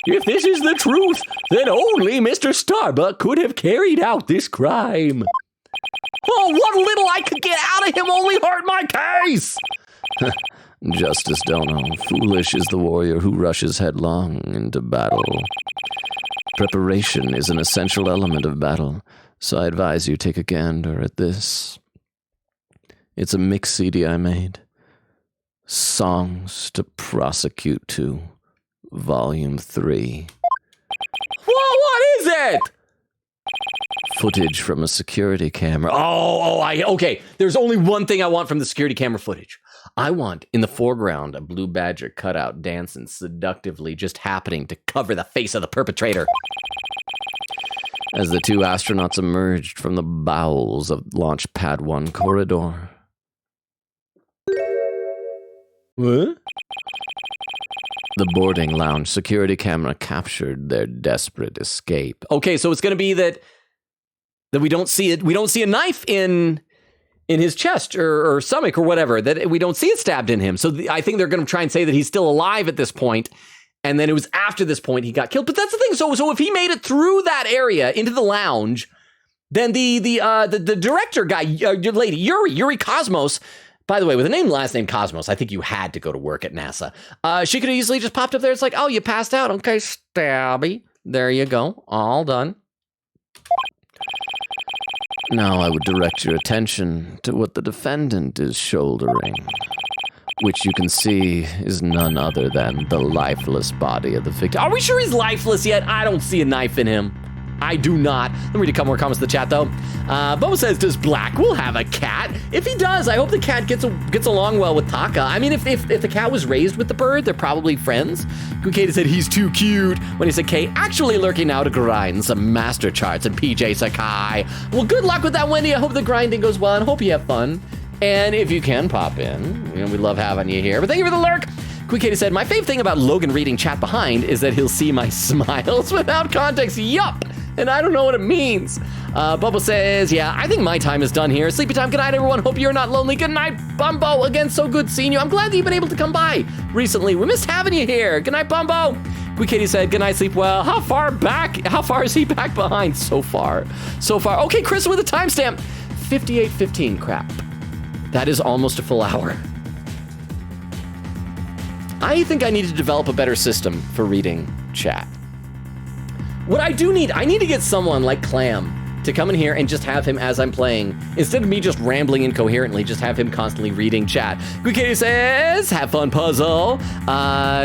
If this is the truth, then only Mr. Starbuck could have carried out this crime. Oh, what little I could get out of him only hurt my case. Justice Dono, foolish is the warrior who rushes headlong into battle. Preparation is an essential element of battle, so I advise you take a gander at this. It's a mix CD I made. Songs to Prosecute to, Volume 3. Whoa, what is it? Footage from a security camera. Okay. There's only one thing I want from the security camera footage. I want, in the foreground, a blue badger cutout dancing seductively, just happening to cover the face of the perpetrator. As the two astronauts emerged from the bowels of Launch Pad 1 corridor. What? The boarding lounge security camera captured their desperate escape. Okay, so it's going to be that we don't see it. We don't see a knife in his chest or stomach or whatever, that we don't see it stabbed in him. So I think they're going to try and say that he's still alive at this point, and then it was after this point he got killed. But that's the thing. So if he made it through that area into the lounge, then the director guy, lady Yuri Cosmos, By the way, with a name last name Cosmos, I think you had to go to work at NASA. She could have easily just popped up there. It's like, oh, you passed out. Okay, stabby. There you go. All done. Now I would direct your attention to what the defendant is shouldering, which you can see is none other than the lifeless body of the victim. Are we sure he's lifeless yet? I don't see a knife in him. I do not. Let me read a couple more comments in the chat, though. Boba says, does Blackwell have a cat? If he does, I hope the cat gets along well with Taka. I mean, if the cat was raised with the bird, they're probably friends. Kukata said he's too cute. When he said, Kay, actually lurking now to grind some master charts and PJ Sakai. Well, good luck with that, Wendy. I hope the grinding goes well and hope you have fun. And if you can pop in, we love having you here. But thank you for the lurk. Kukata said, my favorite thing about Logan reading chat behind is that he'll see my smiles without context. Yup. And I don't know what it means. Bubba says, yeah, I think my time is done here. Sleepy time. Good night, everyone. Hope you're not lonely. Good night, Bumbo. Again, so good seeing you. I'm glad that you've been able to come by recently. We missed having you here. Good night, Bumbo. Katie said, good night, sleep well. How far is he back behind? So far. Okay, Chris with a timestamp. 58:15, crap. That is almost a full hour. I think I need to develop a better system for reading chat. What I need to get someone like Clam to come in here and just have him as I'm playing. Instead of me just rambling incoherently, just have him constantly reading chat. Katie says, have fun, puzzle.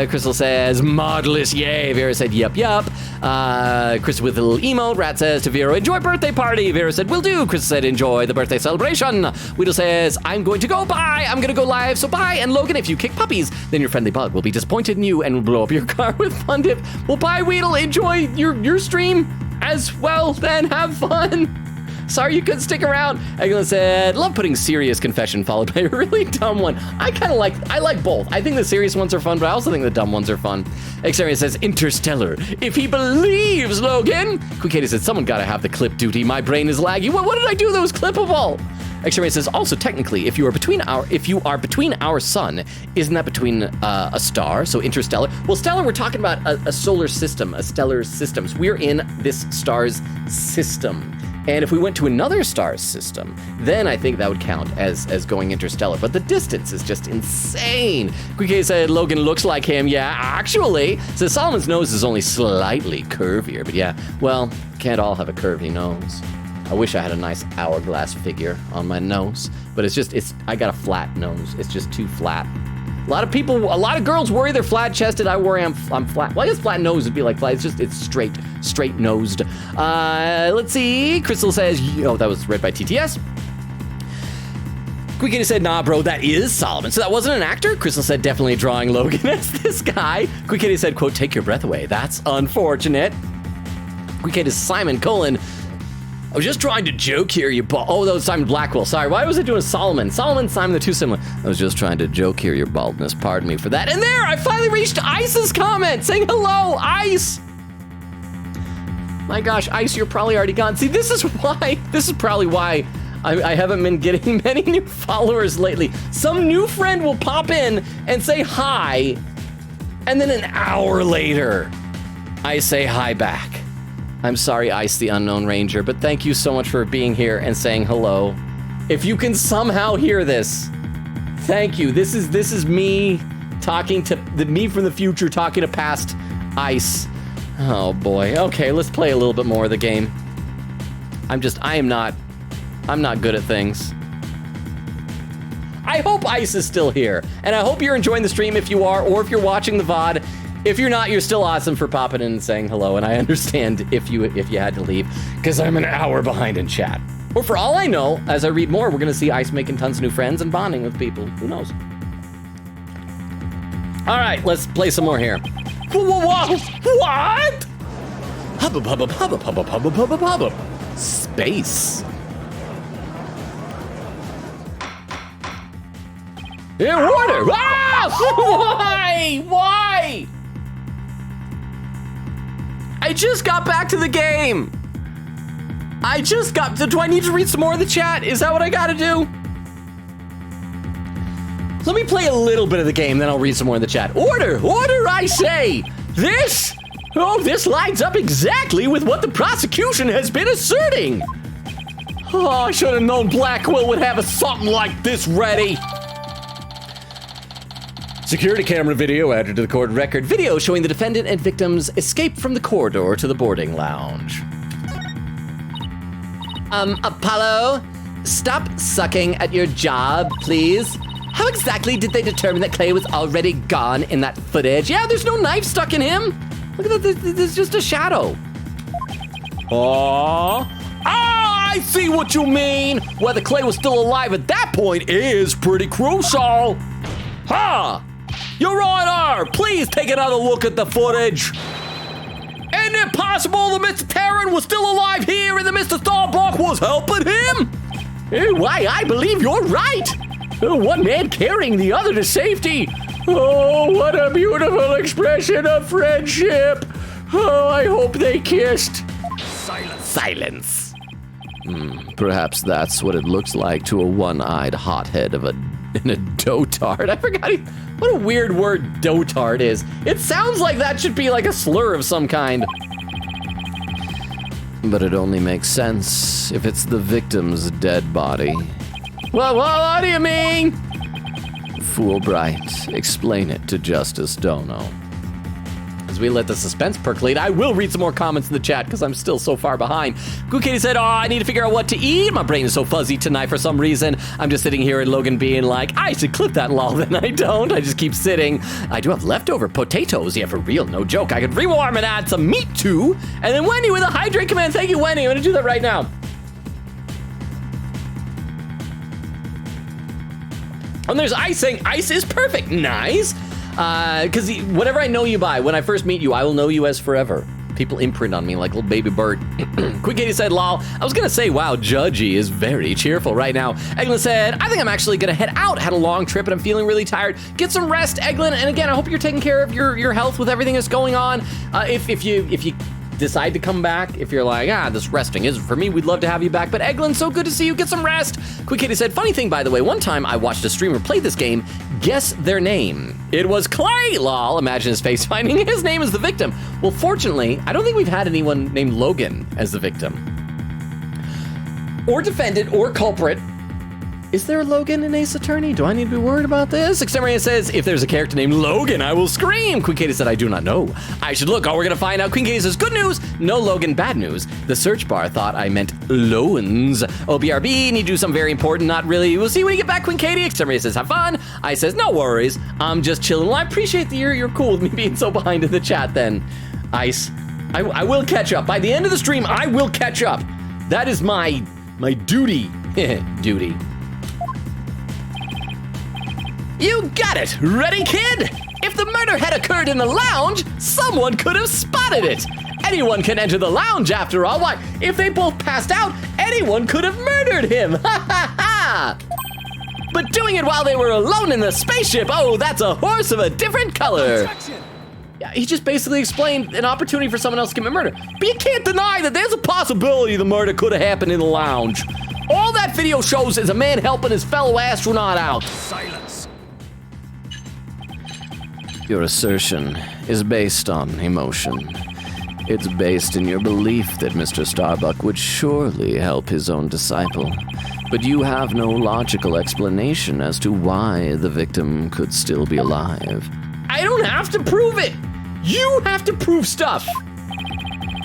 Crystal says, marvelous, yay. Vera said, yup. Chris with a little emote. Rat says to Vera, enjoy birthday party. Vera said, will do. Chris said, enjoy the birthday celebration. Weedle says, I'm going to go, bye. I'm going to go live, so bye. And Logan, if you kick puppies, then your friendly bug will be disappointed in you and will blow up your car with Fun Dip. Well, bye, Weedle. Enjoy your stream as well, then have fun. Sorry you couldn't stick around. Eglin said, love putting serious confession followed by a really dumb one. I like both. I think the serious ones are fun, but I also think the dumb ones are fun. Xavier says, Interstellar. If he believes, Logan. Kukata said, someone gotta have the clip duty. My brain is laggy. What did I do that was clippable? Xavier says, also technically, if you are between our sun, isn't that between a star? So interstellar. Well, stellar, we're talking about a solar system, a stellar system. So we're in this star's system. And if we went to another star's system, then I think that would count as going interstellar. But the distance is just insane. Quique said Logan looks like him. Yeah, actually. Says Solomon's nose is only slightly curvier. But yeah, well, can't all have a curvy nose. I wish I had a nice hourglass figure on my nose. But I got a flat nose. It's just too flat. A lot of girls worry they're flat-chested. I worry I'm flat. Well, I guess flat nose would be like flat. It's straight-nosed. Let's see. Crystal says, that was read by TTS. Quickity said, nah, bro, that is Solomon. So that wasn't an actor? Crystal said, definitely drawing Logan as this guy. Quickity said, quote, take your breath away. That's unfortunate. Quickity is Simon : I was just trying to joke here, oh, that was Simon Blackwell. Sorry, why was I doing Solomon? Solomon, Simon, they're too similar. I was just trying to joke here, your baldness. Pardon me for that. And there, I finally reached Ice's comment saying hello, Ice. My gosh, Ice, you're probably already gone. See, this is probably why I haven't been getting many new followers lately. Some new friend will pop in and say hi, and then an hour later, I say hi back. I'm sorry, Ice the Unknown Ranger, but thank you so much for being here and saying hello. If you can somehow hear this, thank you. This is me talking to me from the future, talking to past Ice. Oh boy. Okay, let's play a little bit more of the game. I'm not good at things. I hope Ice is still here, and I hope you're enjoying the stream if you are, or if you're watching the VOD. If you're not, you're still awesome for popping in and saying hello, and I understand if you had to leave, because I'm an hour behind in chat. Or for all I know, as I read more, we're gonna see Ice making tons of new friends and bonding with people. Who knows? All right, let's play some more here. What? Hubba. Space. In water. Ah! Why? I just got back to the game. Do I need to read some more of the chat? Is that what I gotta do? Let me play a little bit of the game, then I'll read some more in the chat. Order, I say! This lines up exactly with what the prosecution has been asserting. Oh, I should have known Blackwell would have something like this ready. Security camera video added to the court record. Video showing the defendant and victims escape from the corridor to the boarding lounge. Apollo, stop sucking at your job, please. How exactly did they determine that Clay was already gone in that footage? Yeah, there's no knife stuck in him. Look at that, there's just a shadow. I see what you mean. Whether Clay was still alive at that point is pretty crucial. Your Honor, please take another look at the footage. Isn't it possible that Mr. Tarrant was still alive here and that Mr. Starbuck was helping him? Why, I believe you're right. One man carrying the other to safety. Oh, what a beautiful expression of friendship. Oh, I hope they kissed. Silence. Perhaps that's what it looks like to a one-eyed hothead in a dotard. I forgot what a weird word dotard is. It sounds like that should be like a slur of some kind. But it only makes sense if it's the victim's dead body. Well, what do you mean? Fulbright, explain it to Justice Dono. As we let the suspense percolate, I will read some more comments in the chat because I'm still so far behind. Good Katie said, I need to figure out what to eat. My brain is so fuzzy tonight for some reason. I'm just sitting here and Logan being like, I should clip that lol. Then I don't. I just keep sitting. I do have leftover potatoes. Yeah, for real. No joke. I could rewarm and add some meat too. And then Wendy with a hydrate command. Thank you, Wendy. I'm going to do that right now. And there's Ice saying, Ice is perfect. Nice. Because whatever I know you by, when I first meet you, I will know you as forever. People imprint on me like little baby bird. Quick Katie said, lol. I was going to say, wow, Judgy is very cheerful right now. Eglin said, I think I'm actually going to head out. Had a long trip and I'm feeling really tired. Get some rest, Eglin. And again, I hope you're taking care of your health with everything that's going on. If you decide to come back, if you're like, this resting isn't for me, we'd love to have you back. But Eglin, so good to see you. Get some rest. Quick Katie said, funny thing, by the way, one time I watched a streamer play this game. Guess their name. It was Clay, lol. Imagine his face finding his name as the victim. Well, fortunately, I don't think we've had anyone named Logan as the victim. Or defendant or culprit. Is there a Logan in Ace Attorney? Do I need to be worried about this? Exterminator says, if there's a character named Logan, I will scream. Queen Katie said, I do not know. I should look. Oh, we're going to find out. Queen Katie says, good news. No Logan, bad news. The search bar thought I meant Loans. OBRB, need to do something very important. Not really. We'll see when you get back, Queen Katie. Exterminator says, have fun. I says, no worries. I'm just chilling. Well, I appreciate that you're cool with me being so behind in the chat then. Ice, I will catch up. By the end of the stream, I will catch up. That is my duty. Duty. You got it! Ready, kid? If the murder had occurred in the lounge, someone could have spotted it. Anyone can enter the lounge after all. Why, if they both passed out, anyone could have murdered him. Ha ha ha! But doing it while they were alone in the spaceship, oh, that's a horse of a different color. Yeah, he just basically explained an opportunity for someone else to commit murder. But you can't deny that there's a possibility the murder could have happened in the lounge. All that video shows is a man helping his fellow astronaut out. Silence. Your assertion is based on emotion. It's based in your belief that Mr. Starbuck would surely help his own disciple. But you have no logical explanation as to why the victim could still be alive. I don't have to prove it. You have to prove stuff.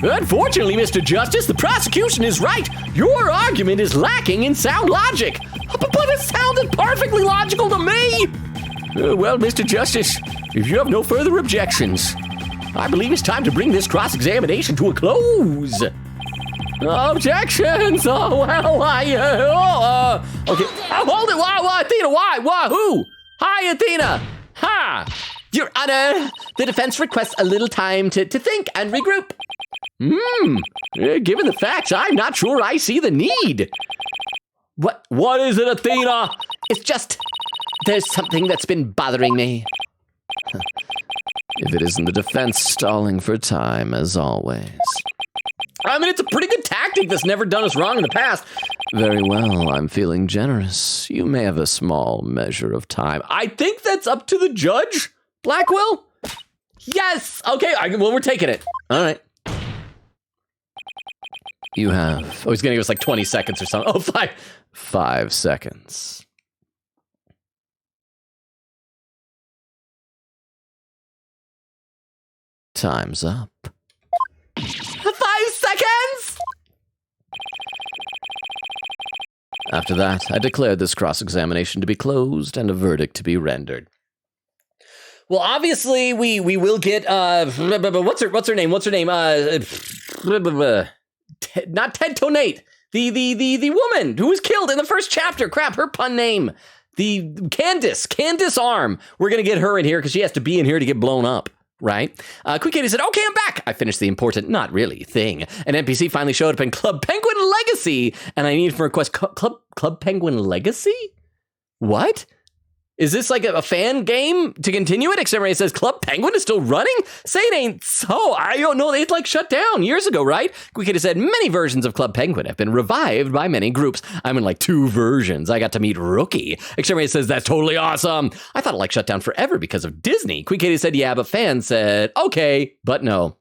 Unfortunately, Mr. Justice, the prosecution is right. Your argument is lacking in sound logic. But it sounded perfectly logical to me. Well, Mr. Justice, if you have no further objections, I believe it's time to bring this cross-examination to a close. Objections! Oh, well, okay. Hold it! Why, Athena? Why? Who? Hi, Athena! Ha! Your Honor, the defense requests a little time to think and regroup. Given the facts, I'm not sure I see the need. What is it, Athena? It's just, there's something that's been bothering me. If it isn't the defense stalling for time, as always. I mean, it's a pretty good tactic that's never done us wrong in the past. Very well, I'm feeling generous. You may have a small measure of time. I think that's up to the judge, Blackwell? Yes! Okay, well, we're taking it. All right. You have... Oh, he's gonna give us like 20 seconds or something. Oh, 5. 5 seconds. Time's up. 5 seconds! After that, I declared this cross-examination to be closed and a verdict to be rendered. Well, obviously, we will get, what's her name? Not Ted Tonate. The woman who was killed in the first chapter. Crap, her pun name. The Candace Arm. We're going to get her in here because she has to be in here to get blown up. Right? Quick Katie said, okay, I'm back. I finished the important, not really, thing. An NPC finally showed up in Club Penguin Legacy, and I need from request Club Penguin Legacy? What? Is this like a fan game to continue it? Except says Club Penguin is still running? Say it ain't so. I don't know. They'd like shut down years ago, right? Quick Katie said, many versions of Club Penguin have been revived by many groups. I'm in like 2 versions. I got to meet Rookie. Exterminator says, that's totally awesome. I thought it like shut down forever because of Disney. Quick Katie said, yeah, but fans said, okay, but no.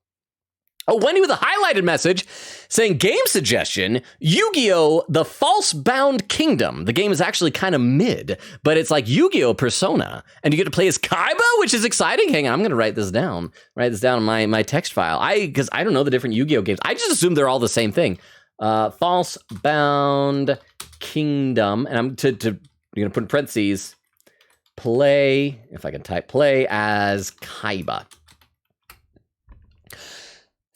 Oh, Wendy with a highlighted message saying, game suggestion, Yu-Gi-Oh! The False Bound Kingdom. The game is actually kind of mid, but it's like Yu-Gi-Oh! Persona. And you get to play as Kaiba, which is exciting. Hang on, I'm going to write this down. Write this down in my text file. Because I don't know the different Yu-Gi-Oh! Games. I just assume they're all the same thing. False Bound Kingdom. And I'm going to put in parentheses, play, if I can type, play as Kaiba.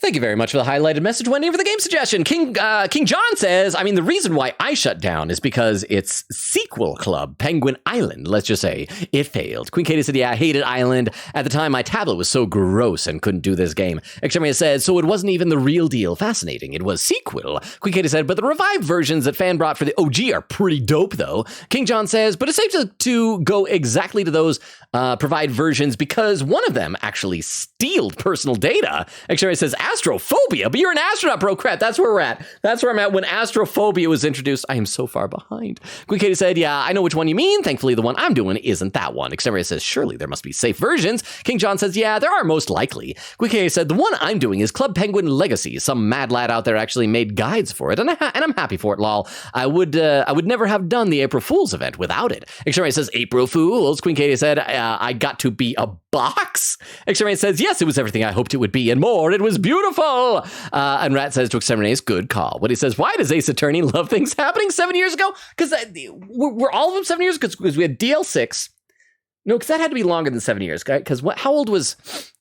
Thank you very much for the highlighted message, Wendy, for the game suggestion. King John says, I mean, the reason why I shut down is because it's sequel club, Penguin Island, let's just say. It failed. Queen Katie said, yeah, I hated Island. At the time, my tablet was so gross and couldn't do this game. Exterminator said, so it wasn't even the real deal. Fascinating. It was sequel. Queen Katie said, but the revived versions that fan brought for the OG are pretty dope, though. King John says, but it's safe to go exactly to those provide versions because one of them actually stealed personal data. Exterminator says, astrophobia, but you're an astronaut, bro. Crap, that's where we're at. That's where I'm at when astrophobia was introduced. I am so far behind. Queen Katie said, yeah, I know which one you mean. Thankfully, the one I'm doing isn't that one. Exterminator says, surely there must be safe versions. King John says, yeah, there are most likely. Queen Katie said, the one I'm doing is Club Penguin Legacy. Some mad lad out there actually made guides for it, and I'm happy for it, lol. I would never have done the April Fool's event without it. Exterminator says, April Fools. Queen Katie said, I got to be a box. Exterminator says, yes, it was everything I hoped it would be and more. It was beautiful. And Rat says to Exterminatus, good call. When he says, why does Ace Attorney love things happening 7 years ago? Because were all of them 7 years? Because we had DL6. No, because that had to be longer than 7 years. Because how old was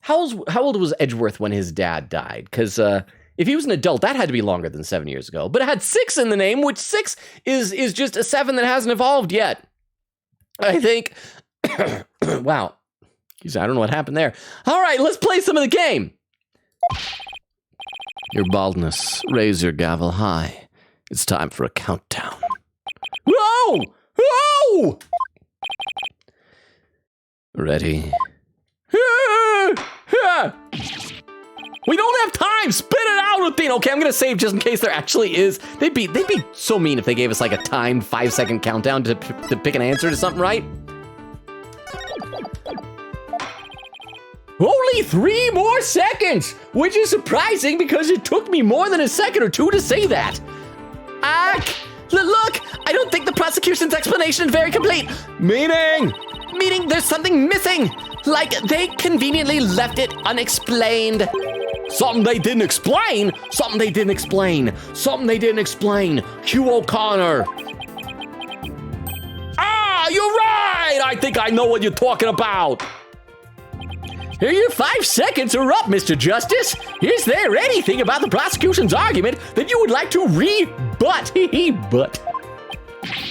Edgeworth when his dad died? Because if he was an adult, that had to be longer than 7 years ago. But it had 6 in the name, which 6 is just a 7 that hasn't evolved yet. I think. Wow. I don't know what happened there. All right, let's play some of the game. Your baldness, raise your gavel high. It's time for a countdown. Whoa! Whoa! Ready? We don't have time! Spit it out, Athena! Okay, I'm gonna save just in case there actually is. They'd be so mean if they gave us like a timed 5-second countdown to pick an answer to something, right? Only 3 more seconds, which is surprising because it took me more than a second or 2 to say that. Look, I don't think the prosecution's explanation is very complete. Meaning there's something missing. Like they conveniently left it unexplained. Something they didn't explain. Hugh O'Connor. You're right. I think I know what you're talking about. Here, your 5 seconds are up, Mr. Justice. Is there anything about the prosecution's argument that you would like to rebut?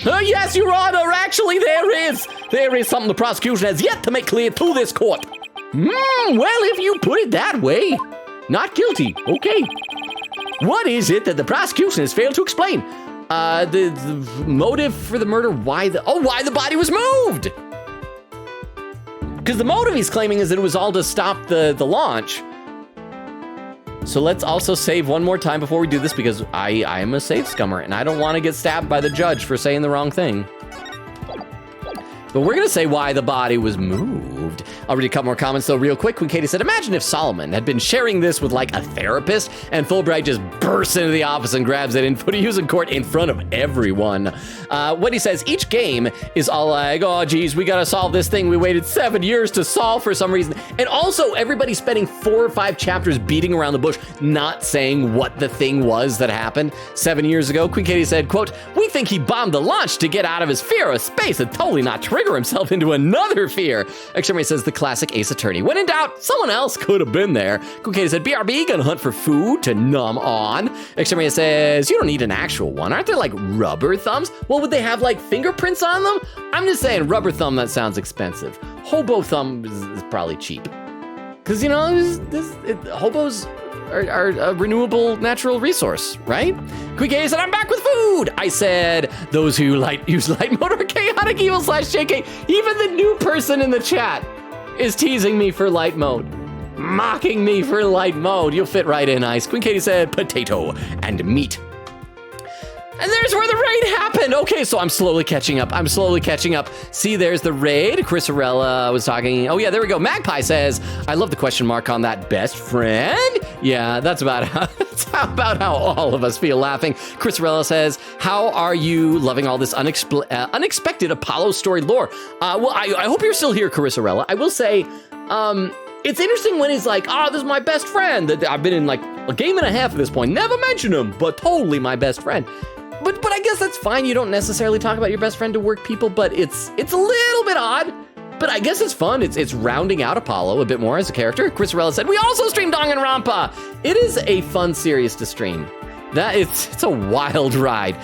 Yes, Your Honor, actually there is. There is something the prosecution has yet to make clear to this court. Well, if you put it that way, not guilty, okay. What is it that the prosecution has failed to explain? The motive for the murder, why the body was moved. Because the motive he's claiming is that it was all to stop the launch. So let's also save one more time before we do this because I am a safe scummer and I don't want to get stabbed by the judge for saying the wrong thing. But we're going to say why the body was moved. approved. I'll read a couple more comments though real quick. When Katie said, imagine if Solomon had been sharing this with like a therapist and Fulbright just bursts into the office and grabs it and put a in court in front of everyone. Wendy says, each game is all like, oh geez, we gotta solve this thing we waited 7 years to solve for some reason. And also everybody's spending 4 or 5 chapters beating around the bush, not saying what the thing was that happened 7 years ago. Queen Katie said, quote, we think he bombed the launch to get out of his fear of space and totally not trigger himself into another fear. Extremity says, the classic Ace Attorney. When in doubt, someone else could have been there. Queen Katie said, BRB gonna hunt for food to numb on. Extremity says, you don't need an actual one. Aren't there like rubber thumbs? Well, would they have like fingerprints on them? I'm just saying, rubber thumb, that sounds expensive. Hobo thumb is probably cheap. Because, you know, hobos are a renewable natural resource, right? Quick said, I'm back with food. I said, those who use light mode are chaotic evil / JK. Even the new person in the chat is teasing me for light mode. Mocking me for light mode. You'll fit right in, Ice. Queen Katie said, potato and meat. And there's where the raid happened. Okay, so I'm slowly catching up. See, there's the raid. Chris Arella was talking. Oh, yeah, there we go. Magpie says, I love the question mark on that best friend. Yeah, that's about how all of us feel laughing. Chris Arella says, how are you loving all this unexpected Apollo story lore? Well, I hope you're still here, Chris Arella. I will say, it's interesting when he's like, this is my best friend. I've been in like a game and a half at this point. Never mention him, but totally my best friend. But I guess that's fine. You don't necessarily talk about your best friend to work people, but it's a little bit odd. But I guess it's fun. It's rounding out Apollo a bit more as a character. Chris Arella said, we also stream Danganronpa. It is a fun series to stream. It's a wild ride.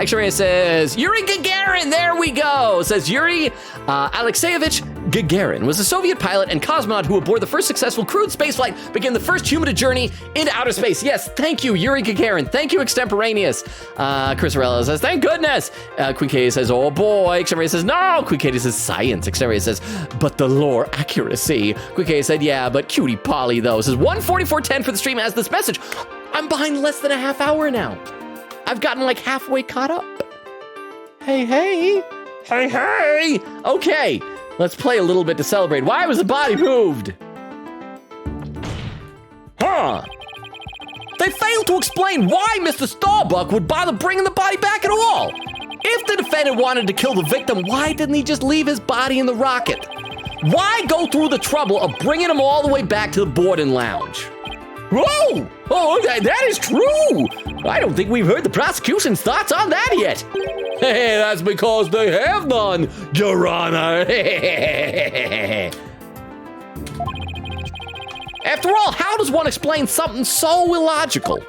X-Ray says, Yuri Gagarin, there we go. Says Yuri Alexeyevich Gagarin was a Soviet pilot and cosmonaut who aboard the first successful crewed spaceflight began the first human journey into outer space. Yes, thank you, Yuri Gagarin. Thank you, Extemporaneous. Chris Arella says, thank goodness. Queen Katie says, oh boy. X-Ray says, no. Queen Katie says, science. X-Ray says, but the lore accuracy. Queen Katie said, yeah, but cutie Polly though. Says 144.10 for the stream has this message. I'm behind less than a half hour now. I've gotten like halfway caught up. Hey. Okay, let's play a little bit to celebrate. Why was the body moved? They failed to explain why Mr. Starbuck would bother bringing the body back at all. If the defendant wanted to kill the victim, why didn't he just leave his body in the rocket? Why go through the trouble of bringing him all the way back to the boarding lounge? Whoa! Oh, that is true! I don't think we've heard the prosecution's thoughts on that yet. Hey, that's because they have none, Your Honor. After all, how does one explain something so illogical?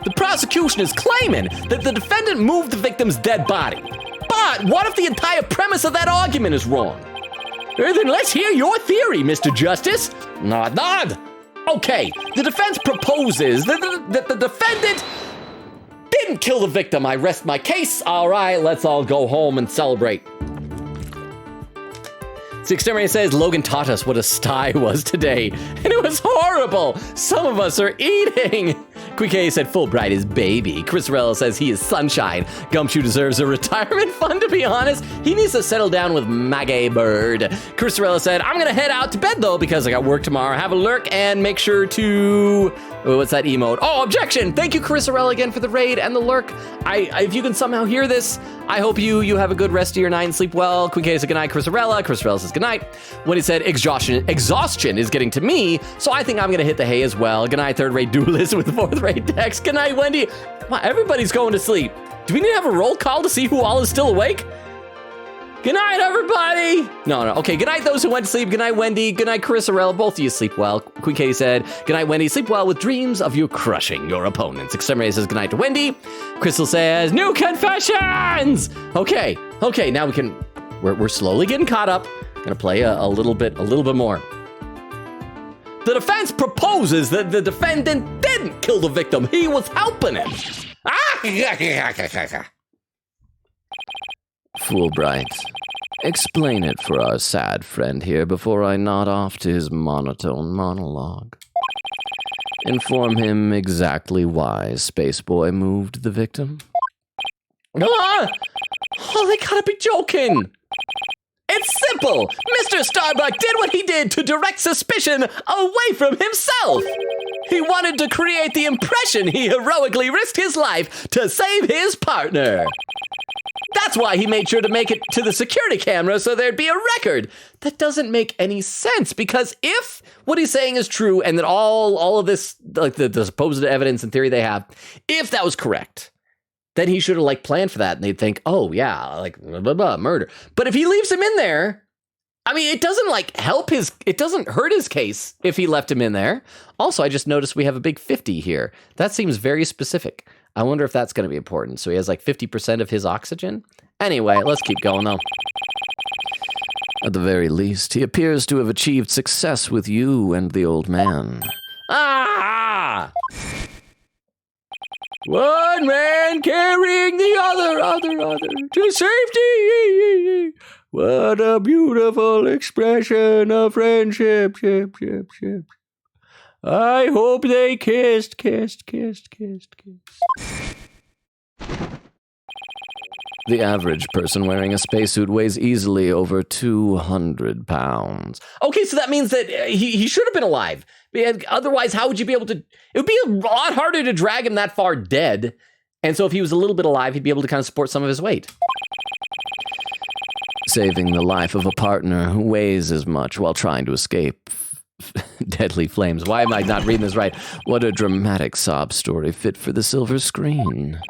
The prosecution is claiming that the defendant moved the victim's dead body. But what if the entire premise of that argument is wrong? Then let's hear your theory, Mr. Justice. Nod. Okay, the defense proposes that the defendant didn't kill the victim. I rest my case. All right, let's all go home and celebrate. Exterminator says, Logan taught us what a sty was today, and it was horrible. Some of us are eating. Quique said Fulbright is baby. Chris Rell says he is sunshine. Gumshoe deserves a retirement fund, to be honest. He needs to settle down with Maggie Bird. Chris Rell said, I'm gonna head out to bed though because I got work tomorrow. Have a lurk and make sure to... what's that emote? Oh, objection! Thank you, Chris Rell, again for the raid and the lurk. If you can somehow hear this, I hope you have a good rest of your night and sleep well. Quique said goodnight, Chris Rell. Chris Rell says goodnight. When he said exhaustion is getting to me, so I think I'm gonna hit the hay as well. Goodnight, third rate duelist with the fourth rate Dex. Goodnight, Wendy. Wow, everybody's going to sleep. Do we need to have a roll call to see who all is still awake? Good night, everybody. No. Okay, good night, those who went to sleep. Good night, Wendy. Good night, Chris Arell. Both of you sleep well. Queen Katie said, good night, Wendy. Sleep well with dreams of you crushing your opponents. Exterminator says, good night to Wendy. Crystal says, new confessions. Okay, now we can, we're slowly getting caught up. Gonna play a little bit more. The defense proposes that the defendant didn't kill the victim. He was helping him. Fulbright, explain it for our sad friend here before I nod off to his monotone monologue. Inform him exactly why Spaceboy moved the victim. Oh, they gotta be joking. It's simple. Mr. Starbuck did what he did to direct suspicion away from himself. He wanted to create the impression he heroically risked his life to save his partner. That's why he made sure to make it to the security camera so there'd be a record. That doesn't make any sense, because if what he's saying is true and that all of this, like the supposed evidence and theory they have, if that was correct, then he should have like planned for that, and they'd think, oh yeah, like blah, blah, blah, murder. But if he leaves him in there, I mean, it doesn't like it doesn't hurt his case if he left him in there. Also, I just noticed we have a big 50 here. That seems very specific. I wonder if that's going to be important. So he has like 50% of his oxygen. Anyway, let's keep going though. At the very least, he appears to have achieved success with you and the old man. Ah! One man carrying the other to safety. What a beautiful expression of friendship. I hope they kissed. The average person wearing a spacesuit weighs easily over 200 pounds. Okay, so that means that he should have been alive. Otherwise, how would you be able to... It would be a lot harder to drag him that far dead. And so if he was a little bit alive, he'd be able to kind of support some of his weight. Saving the life of a partner who weighs as much while trying to escape deadly flames. Why am I not reading this right? What a dramatic sob story fit for the silver screen.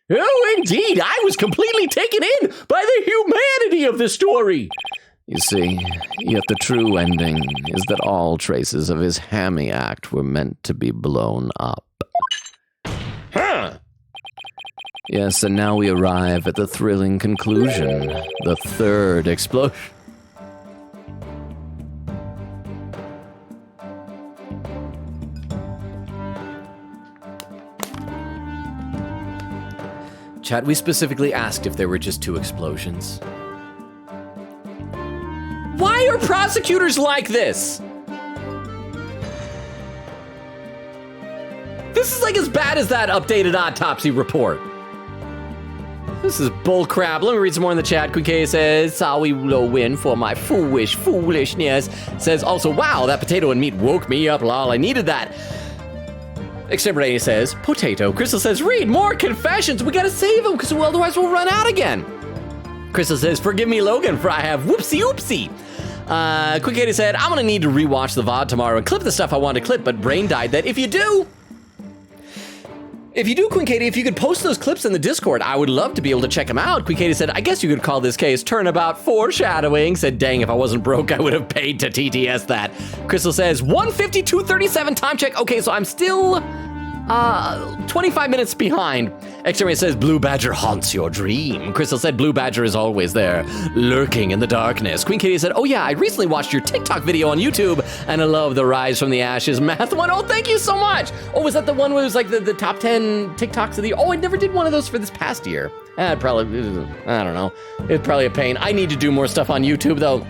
Oh, indeed. I was completely taken in by the humanity of the story. You see, yet the true ending is that all traces of his hammy act were meant to be blown up. Huh. Yes, and now we arrive at the thrilling conclusion, the third explosion. Chat, we specifically asked if there were just 2 explosions. Why are prosecutors like this? This is like as bad as that updated autopsy report. This is bullcrap. Let me read some more in the chat. Quick says, sorry will win for my foolishness. Says also, wow, that potato and meat woke me up, lol. I needed that. Extemporaneous says, potato. Crystal says, read more confessions. We gotta save them, because otherwise we'll run out again. Crystal says, forgive me, Logan, for I have whoopsie. Quick Katie said, I'm gonna need to rewatch the VOD tomorrow and clip the stuff I want to clip, but brain died that if you do, Queen Katie, if you could post those clips in the Discord, I would love to be able to check them out. Queen Katie said, I guess you could call this case turnabout foreshadowing. Said, dang, if I wasn't broke, I would have paid to TTS that. Crystal says, 152.37 time check. Okay, so I'm still 25 minutes behind. Exterminator says, Blue Badger haunts your dream. Crystal said, Blue Badger is always there, lurking in the darkness. Queen Katie said, oh yeah, I recently watched your TikTok video on YouTube, and I love the Rise from the Ashes math one. Oh, thank you so much. Oh, was that the one where it was like the top 10 TikToks of the year? Oh, I never did one of those for this past year. I don't know. It's probably a pain. I need to do more stuff on YouTube, though.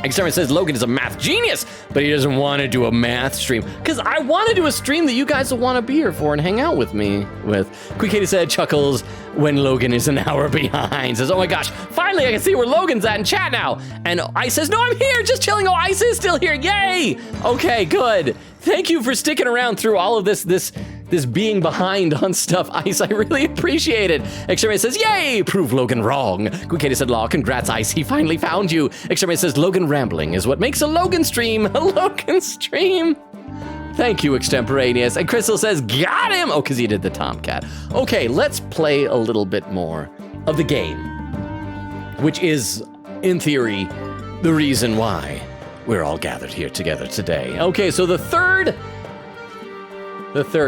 Exterminator says Logan is a math genius, but he doesn't want to do a math stream. Because I want to do a stream that you guys will want to be here for and hang out with me with. Quick Katie said, chuckles when Logan is an hour behind. Says, oh my gosh, finally I can see where Logan's at in chat now. And Ice says, no, I'm here, just chilling. Oh, Ice is still here, yay! Okay, good. Thank you for sticking around through all of this being behind on stuff, Ice. I really appreciate it. Exterminator says, yay, prove Logan wrong. Quick Katie said, law, congrats, Ice, he finally found you. Exterminator says, Logan rambling is what makes a Logan stream. A Logan stream. Thank you, Extemporaneous. And Crystal says, got him. Oh, because he did the Tomcat. Okay, let's play a little bit more of the game, which is, in theory, the reason why we're all gathered here together today. Okay, so the third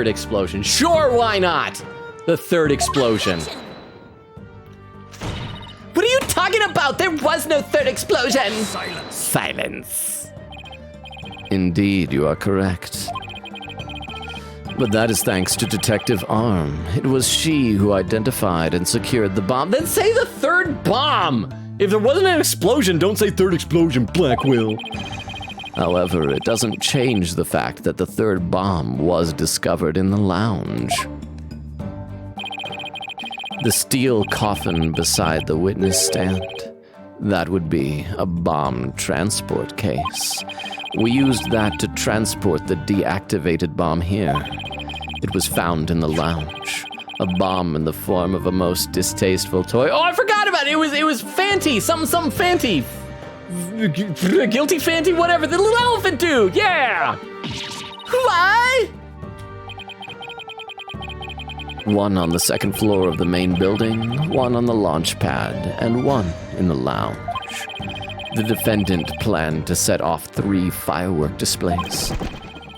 explosion. Sure, why not? The third explosion. What are you talking about? There was no third explosion. Silence. Indeed, you are correct. But that is thanks to Detective Arm. It was she who identified and secured the bomb. Then say the third bomb. If there wasn't an explosion, don't say third explosion, Blackwell. However, it doesn't change the fact that the third bomb was discovered in the lounge. The steel coffin beside the witness stand. That would be a bomb transport case. We used that to transport the deactivated bomb here. It was found in the lounge. A bomb in the form of a most distasteful toy. Oh, I forgot about it. It was Fanty. Something Fanty. Guilty Fanty, whatever. The little elephant dude. Yeah. Why? One on the second floor of the main building, one on the launch pad, and one in the lounge. The defendant planned to set off 3 firework displays.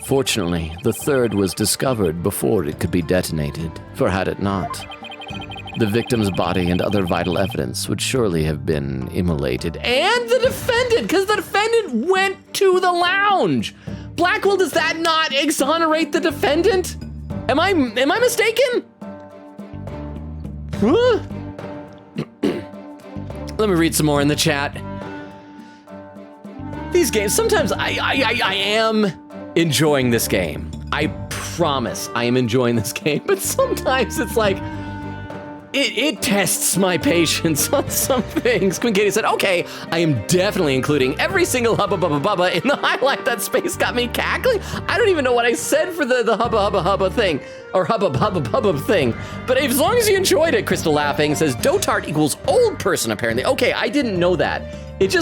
Fortunately, the third was discovered before it could be detonated, for had it not, the victim's body and other vital evidence would surely have been immolated. And the defendant, because the defendant went to the lounge. Blackwell, does that not exonerate the defendant? Am I mistaken? Huh? Let me read some more in the chat. These games, sometimes I am enjoying this game. I promise I am enjoying this game, but sometimes it's like, it tests my patience on some things. Queen Katie said, okay, I am definitely including every single hubba bubba bubba in the highlight. That space got me cackling. I don't even know what I said for the hubba hubba hubba thing, or hubba hubba hubba thing. But as long as you enjoyed it, Crystal laughing says, dotard equals old person apparently. Okay, I didn't know that. It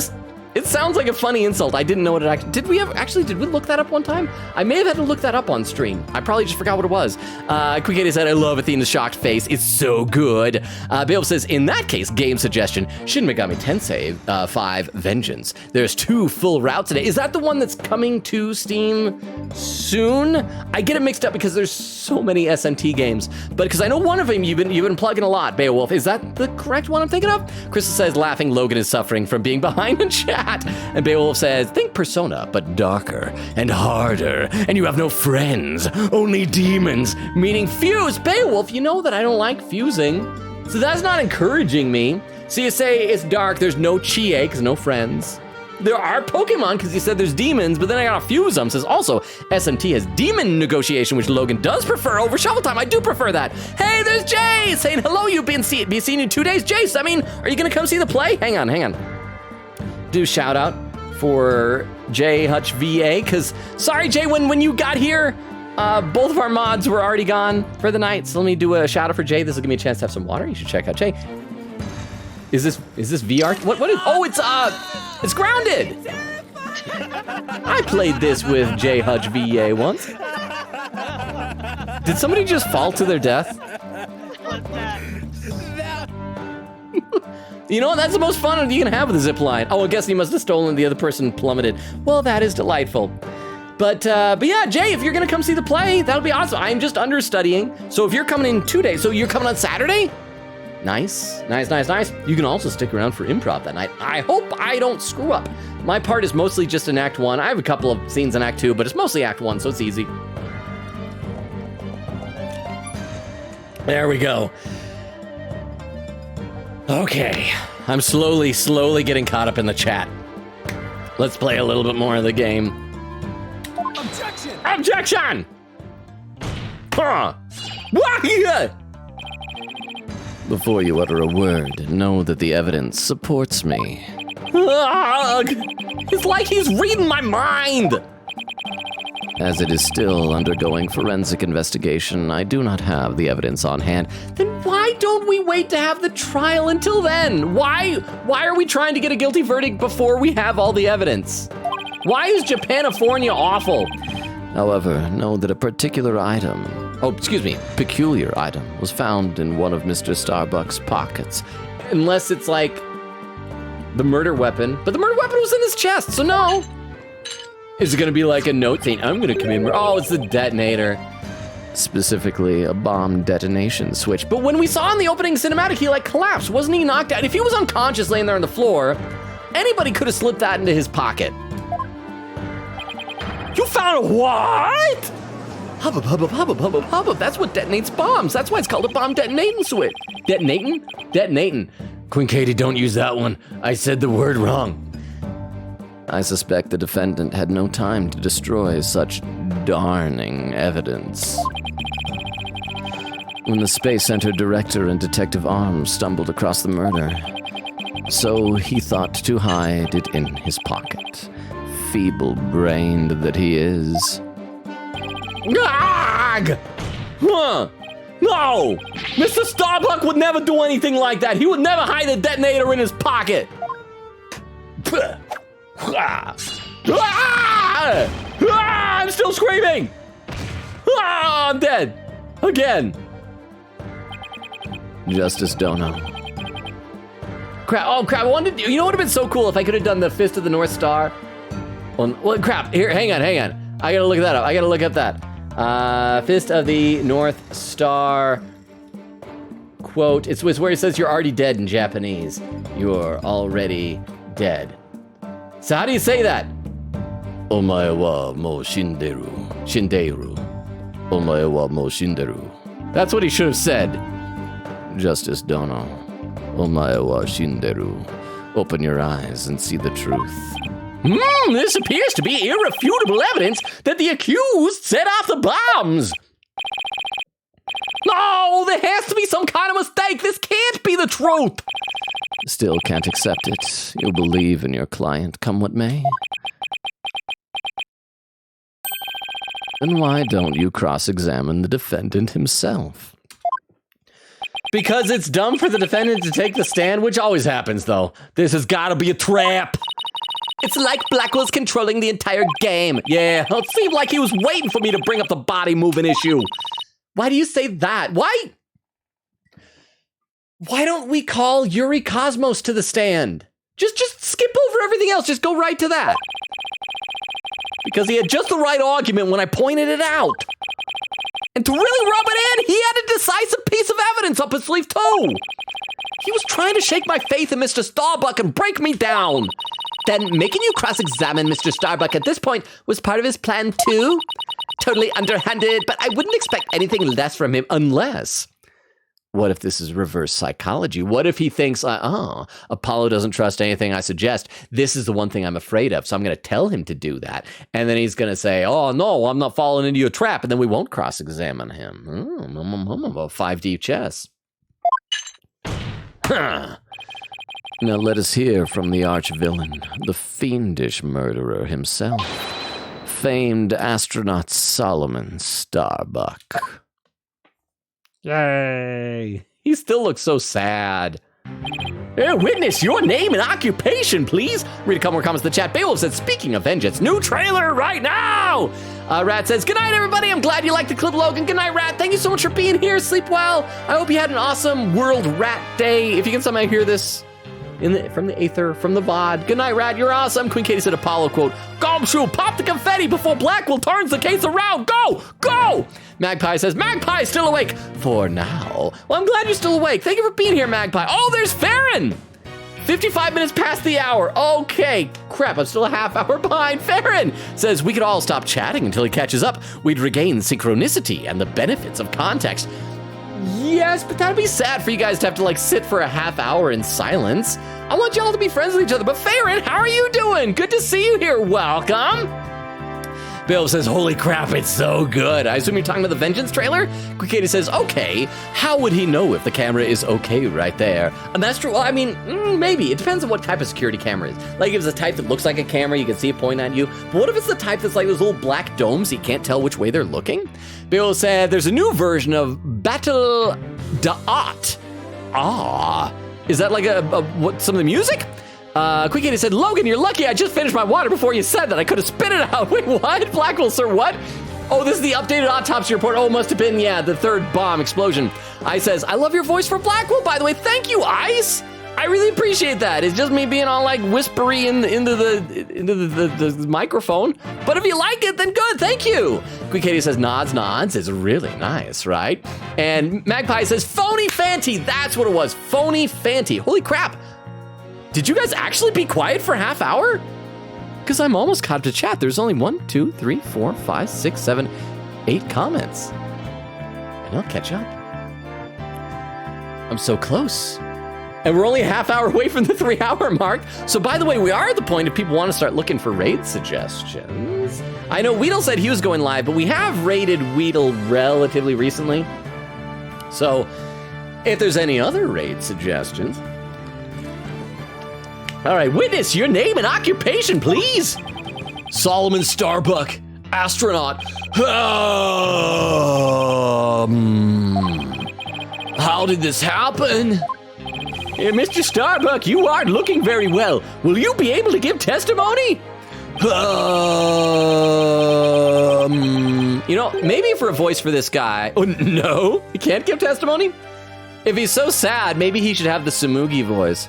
sounds like a funny insult. I didn't know what it actually, did we look that up one time? I may have had to look that up on stream. I probably just forgot what it was. Quickity said, I love Athena's shocked face. It's so good. Bale says, in that case, game suggestion, Shin Megami Tensei 5 Vengeance. There's 2 full routes today. Is that the one that's coming to Steam soon? I get it mixed up because there's so many SMT games, but because I know one of them you've been plugging a lot, Beowulf. Is that the correct one I'm thinking of? Crystal says, laughing, Logan is suffering from being behind in chat. And Beowulf says, think Persona, but darker and harder, and you have no friends, only demons, meaning fuse. Beowulf, you know that I don't like fusing, so that's not encouraging me. So you say it's dark, there's no Chie, because no friends. There are Pokemon, because you said there's demons, but then I gotta fuse them. Says also, SMT has demon negotiation, which Logan does prefer over Shovel Time. I do prefer that. Hey, there's Jay saying hello, you've been seen in 2 days. Jace, I mean, are you gonna come see the play? Hang on. Do shout out for Jay Hutch VA, because sorry Jay, when you got here, both of our mods were already gone for the night, so let me do a shout out for Jay. This will give me a chance to have some water. You should check out Jay. Is this VR? What is, oh, it's Grounded. I played this with Jay Hutch VA once. Did somebody just fall to their death? You know, that's the most fun you can have with a zip line. Oh, I guess he must have stolen, the other person plummeted. Well, that is delightful. But yeah, Jay, if you're gonna come see the play, that'll be awesome. I'm just understudying. So if you're coming in 2 days, so you're coming on Saturday? Nice. You can also stick around for improv that night. I hope I don't screw up. My part is mostly just in Act 1. I have a couple of scenes in Act 2, but it's mostly Act 1, so it's easy. There we go. Okay, I'm slowly getting caught up in the chat. Let's play a little bit more of the game. Objection! Huh. Before you utter a word, know that the evidence supports me. It's like he's reading my mind! As it is still undergoing forensic investigation, I do not have the evidence on hand. Then why don't we wait to have the trial until then? Why are we trying to get a guilty verdict before we have all the evidence? Why is Japanifornia awful? However, know that a peculiar item was found in one of Mr. Starbuck's pockets. Unless it's like the murder weapon, but the murder weapon was in his chest, so no. Is it gonna be like a note saying, I'm gonna commit murder? Oh, it's the detonator. Specifically, a bomb detonation switch. But when we saw in the opening cinematic, he like collapsed. Wasn't he knocked out? If he was unconscious laying there on the floor, anybody could have slipped that into his pocket. You found a what? Hubbub, hubbub, hubbub, hubbub, hubbub. That's what detonates bombs. That's why it's called a bomb detonating switch. Detonating. Queen Katie, don't use that one. I said the word wrong. I suspect the defendant had no time to destroy such darning evidence. when the Space Center director and Detective Arms stumbled across the murder. So he thought to hide it in his pocket. Feeble-brained that he is. Gag! Huh? No! Mr. Starbuck would never do anything like that. He would never hide a detonator in his pocket. I'm still screaming. I'm dead. Again. Justice Dono. Crap, oh crap, I wanted to, you know what would have been so cool if I could have done the Fist of the North Star? Well, crap, here, hang on. I gotta look that up. I gotta look up that. Fist of the North Star quote. It's where it says you're already dead in Japanese. You're already dead. So how do you say that? Omae wa mo shinderu. Omae wa mo shinderu. That's what he should have said. Justice Dono. Omae wa shinderu. Open your eyes and see the truth. This appears to be irrefutable evidence that the accused set off the bombs. No, there has to be some kind of mistake. This can't be the truth. Still can't accept it. You'll believe in your client, come what may. Then why don't you cross-examine the defendant himself? Because it's dumb for the defendant to take the stand, which always happens, though. This has got to be a trap. It's like Blackwell's controlling the entire game. Yeah, it seemed like he was waiting for me to bring up the body moving issue. Why do you say that? Why don't we call Yuri Cosmos to the stand? Just skip over everything else. Just go right to that. Because he had just the right argument when I pointed it out. And to really rub it in, he had a decisive piece of evidence up his sleeve, too. He was trying to shake my faith in Mr. Starbuck and break me down. Then making you cross-examine Mr. Starbuck at this point was part of his plan, too? Totally underhanded, but I wouldn't expect anything less from him unless... What if this is reverse psychology? What if he thinks, Apollo doesn't trust anything I suggest. This is the one thing I'm afraid of, so I'm going to tell him to do that. And then he's going to say, oh, no, I'm not falling into your trap. And then we won't cross-examine him. 5D chess. Now let us hear from the arch-villain, the fiendish murderer himself, famed astronaut Solomon Starbuck. Yay. He still looks so sad. Hey, witness your name and occupation, please. Read a couple more comments in the chat. Beowulf said, speaking of vengeance, new trailer right now. Rat says, good night, everybody. I'm glad you liked the clip, Logan. Good night, Rat. Thank you so much for being here. Sleep well. I hope you had an awesome World Rat Day. If you can somehow hear this from the aether, from the VOD. Good night, Rat. You're awesome. Queen Katie said, Apollo quote, Gumshoe, pop the confetti before Blackwell turns the case around. Go, go. Magpie says, Magpie still awake for now. Well, I'm glad you're still awake. Thank you for being here, Magpie. Oh, there's Farron. 55 minutes past the hour. Okay, crap, I'm still a half hour behind. Farron says we could all stop chatting until he catches up. We'd regain synchronicity and the benefits of context. Yes, but that'd be sad for you guys to have to sit for a half hour in silence. I want y'all to be friends with each other. But Farron, how are you doing? Good to see you here. Welcome. Bill says, holy crap, it's so good. I assume you're talking about the Vengeance trailer? Quick Katie says, okay, how would he know if the camera is okay right there? And that's true. Well, I mean, maybe. It depends on what type of security camera it is. Like, if it's a type that looks like a camera, you can see it pointing at you. But what if it's the type that's like those little black domes, so you can't tell which way they're looking? Bill said, there's a new version of Battle Da'at. Is that like some of the music? Quick Katie said, Logan, you're lucky I just finished my water before you said that. I could have spit it out. Wait, what? Blackwell, sir, what? Oh, this is the updated autopsy report. Oh, it must have been, the third bomb explosion. Ice says, I love your voice for Blackwell, by the way. Thank you, Ice. I really appreciate that. It's just me being all whispery into the microphone. But if you like it, then good. Thank you. Quick Katie says, nods is really nice, right? And Magpie says, phony Fanty. That's what it was. Phony Fanty. Holy crap. Did you guys actually be quiet for a half hour? Because I'm almost caught up to chat. There's only 1, 2, 3, 4, 5, 6, 7, 8 comments. And I'll catch up. I'm so close. And we're only a half hour away from the 3-hour mark. So by the way, we are at the point if people want to start looking for raid suggestions. I know Weedle said he was going live, but we have raided Weedle relatively recently. So, if there's any other raid suggestions. All right, witness, your name and occupation, please. Solomon Starbuck, astronaut. How did this happen? Mr. Starbuck, you aren't looking very well. Will you be able to give testimony? You know, maybe for a voice for this guy. Oh, no, he can't give testimony? If he's so sad, maybe he should have the Samugi voice.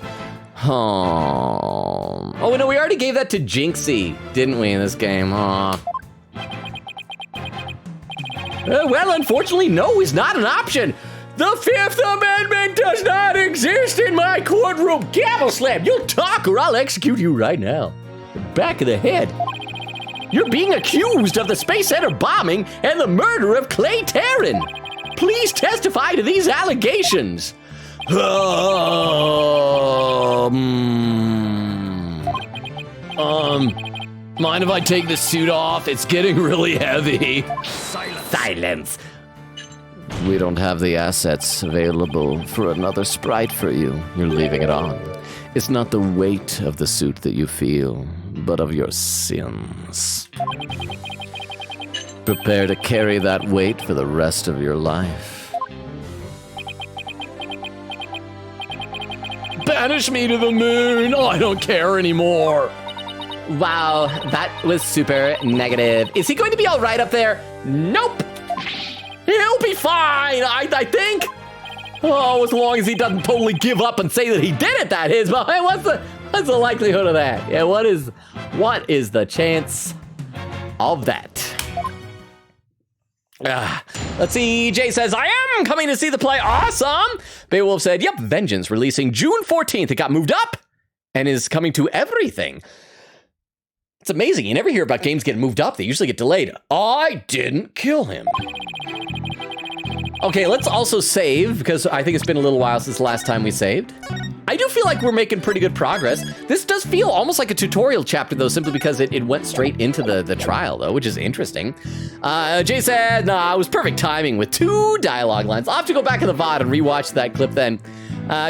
Oh, no, we already gave that to Jinxie, didn't we, in this game? Well, unfortunately, no is not an option. The Fifth Amendment does not exist in my courtroom. Gavel slam, you'll talk or I'll execute you right now. Back of the head. You're being accused of the Space Center bombing and the murder of Clay Taryn. Please testify to these allegations. Mind if I take the suit off? It's getting really heavy. Silence. We don't have the assets available for another sprite for you. You're leaving it on. It's not the weight of the suit that you feel, but of your sins. Prepare to carry that weight for the rest of your life. Banish me to the moon. Oh, I don't care anymore. Wow, that was super negative. Is he going to be all right up there? Nope. He'll be fine, I think. Oh, as long as he doesn't totally give up and say that he did it, that is. But what's the likelihood of that? Yeah, what is the chance of that? Let's see. Jay says, I am coming to see the play. Awesome. Beowulf said, yep, Vengeance releasing June 14th. It got moved up and is coming to everything. It's amazing. You never hear about games getting moved up. They usually get delayed. I didn't kill him. Okay, let's also save, because I think it's been a little while since the last time we saved. I do feel like we're making pretty good progress. This does feel almost like a tutorial chapter, though, simply because it went straight into the trial, though, which is interesting. Jay said, nah, it was perfect timing with 2 dialogue lines. I'll have to go back in the VOD and rewatch that clip then.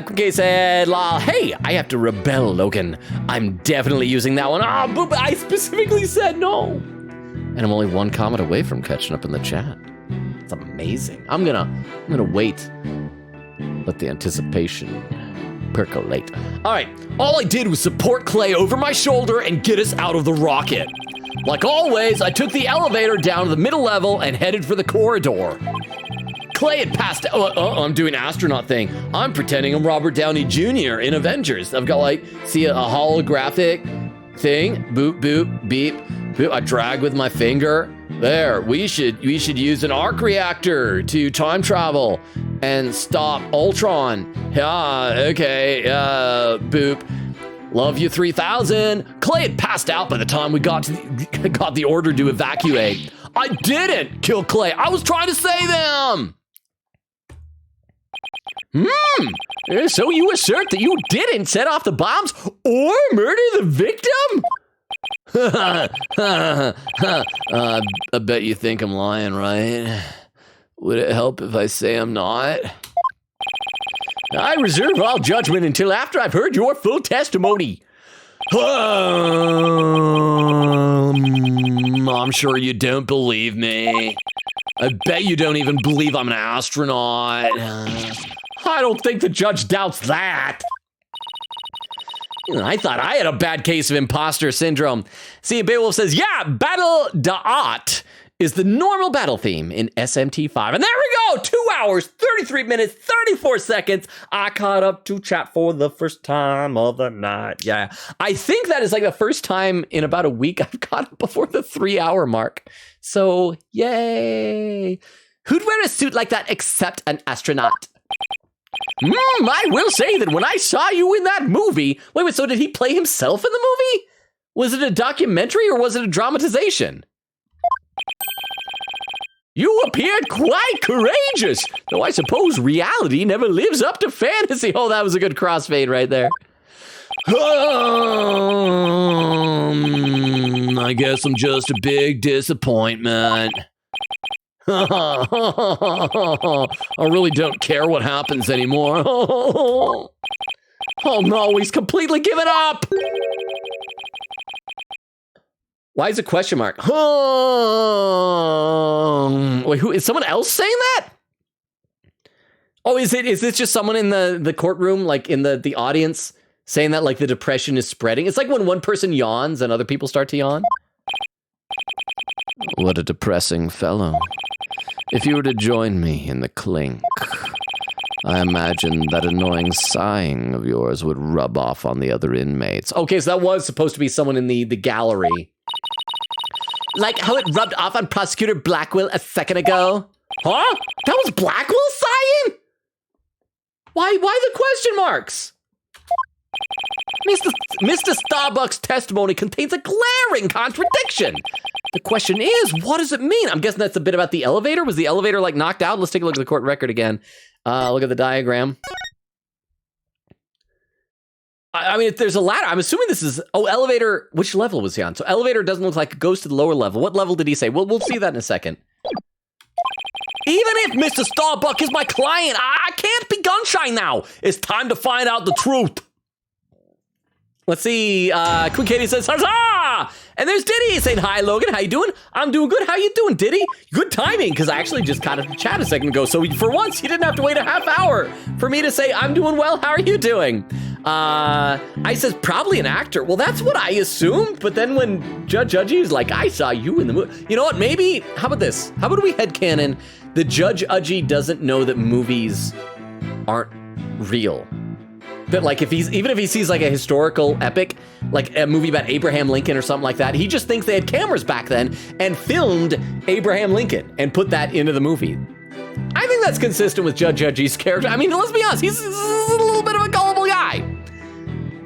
Quick said, lol, hey, I have to rebel, Logan. I'm definitely using that one. But I specifically said no. And I'm only 1 comment away from catching up in the chat. It's amazing. I'm gonna wait. Let the anticipation percolate. All right, all I did was support Clay over my shoulder and get us out of the rocket. Like always, I took the elevator down to the middle level and headed for the corridor. Clay had passed out. I'm doing astronaut thing. I'm pretending I'm Robert Downey Jr. in Avengers. I've got a holographic thing. Boop, boop, beep, boop. I drag with my finger. There, we should use an arc reactor to time travel and stop Ultron. Okay, boop. Love you 3000. Clay had passed out by the time we got the order to evacuate. I didn't kill Clay. I was trying to save him. So you assert that you didn't set off the bombs or murder the victim? I bet you think I'm lying, right? Would it help if I say I'm not? I reserve all judgment until after I've heard your full testimony. I'm sure you don't believe me. I bet you don't even believe I'm an astronaut. I don't think the judge doubts that. I thought I had a bad case of imposter syndrome. See, Beowulf says, yeah, Battle Da'at is the normal battle theme in SMT5. And there we go, 2 hours, 33 minutes, 34 seconds. I caught up to chat for the first time of the night. Yeah, I think that is like the first time in about a week I've caught up before the 3-hour mark. So, yay. Who'd wear a suit like that except an astronaut? I will say that when I saw you in that movie, wait, so did he play himself in the movie? Was it a documentary or was it a dramatization? You appeared quite courageous, though I suppose reality never lives up to fantasy. Oh, that was a good crossfade right there. I guess I'm just a big disappointment. I really don't care what happens anymore. Oh no, he's completely given up. Why is it question mark? Wait, who is someone else saying that? Oh, is this just someone in the courtroom, like in the audience, saying that like the depression is spreading? It's like when one person yawns and other people start to yawn. What a depressing fellow. If you were to join me in the clink, I imagine that annoying sighing of yours would rub off on the other inmates. Okay, so that was supposed to be someone in the gallery. Like how it rubbed off on Prosecutor Blackwell a second ago. Huh? That was Blackwell sighing? Why the question marks? Mr. Starbucks' testimony contains a glaring contradiction. The question is, what does it mean? I'm guessing that's a bit about the elevator. Was the elevator like knocked out? Let's take a look at the court record again. Look at the diagram. I mean, if there's a ladder, I'm assuming this is, elevator, which level was he on? So elevator doesn't look like it goes to the lower level. What level did he say? We'll see that in a second. Even if Mr. Starbuck is my client, I can't be gun-shy now. It's time to find out the truth. Let's see, Queen Katie says, huzzah! And there's Diddy saying, hi, Logan, how you doing? I'm doing good, how you doing, Diddy? Good timing, because I actually just kind of chatted a second ago, so for once, you didn't have to wait a half hour for me to say, I'm doing well, how are you doing? I says, probably an actor. Well, that's what I assumed, but then when Judge Udgy is like, I saw you in the movie. You know what, maybe, how about this? How about we headcanon the Judge Udgy doesn't know that movies aren't real? That like even if he sees like a historical epic, like a movie about Abraham Lincoln or something like that, he just thinks they had cameras back then and filmed Abraham Lincoln and put that into the movie. I think that's consistent with Judge Udgy's character. I mean, let's be honest, he's a little bit of a gullible guy.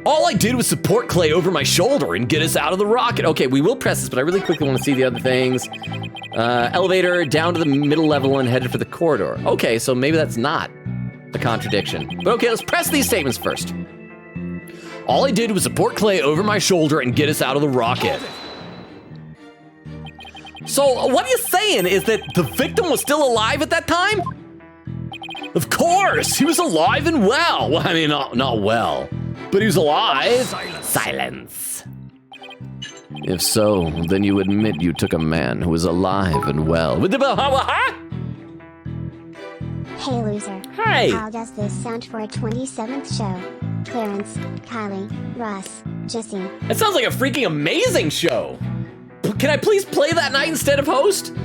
All I did was support Clay over my shoulder and get us out of the rocket. Okay, we will press this, but I really quickly want to see the other things. Elevator down to the middle level and headed for the corridor. Okay, so maybe that's not a contradiction. But okay, let's press these statements first. All I did was support Clay over my shoulder and get us out of the rocket. So what you're saying is that the victim was still alive at that time? Of course, he was alive and well. Well, I mean, not well, but he was alive. Silence. If so, then you admit you took a man who was alive and well. Hey loser. Hey. How does this sound for a 27th show? Clarence, Kylie, Russ, Jesse. That sounds like a freaking amazing show. Can I please play that night instead of host?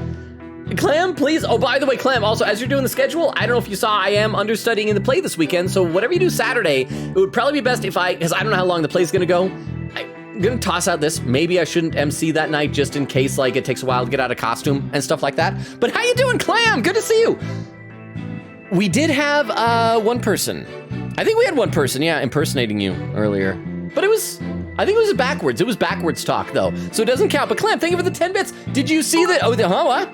Clam, please. Oh, by the way, Clam, also, as you're doing the schedule, I don't know if you saw, I am understudying in the play this weekend, so whatever you do Saturday, it would probably be best if because I don't know how long the play's gonna go. I'm gonna toss out this. Maybe I shouldn't MC that night just in case, like, it takes a while to get out of costume and stuff like that. But how you doing, Clam? Good to see you. We did have one person. I think we had one person, yeah, impersonating you earlier. But I think it was backwards. It was backwards talk, though. So it doesn't count. But Clam, thank you for the 10 bits. Did you see that? Oh, what?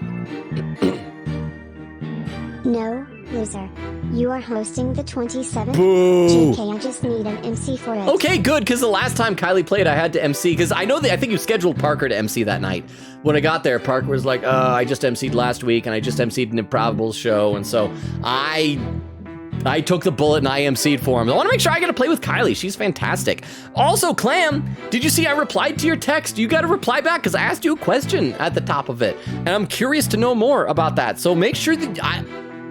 No, loser. You are hosting the 27th. Boo. JK, I just need an MC for it. Okay, good, because the last time Kylie played, I had to MC, because I think you scheduled Parker to MC that night. When I got there, Parker was like, I just MC'd last week, and I just MC'd an Improbable show, and so I took the bullet and I MC'd for him. I want to make sure I get to play with Kylie. She's fantastic. Also, Clam, did you see I replied to your text? You got to reply back because I asked you a question at the top of it. And I'm curious to know more about that. So make sure that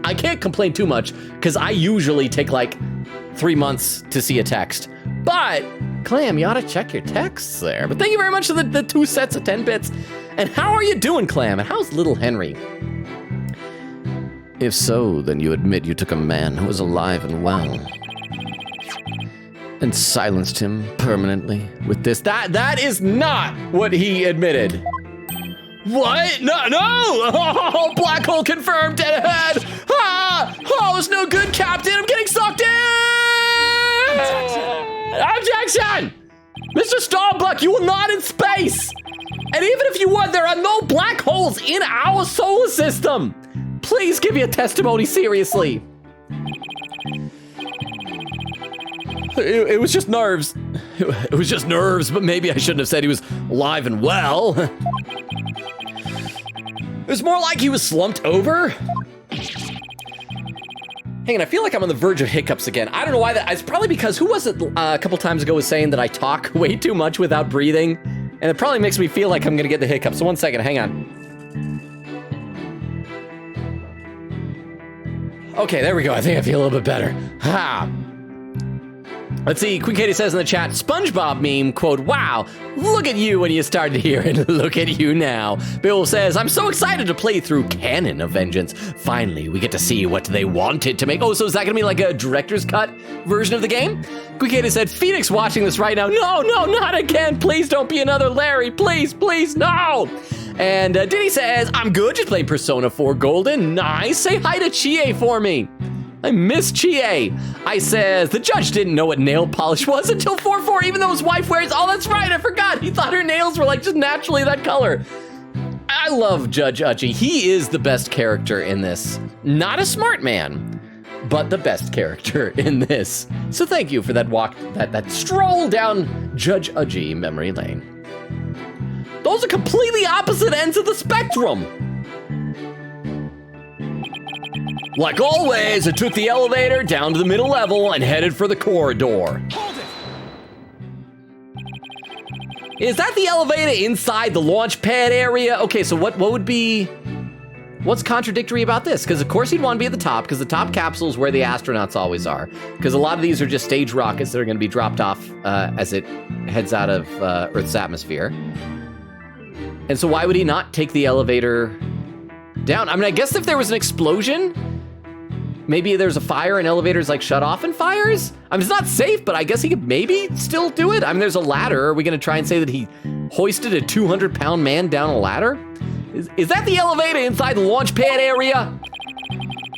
I can't complain too much because I usually take like 3 months to see a text. But Clam, you ought to check your texts there. But thank you very much for the 2 sets of 10 bits. And how are you doing, Clam? And how's little Henry? If so, then you admit you took a man who was alive and well and silenced him permanently with this. That is not what he admitted. What? No! Oh, black hole confirmed, dead ahead! Ah! Oh, it's no good, Captain! I'm getting sucked in! Objection! Mr. Starbuck, you are not in space! And even if you were, there are no black holes in our solar system! Please give me a testimony, seriously. It was just nerves. It was just nerves, but maybe I shouldn't have said he was alive and well. was more like he was slumped over. Hang on, I feel like I'm on the verge of hiccups again. I don't know why that. It's probably because who was it a couple times ago was saying that I talk way too much without breathing, and it probably makes me feel like I'm gonna get the hiccups. So 1 second, hang on. Okay, there we go. I think I feel a little bit better. Ha. Let's see, Queen Katie says in the chat, SpongeBob meme, quote, wow, look at you when you started here and look at you now. Bill says, I'm so excited to play through Canon of Vengeance. Finally, we get to see what they wanted to make. Oh, so is that gonna be like a director's cut version of the game? Queen Katie said, Phoenix watching this right now. No, not again. Please don't be another Larry. Please, no. And Diddy says, I'm good, just playing Persona 4 Golden. Nice, say hi to Chie for me. I miss Chie. I says, the judge didn't know what nail polish was until 4-4, even though his wife wears, oh, that's right, I forgot. He thought her nails were like just naturally that color. I love Judge Uchi. He is the best character in this. Not a smart man, but the best character in this. So thank you for that walk, that stroll down Judge Uchi memory lane. Those are completely opposite ends of the spectrum. Like always, I took the elevator down to the middle level and headed for the corridor. Hold it! Is that the elevator inside the launch pad area? Okay, so what's contradictory about this? Because of course he'd want to be at the top, because the top capsule is where the astronauts always are. Because a lot of these are just stage rockets that are going to be dropped off as it heads out of Earth's atmosphere. And so why would he not take the elevator down? I mean, I guess if there was an explosion, maybe there's a fire and elevators like shut off and fires. I mean, it's not safe, but I guess he could maybe still do it. I mean, there's a ladder. Are we gonna try and say that he hoisted a 200-pound man down a ladder? Is that the elevator inside the launch pad area?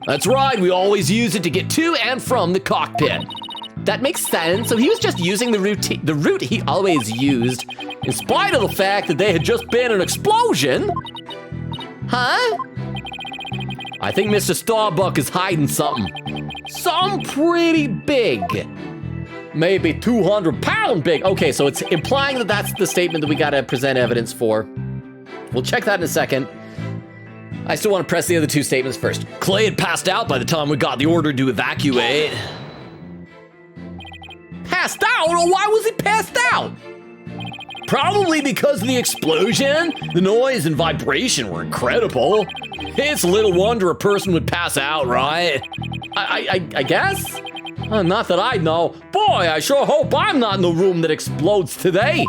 That's right, we always use it to get to and from the cockpit. That makes sense. So he was just using the route he always used, in spite of the fact that there had just been an explosion. Huh? I think Mr. Starbuck is hiding something. Something pretty big. Maybe 200-pound big. Okay, so it's implying that that's the statement that we gotta present evidence for. We'll check that in a second. I still want to press the other two statements first. Clay had passed out by the time we got the order to evacuate. Passed out? Well, why was he passed out? Probably because of the explosion. The noise and vibration were incredible. It's little wonder a person would pass out, right? I guess? Not that I know. Boy, I sure hope I'm not in the room that explodes today.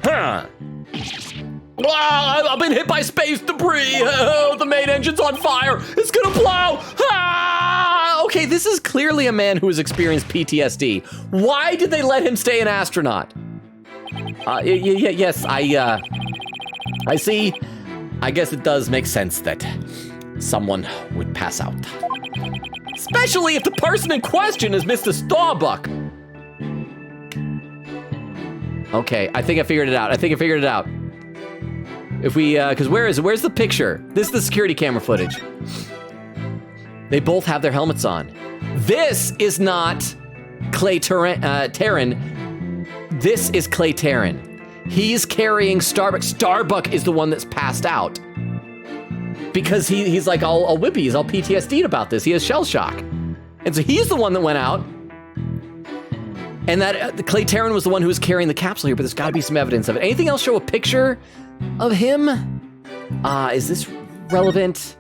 Huh. I've been hit by space debris. Oh, the main engine's on fire. It's gonna blow. Ah! Okay, this is clearly a man who has experienced PTSD. Why did they let him stay an astronaut? Yes, I see. I guess it does make sense that someone would pass out. Especially if the person in question is Mr. Starbuck. Okay, I think I figured it out. If we, because where is it? Where's the picture? This is the security camera footage. They both have their helmets on. This is not Clay Terran. This is Clay Terran. He's carrying Starbuck. Starbuck is the one that's passed out. Because he's like all whippy, he's all PTSD'd about this. He has shell shock. And so he's the one that went out. And that Clay Terran was the one who was carrying the capsule here, but there's gotta be some evidence of it. Anything else show a picture of him? Is this relevant?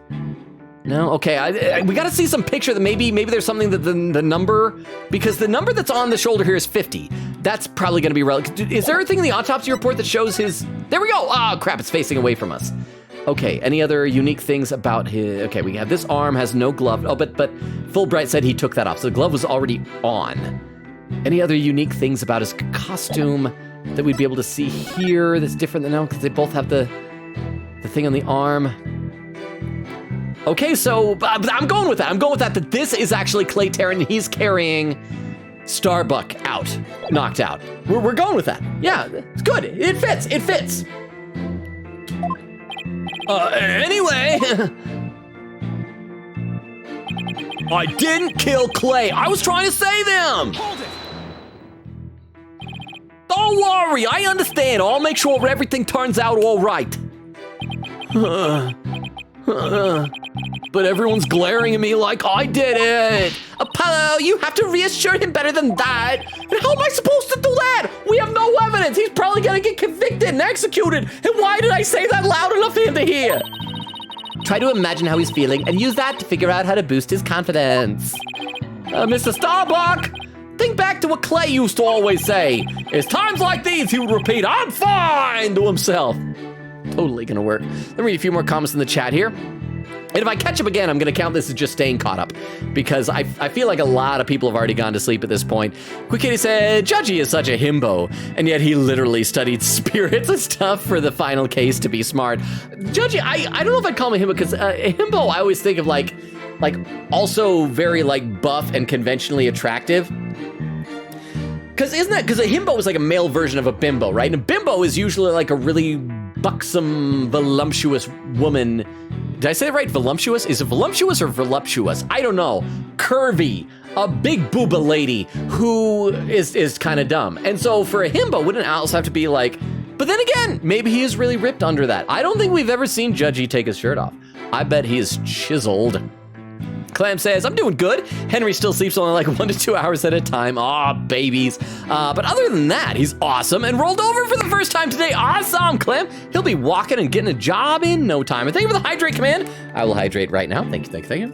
No? Okay, we gotta see some picture that maybe there's something that the number, because the number that's on the shoulder here is 50. That's probably gonna be relevant. Is there anything in the autopsy report that shows his, there we go! Oh crap, it's facing away from us. Okay, any other unique things about his, okay, we have this arm has no glove. Oh, but Fulbright said he took that off, so the glove was already on. Any other unique things about his costume that we'd be able to see here that's different than now, because they both have the thing on the arm? Okay, so I'm going with that, that this is actually Clay Terran. He's carrying Starbuck out, knocked out. We're going with that. Yeah, it's good. It fits. Anyway. I didn't kill Clay. I was trying to save him. Hold it! Don't worry, I understand. I'll make sure everything turns out all right. But everyone's glaring at me like I did it. Apollo, you have to reassure him better than that. And how am I supposed to do that? We have no evidence. He's probably gonna get convicted and executed. And why did I say that loud enough for him to hear? Try to imagine how he's feeling and use that to figure out how to boost his confidence. Mr. Starbuck, think back to what Clay used to always say. It's times like these he would repeat, I'm fine, to himself. Totally gonna work. Let me read a few more comments in the chat here. And if I catch up again, I'm gonna count this as just staying caught up because I feel like a lot of people have already gone to sleep at this point. Quick Kitty said, Judgy is such a himbo, and yet he literally studied spirits and stuff for the final case to be smart. Judgy, I don't know if I'd call him a himbo because a himbo I always think of like also very like buff and conventionally attractive. Because a himbo is like a male version of a bimbo, right? And a bimbo is usually like a really buxom, voluptuous woman. Did I say it right? Voluptuous? Is it voluptuous or voluptuous? I don't know. Curvy, a big booba lady who is kind of dumb. And so for a himbo, wouldn't Alice have to be like, but then again, maybe he is really ripped under that. I don't think we've ever seen Judgy take his shirt off. I bet he is chiseled. Clam says, I'm doing good. Henry still sleeps only like 1 to 2 hours at a time. Aw, babies. But other than that, he's awesome and rolled over for the first time today. Awesome, Clam. He'll be walking and getting a job in no time. And thank you for the hydrate command. I will hydrate right now. Thank you.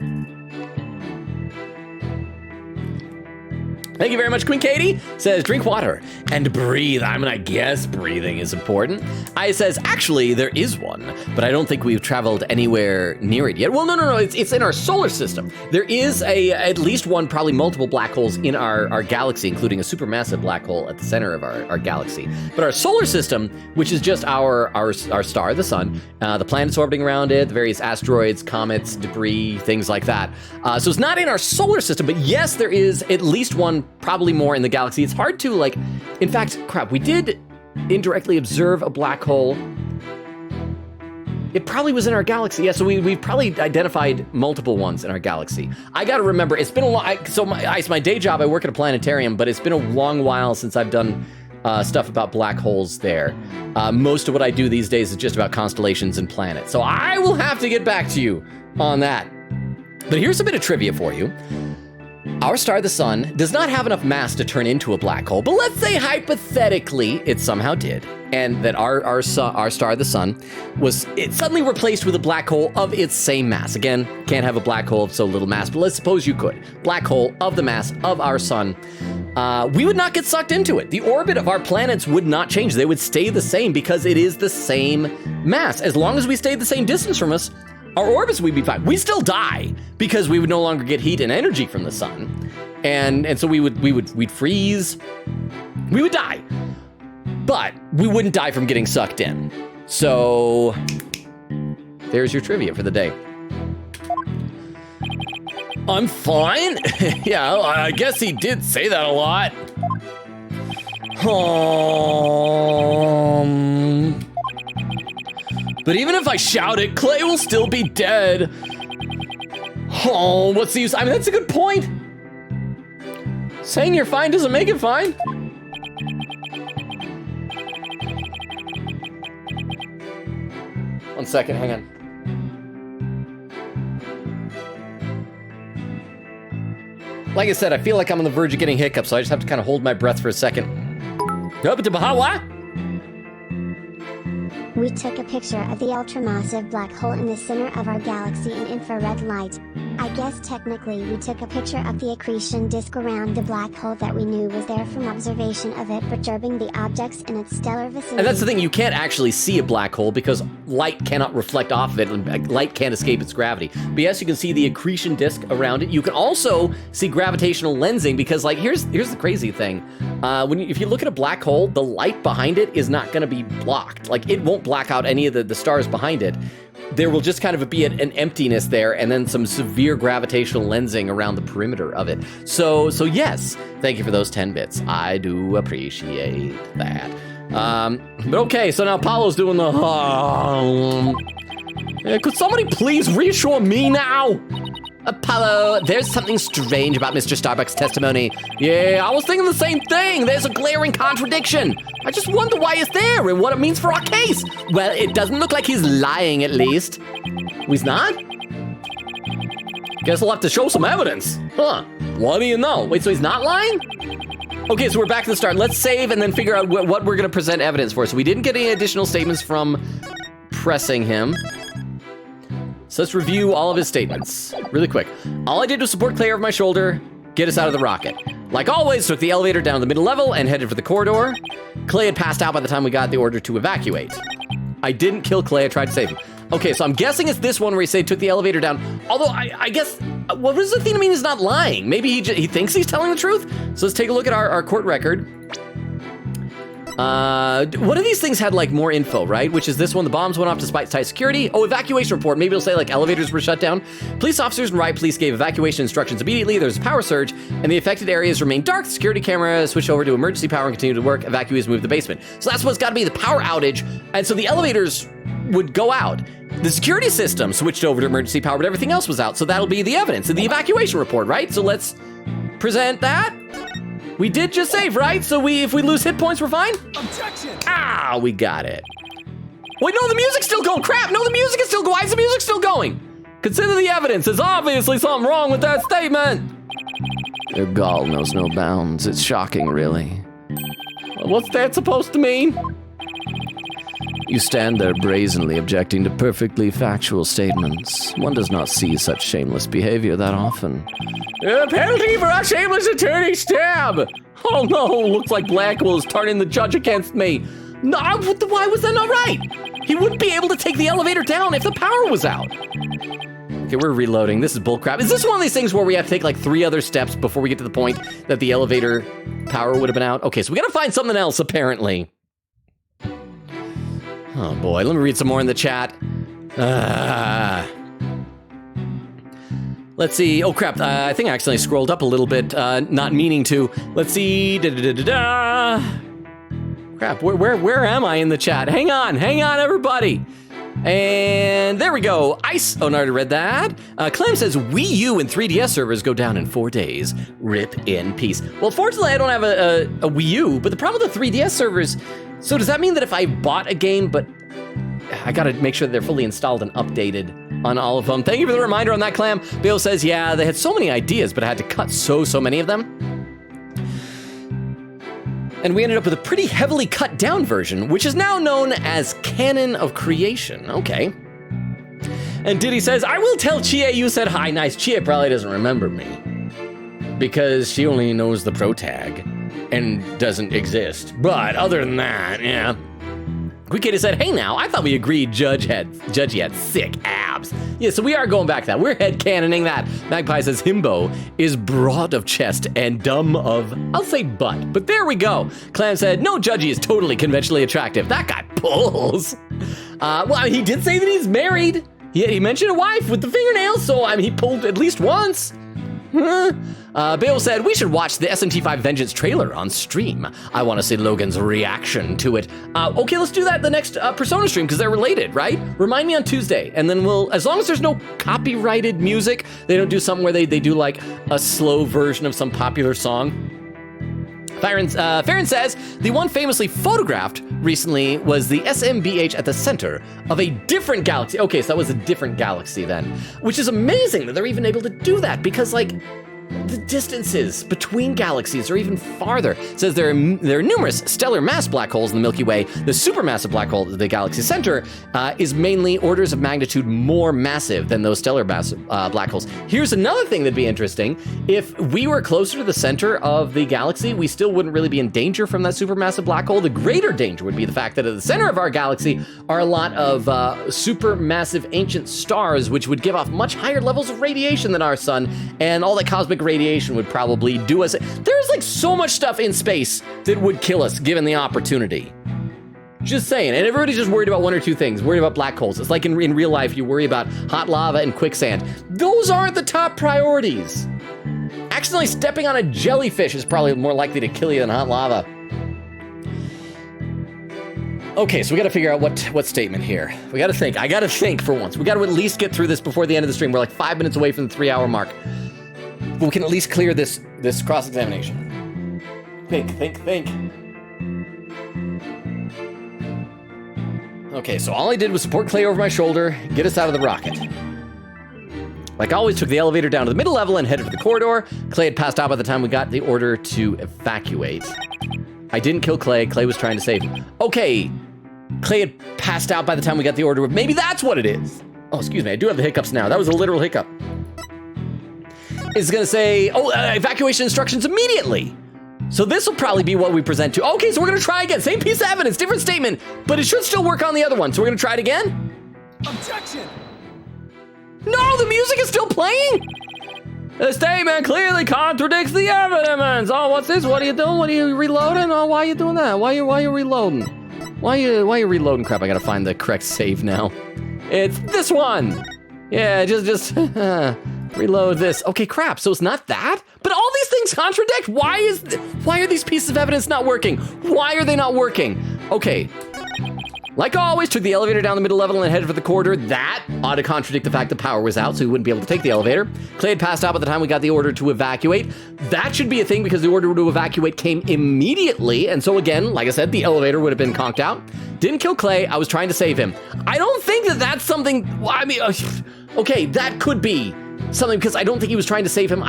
Thank you very much, Queen Katie. Says, drink water and breathe. I mean, I guess breathing is important. I says, actually, there is one, but I don't think we've traveled anywhere near it yet. Well, no, it's in our solar system. There is at least one, probably multiple black holes in our galaxy, including a supermassive black hole at the center of our galaxy. But our solar system, which is just our star, the sun, the planets orbiting around it, the various asteroids, comets, debris, things like that. So it's not in our solar system, but yes, there is at least one, probably more in the galaxy. It's hard to in fact, crap, we did indirectly observe a black hole. It probably was in our galaxy. Yeah, so we've probably identified multiple ones in our galaxy. I gotta remember, it's been a long, it's my day job, I work at a planetarium, but it's been a long while since I've done stuff about black holes there. Most of what I do these days is just about constellations and planets. So I will have to get back to you on that. But here's a bit of trivia for you. Our star, the sun, does not have enough mass to turn into a black hole, but let's say hypothetically it somehow did, and that our star, the sun, it suddenly replaced with a black hole of its same mass. Again, can't have a black hole of so little mass, but let's suppose you could. Black hole of the mass of our sun. We would not get sucked into it. The orbit of our planets would not change. They would stay the same because it is the same mass. As long as we stayed the same distance from us, our orbits would be fine. We'd still die because we would no longer get heat and energy from the sun. And so we'd freeze. We would die. But we wouldn't die from getting sucked in. So there's your trivia for the day. I'm fine? Yeah, I guess he did say that a lot. But even if I shout it, Clay will still be dead. Oh, what's the use? I mean, that's a good point. Saying you're fine doesn't make it fine. One second, hang on. Like I said, I feel like I'm on the verge of getting hiccups, so I just have to kind of hold my breath for a second. Up to Bahawa. We took a picture of the ultramassive black hole in the center of our galaxy in infrared light. I guess technically we took a picture of the accretion disk around the black hole that we knew was there from observation of it perturbing the objects in its stellar vicinity. And that's the thing, you can't actually see a black hole because light cannot reflect off of it and light can't escape its gravity. But yes, you can see the accretion disk around it. You can also see gravitational lensing because here's the crazy thing. If you look at a black hole, the light behind it is not gonna be blocked. It won't black out any of the stars behind it. There will just kind of be an emptiness there and then some severe gravitational lensing around the perimeter of it. So yes, thank you for those 10 bits. I do appreciate that. But okay, so now Paulo's doing the... could somebody please reassure me now? Apollo, there's something strange about Mr. Starbucks' testimony. Yeah, I was thinking the same thing. There's a glaring contradiction. I just wonder why it's there and what it means for our case. Well, it doesn't look like he's lying, at least. He's not? Guess we'll have to show some evidence. Huh, what do you know? Wait, so he's not lying? Okay, so we're back to the start. Let's save and then figure out what we're gonna present evidence for. So we didn't get any additional statements from pressing him. So let's review all of his statements really quick. All I did was support Clay over my shoulder, get us out of the rocket. Like always, took the elevator down to the middle level and headed for the corridor. Clay had passed out by the time we got the order to evacuate. I didn't kill Clay, I tried to save him. Okay, so I'm guessing it's this one where he said took the elevator down. Although I guess, what does the thing mean he's not lying? Maybe he thinks he's telling the truth? So let's take a look at our court record. One of these things had like more info, right? Which is this one, the bombs went off despite tight security. Oh, evacuation report. Maybe it'll say like elevators were shut down. Police officers and riot police gave evacuation instructions immediately. There was a power surge and the affected areas remained dark. The security camera switched over to emergency power and continued to work. Evacuees moved to the basement. So that's what's gotta be the power outage. And so the elevators would go out. The security system switched over to emergency power, but everything else was out. So that'll be the evidence in the evacuation report, right? So let's present that. We did just save, right? So if we lose hit points, we're fine? Objection! Ah, we got it. Wait, no, the music's still going. Crap, no, the music is still going. Why is the music still going? Consider the evidence. There's obviously something wrong with that statement. Your gall knows no bounds. It's shocking, really. What's that supposed to mean? You stand there brazenly objecting to perfectly factual statements. One does not see such shameless behavior that often. Penalty for a shameless attorney stab. Oh no, looks like Blackwell is turning the judge against me. No, why was that not right? He wouldn't be able to take the elevator down if the power was out. Okay, we're reloading. This is bullcrap. Is this one of these things where we have to take like 3 other steps before we get to the point that the elevator power would have been out? Okay, so we gotta find something else apparently. Oh boy, let me read some more in the chat. Let's see. Oh crap, I think I accidentally scrolled up a little bit, not meaning to. Let's see. Crap, where am I in the chat? Hang on, everybody. And there we go. Ice. Oh, no, I already read that. Clem says Wii U and 3DS servers go down in 4 days. Rip in peace. Well, fortunately, I don't have a Wii U, but the problem with the 3DS servers. So does that mean that if I bought a game, but I gotta make sure that they're fully installed and updated on all of them? Thank you for the reminder on that, Clam. Bill says, yeah, they had so many ideas, but I had to cut so many of them. And we ended up with a pretty heavily cut down version, which is now known as Canon of Creation. Okay. And Diddy says, I will tell Chia you said hi. Nice. Chia probably doesn't remember me because she only knows the pro tag and doesn't exist. But other than that, yeah. Quick Kitty said, hey now, I thought we agreed Judgy had sick abs. Yeah, so we are going back to that. We're headcanoning that. Magpie says Himbo is broad of chest and dumb of, I'll say butt, but there we go. Clam said, no, Judgy is totally conventionally attractive. That guy pulls. Well, I mean, he did say that he's married. He mentioned a wife with the fingernails, so I mean, he pulled at least once. Bale said, we should watch the SMT5 Vengeance trailer on stream. I want to see Logan's reaction to it. Okay, let's do that the next Persona stream, because they're related, right? Remind me on Tuesday, and then we'll, as long as there's no copyrighted music, they don't do something where they do like a slow version of some popular song. Farron says, the one famously photographed recently was the SMBH at the center of a different galaxy. Okay, so that was a different galaxy then, which is amazing that they're even able to do that because like the distances between galaxies are even farther. It says there are numerous stellar mass black holes in the Milky Way. The supermassive black hole at the galaxy center is mainly orders of magnitude more massive than those stellar massive black holes. Here's another thing that'd be interesting. If we were closer to the center of the galaxy, we still wouldn't really be in danger from that supermassive black hole. The greater danger would be the fact that at the center of our galaxy are a lot of supermassive ancient stars, which would give off much higher levels of radiation than our sun, and all that cosmic radiation would probably do us. There's like so much stuff in space that would kill us given the opportunity. Just saying. And everybody's just worried about one or two things. Worried about black holes. It's like in real life, you worry about hot lava and quicksand. Those aren't the top priorities. Accidentally stepping on a jellyfish is probably more likely to kill you than hot lava. Okay, so we got to figure out what statement here. We got to think. I got to think for once. We got to at least get through this before the end of the stream. We're like 5 minutes away from the 3-hour mark. But we can at least clear this cross-examination. Think. Okay, so all I did was support Clay over my shoulder, get us out of the rocket. Like always, took the elevator down to the middle level and headed for the corridor. Clay had passed out by the time we got the order to evacuate. I didn't kill Clay. Clay was trying to save him. Okay, Clay had passed out by the time we got the order. Maybe that's what it is. Oh, excuse me. I do have the hiccups now. That was a literal hiccup. It's going to say, evacuation instructions immediately. So this will probably be what we present to. Okay, so we're going to try again. Same piece of evidence, different statement, but it should still work on the other one. So we're going to try it again. Objection! No, the music is still playing. The statement clearly contradicts the evidence. Oh, what's this? What are you doing? What are you reloading? Oh, why are you doing that? Why are you reloading? Why are you reloading? Crap, I gotta find the correct save now. It's this one. Yeah, just reload this. Okay, crap. So it's not that? But all these things contradict. Why are these pieces of evidence not working? Why are they not working? Okay. Like always, took the elevator down the middle level and headed for the corridor. That ought to contradict the fact the power was out, so we wouldn't be able to take the elevator. Clay had passed out by the time we got the order to evacuate. That should be a thing because the order to evacuate came immediately. And so again, like I said, the elevator would have been conked out. Didn't kill Clay. I was trying to save him. I don't think that that's something, okay, that could be something because I don't think he was trying to save him.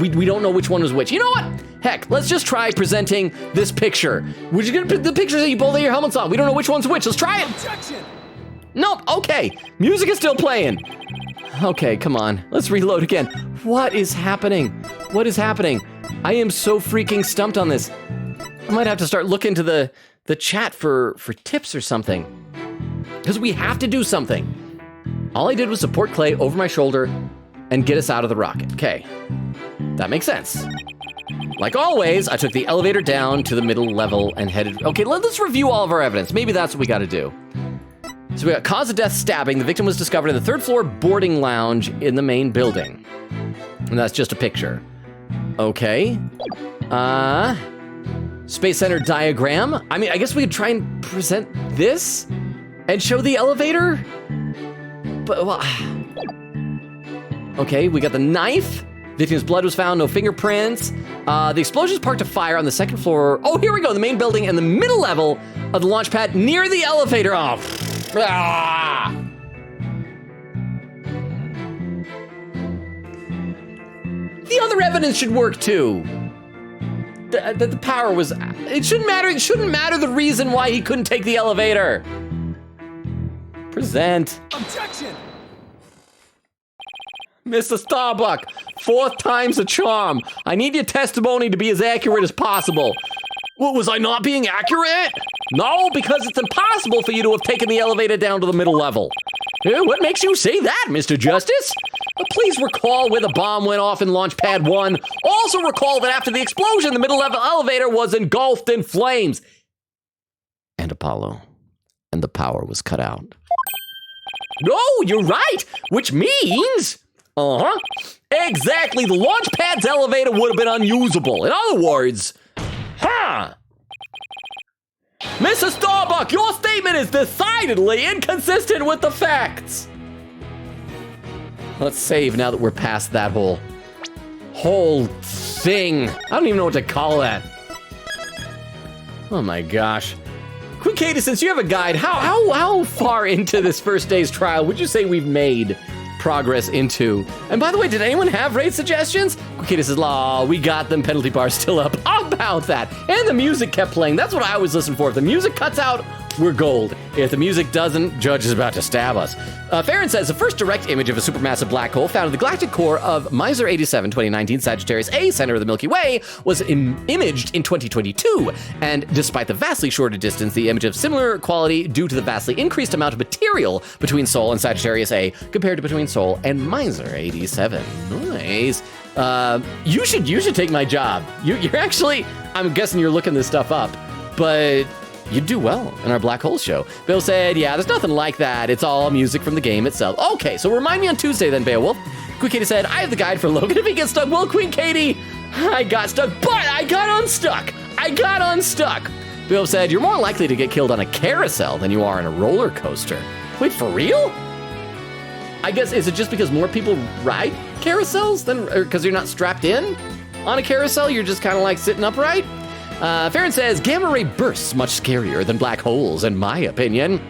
We don't know which one was which. You know what? Heck, let's just try presenting this picture. We're just gonna put the pictures that you both have your helmets on. We don't know which one's which. Let's try it. Objection! Nope. Okay. Music is still playing. Okay, come on. Let's reload again. What is happening? What is happening? I am so freaking stumped on this. I might have to start looking to the chat for tips or something. Because we have to do something. All I did was support Clay over my shoulder and get us out of the rocket. Okay. That makes sense. Like always, I took the elevator down to the middle level and headed... Okay, let's review all of our evidence. Maybe that's what we gotta do. So we got cause of death stabbing. The victim was discovered in the 3rd floor boarding lounge in the main building. And that's just a picture. Okay. Space Center diagram. I mean, I guess we could try and present this and show the elevator. But, well... Okay, we got the knife. Victim's blood was found, no fingerprints. The explosion sparked a fire on the 2nd floor. Oh, here we go, the main building and the middle level of the launch pad near the elevator. Oh, The other evidence should work too. The power was, it shouldn't matter the reason why he couldn't take the elevator. Present. Objection! Mr. Starbuck, 4th time's a charm. I need your testimony to be as accurate as possible. What, was I not being accurate? No, because it's impossible for you to have taken the elevator down to the middle level. What makes you say that, Mr. Justice? Please recall where the bomb went off in Launch Pad 1. Also recall that after the explosion, the middle level elevator was engulfed in flames. And Apollo. And the power was cut out. No, you're right, which means... Exactly, the launch pad's elevator would have been unusable. In other words, Mr. Starbuck, your statement is decidedly inconsistent with the facts. Let's save now that we're past that whole thing. I don't even know what to call that. Oh my gosh. Quick, Katie, since you have a guide, how far into this first day's trial would you say we've made progress into? And by the way, did anyone have raid suggestions? Quikita says, we got them, penalty bar still up. How about that? And the music kept playing. That's what I always listen for. If the music cuts out, we're gold. If the music doesn't, Judge is about to stab us. Farron says, the first direct image of a supermassive black hole found in the galactic core of Miser 87 2019 Sagittarius A, center of the Milky Way, was imaged in 2022. And despite the vastly shorter distance, the image of similar quality due to the vastly increased amount of material between Sol and Sagittarius A compared to between Sol and Miser 87. Nice. You should take my job. You're actually, I'm guessing you're looking this stuff up, but you do well in our black hole show. Bill said, yeah, there's nothing like that. It's all music from the game itself. Okay, so remind me on Tuesday then, Beowulf. Queen Katie said, I have the guide for Logan if he gets stuck. Well, Queen Katie, I got stuck, but I got unstuck. Bill said, you're more likely to get killed on a carousel than you are on a roller coaster. Wait, for real? I guess, is it just because more people ride carousels than, because you're not strapped in on a carousel? You're just kind of like sitting upright? Farron says, gamma ray bursts much scarier than black holes, in my opinion.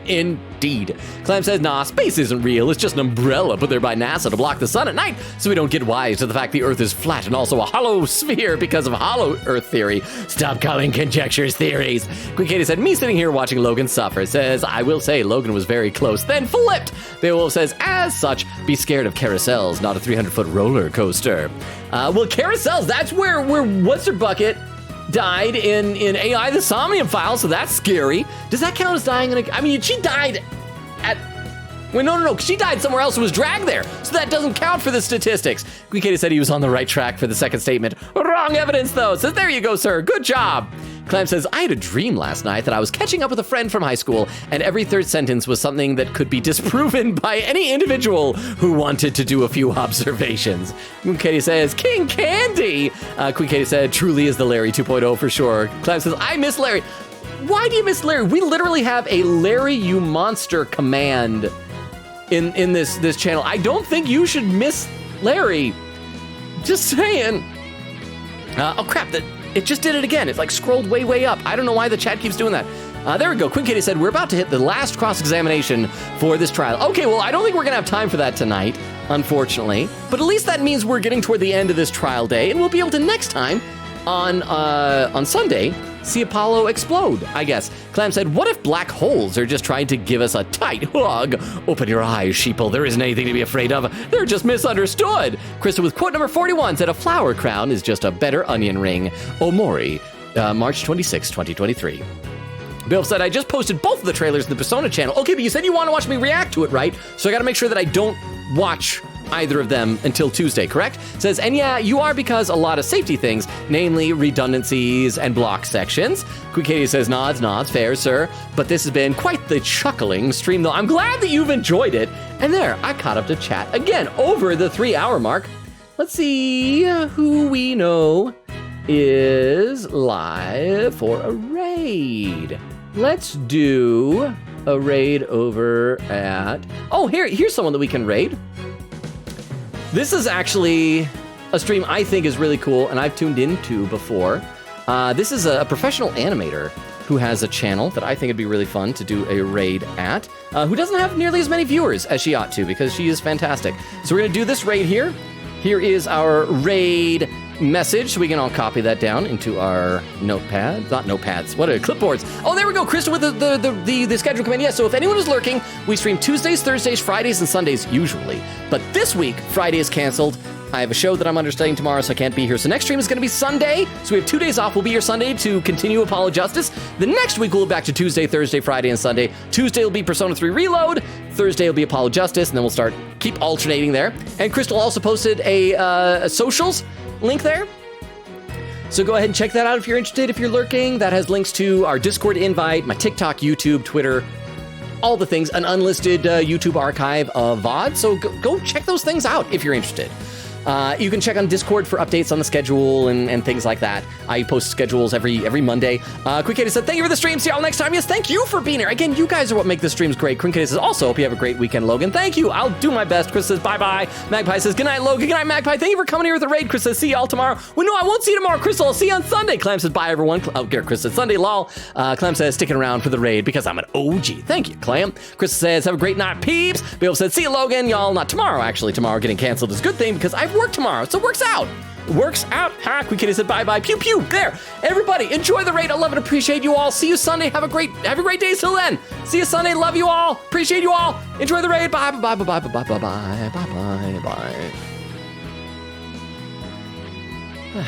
Indeed. Clem says, nah, space isn't real. It's just an umbrella put there by NASA to block the sun at night so we don't get wise to the fact the Earth is flat and also a hollow sphere because of hollow Earth theory. Stop calling conjectures theories. Queen Katie said, me sitting here watching Logan suffer. Says, I will say Logan was very close, then flipped. Beowulf says, as such, be scared of carousels, not a 300-foot roller coaster. Well, carousels, that's where what's her bucket died in AI the Somnium File, so that's scary. Does that count as dying in a... I mean, she died at... Wait, no. She died somewhere else and was dragged there, so that doesn't count for the statistics. Queen Katie said he was on the right track for the second statement. Wrong evidence, though. Says, there you go, sir. Good job. Clem says, I had a dream last night that I was catching up with a friend from high school, and every third sentence was something that could be disproven by any individual who wanted to do a few observations. Queen Katie says, King Candy. Queen Katie said, truly is the Larry 2.0 for sure. Clem says, I miss Larry. Why do you miss Larry? We literally have a Larry you monster command in this channel. I don't think you should miss Larry. Just saying. Oh crap, it just did it again. It like scrolled way up. I don't know why the chat keeps doing that. There we go. Queen Katie said, we're about to hit the last cross-examination for this trial. Okay, well, I don't think we're gonna have time for that tonight, unfortunately. But at least that means we're getting toward the end of this trial day, and we'll be able to next time on Sunday see Apollo explode, I guess. Clam said, what if black holes are just trying to give us a tight hug? Open your eyes, sheeple. There isn't anything to be afraid of. They're just misunderstood. Krista with quote number 41 said, a flower crown is just a better onion ring. Omori, March 26, 2023. Bill said, I just posted both of the trailers in the Persona channel. Okay, but you said you want to watch me react to it, right? So I got to make sure that I don't watch either of them until Tuesday, correct? Says, and yeah, you are because a lot of safety things, namely redundancies and block sections. Queen Katie says, nods, fair, sir. But this has been quite the chuckling stream, though. I'm glad that you've enjoyed it. And there, I caught up to chat again over the 3-hour mark. Let's see who we know is live for a raid. Let's do a raid over at... Oh, here's someone that we can raid. This is actually a stream I think is really cool, and I've tuned into before. This is a professional animator who has a channel that I think it'd be really fun to do a raid at, who doesn't have nearly as many viewers as she ought to, because she is fantastic. So we're gonna do this raid here. Here is our raid message, so we can all copy that down into our notepad. Not notepads, what are clipboards? Oh, there we go, Krista with the schedule command. Yeah, so if anyone is lurking, we stream Tuesdays, Thursdays, Fridays, and Sundays usually. But this week, Friday is canceled. I have a show that I'm understudying tomorrow, so I can't be here. So next stream is going to be Sunday. So we have 2 days off. We'll be here Sunday to continue Apollo Justice. The next week, we'll go back to Tuesday, Thursday, Friday, and Sunday. Tuesday will be Persona 3 Reload. Thursday will be Apollo Justice, and then we'll keep alternating there. And Crystal also posted a socials link there. So go ahead and check that out if you're interested, if you're lurking. That has links to our Discord invite, my TikTok, YouTube, Twitter, all the things, an unlisted YouTube archive of VOD. So go check those things out if you're interested. You can check on Discord for updates on the schedule and things like that. I post schedules every Monday. Quick Katie said, thank you for the stream. See y'all next time. Yes, thank you for being here. Again, you guys are what make the streams great. Quick Katie says, also, hope you have a great weekend, Logan. Thank you. I'll do my best. Chris says, bye-bye. Magpie says, good night, Logan. Good night, Magpie. Thank you for coming here with the raid. Chris says, see y'all tomorrow. Well, no, I won't see you tomorrow, Crystal. I'll see you on Sunday. Clem says, bye, everyone. Oh, Chris says, Sunday, lol. Clem says, sticking around for the raid because I'm an OG. Thank you, Clem. Chris says, have a great night, peeps. Bill said, see you, Logan. Y'all, not tomorrow, actually. Tomorrow getting canceled is a good thing because I've worked tomorrow. So works out. Works out. Ha, Queen Kitty said bye-bye. Pew, pew. There. Everybody, enjoy the raid. I love and appreciate you all. See you Sunday. Have a great day till then. See you Sunday. Love you all. Appreciate you all. Enjoy the raid. Bye, bye, bye, bye, bye, bye, bye, bye, bye, bye.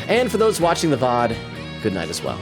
And for those watching the VOD, good night as well.